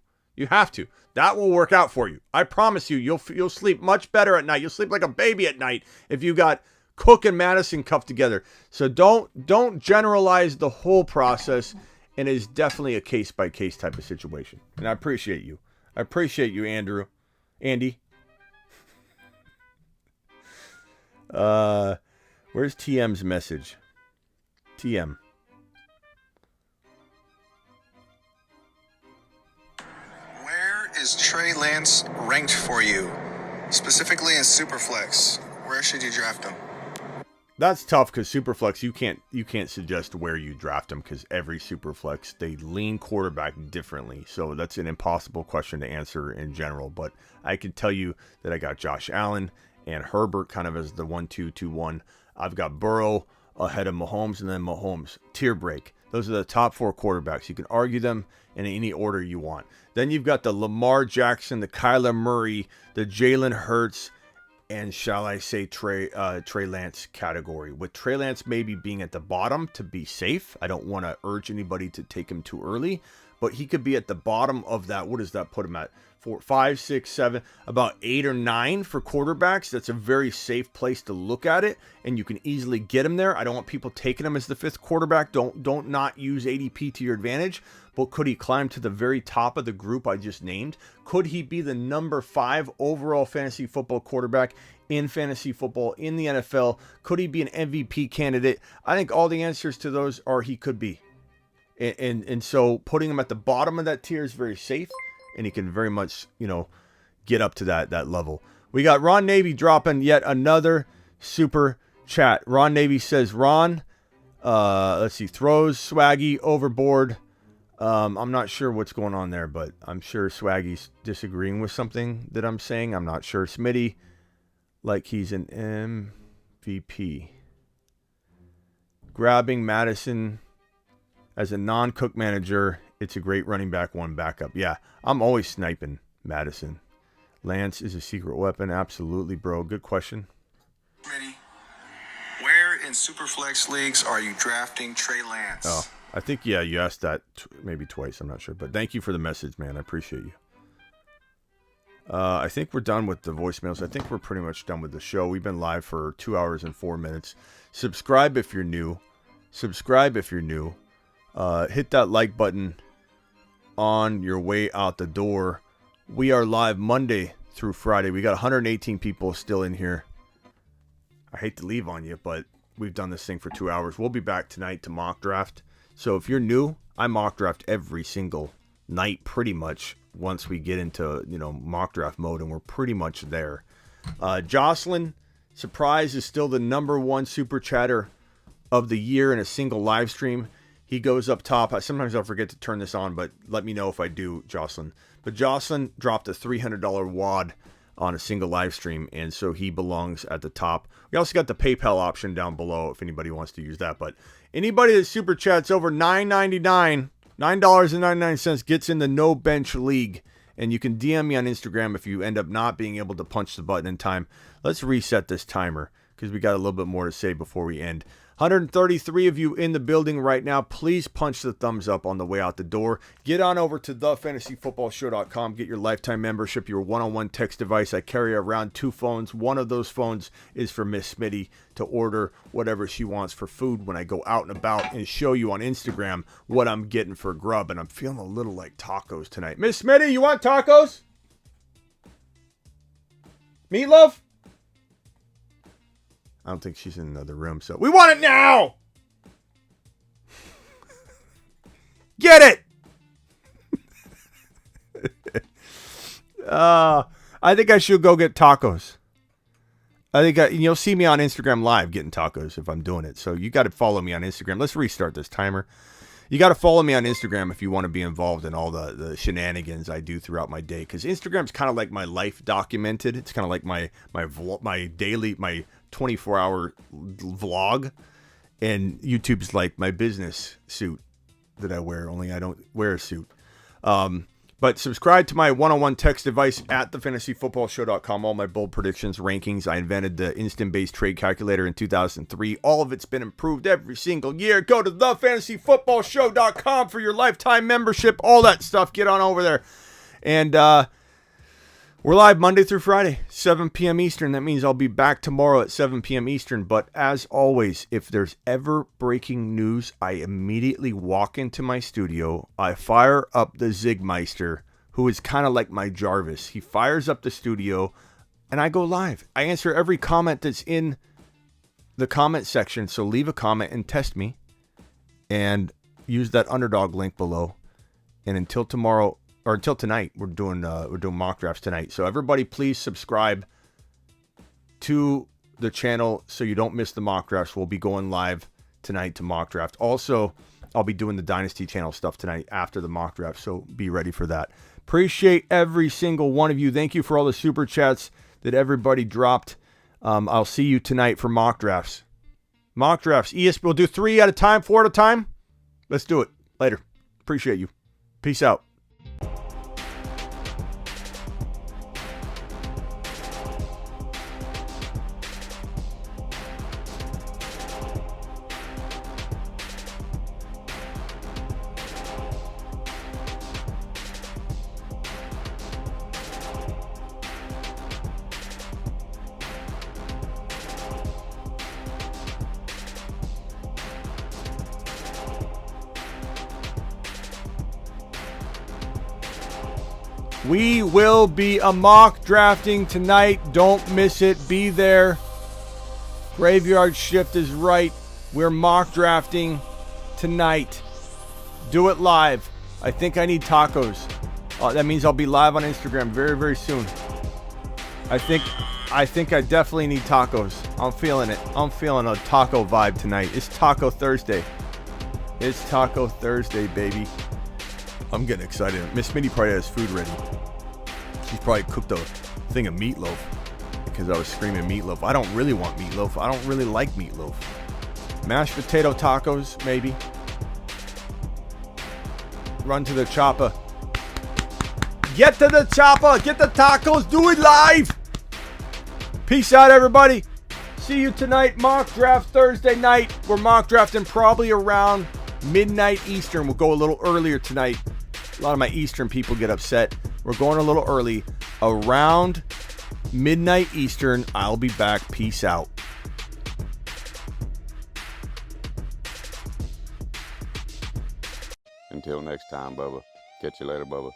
That will work out for you. I promise you, you'll sleep much better at night. You'll sleep like a baby at night if you got Cook and Madison cuffed together. So don't generalize the whole process. And it is definitely a case-by-case type of situation. And I appreciate you. Andrew. Andy. Where's TM's message? TM. Where is Trey Lance ranked for you? Specifically in Superflex. Where should you draft him? That's tough because Superflex, you can't suggest where you draft them because every Superflex, they lean quarterback differently. So that's an impossible question to answer in general. But I can tell you that I got Josh Allen and Herbert kind of as the 1-2-2-1. I've got Burrow ahead of Mahomes and then Mahomes. Tier break. Those are the top 4 quarterbacks. You can argue them in any order you want. Then you've got the Lamar Jackson, the Kyler Murray, the Jalen Hurts, and shall I say Trey Lance category, with Trey Lance maybe being at the bottom to be safe. I don't want to urge anybody to take him too early, but he could be at the bottom of that. What does that put him at? 4, 5, 6, 7, about 8 or 9 for quarterbacks. That's a very safe place to look at it, and you can easily get him there. I don't want people taking him as the 5th quarterback. Don't not use ADP to your advantage. But could he climb to the very top of the group I just named? Could he be the number 5 overall fantasy football quarterback in fantasy football in the NFL? Could he be an MVP candidate? I think all the answers to those are he could be. And so putting him at the bottom of that tier is very safe, and he can very much, get up to that level. We got Ron Navy dropping yet another super chat. Ron Navy says, Ron, let's see, throws Swaggy overboard. I'm not sure what's going on there, but I'm sure Swaggy's disagreeing with something that I'm saying. I'm not sure. Smitty, like he's an MVP. Grabbing Madison as a non-Cook manager, it's a great running back, one backup. Yeah, I'm always sniping Madison. Lance is a secret weapon. Absolutely, bro. Good question. Where in Superflex leagues are you drafting Trey Lance? Oh, I think, yeah, you asked that maybe twice. I'm not sure. But thank you for the message, man. I appreciate you. I think we're done with the voicemails. I think we're pretty much done with the show. We've been live for 2 hours and 4 minutes. Subscribe if you're new. Hit that like button on your way out the door. We are live Monday through Friday. We got 118 people still in here. I hate to leave on you, but we've done this thing for 2 hours. We'll be back tonight to mock draft. So if you're new, I mock draft every single night pretty much once we get into, mock draft mode, and we're pretty much there. Jocelyn, surprise, is still the #1 super chatter of the year in a single live stream. He goes up top. Sometimes I'll forget to turn this on, but let me know if I do, Jocelyn. But Jocelyn dropped a $300 wad on a single live stream, and so he belongs at the top. We also got the PayPal option down below if anybody wants to use that. But anybody that super chats over $9.99 gets in the no bench league, and you can DM me on Instagram if you end up not being able to punch the button in time. Let's reset this timer because we got a little bit more to say before we end. 133 of you in the building right now. Please punch the thumbs up on the way out the door. Get on over to thefantasyfootballshow.com. Get your lifetime membership, your one-on-one text device. I carry around 2 phones. One of those phones is for Miss Smitty to order whatever she wants for food when I go out and about and show you on Instagram what I'm getting for grub. And I'm feeling a little like tacos tonight. Miss Smitty, you want tacos? Meatloaf? I don't think she's in another room, so we want it now! Get it! I think I should go get tacos. I think you'll see me on Instagram Live getting tacos if I'm doing it. So you got to follow me on Instagram. Let's restart this timer. You got to follow me on Instagram if you want to be involved in all the shenanigans I do throughout my day. Because Instagram's kind of like my life documented. It's kind of like my daily, my 24-hour vlog. And YouTube's like my business suit that I wear, only I don't wear a suit. But subscribe to my one-on-one text device at thefantasyfootballshow.com. All my bold predictions, rankings. I invented the instant-based trade calculator in 2003. All of it's been improved every single year. Go to thefantasyfootballshow.com for your lifetime membership. All that stuff. Get on over there. And we're live Monday through Friday, 7 p.m. Eastern. That means I'll be back tomorrow at 7 p.m. Eastern. But as always, if there's ever breaking news, I immediately walk into my studio. I fire up the Zigmeister, who is kind of like my Jarvis. He fires up the studio, and I go live. I answer every comment that's in the comment section. So leave a comment and test me, and use that underdog link below. And until tomorrow, or until tonight, we're doing mock drafts tonight. So everybody, please subscribe to the channel so you don't miss the mock drafts. We'll be going live tonight to mock draft. Also, I'll be doing the Dynasty channel stuff tonight after the mock draft, so be ready for that. Appreciate every single one of you. Thank you for all the super chats that everybody dropped. I'll see you tonight for mock drafts. Mock drafts. ESP, we'll do 3 at a time, 4 at a time. Let's do it. Later. Appreciate you. Peace out. We will be a mock drafting tonight. Don't miss it. Be there. Graveyard shift is right. We're mock drafting tonight. Do it live. I think I need tacos. That means I'll be live on Instagram very, very soon. I think I definitely need tacos. I'm feeling it. I'm feeling a taco vibe tonight. It's Taco Thursday. It's Taco Thursday, baby. I'm getting excited. Miss Smitty probably has food ready. She's probably cooked a thing of meatloaf because I was screaming meatloaf. I don't really want meatloaf. I don't really like meatloaf. Mashed potato tacos, maybe. Run to the chopper. Get to the chopper. Get the tacos. Do it live. Peace out, everybody. See you tonight. Mock draft Thursday night. We're mock drafting probably around midnight Eastern. We'll go a little earlier tonight. A lot of my Eastern people get upset. We're going a little early. Around midnight Eastern, I'll be back. Peace out. Until next time, Bubba. Catch you later, Bubba.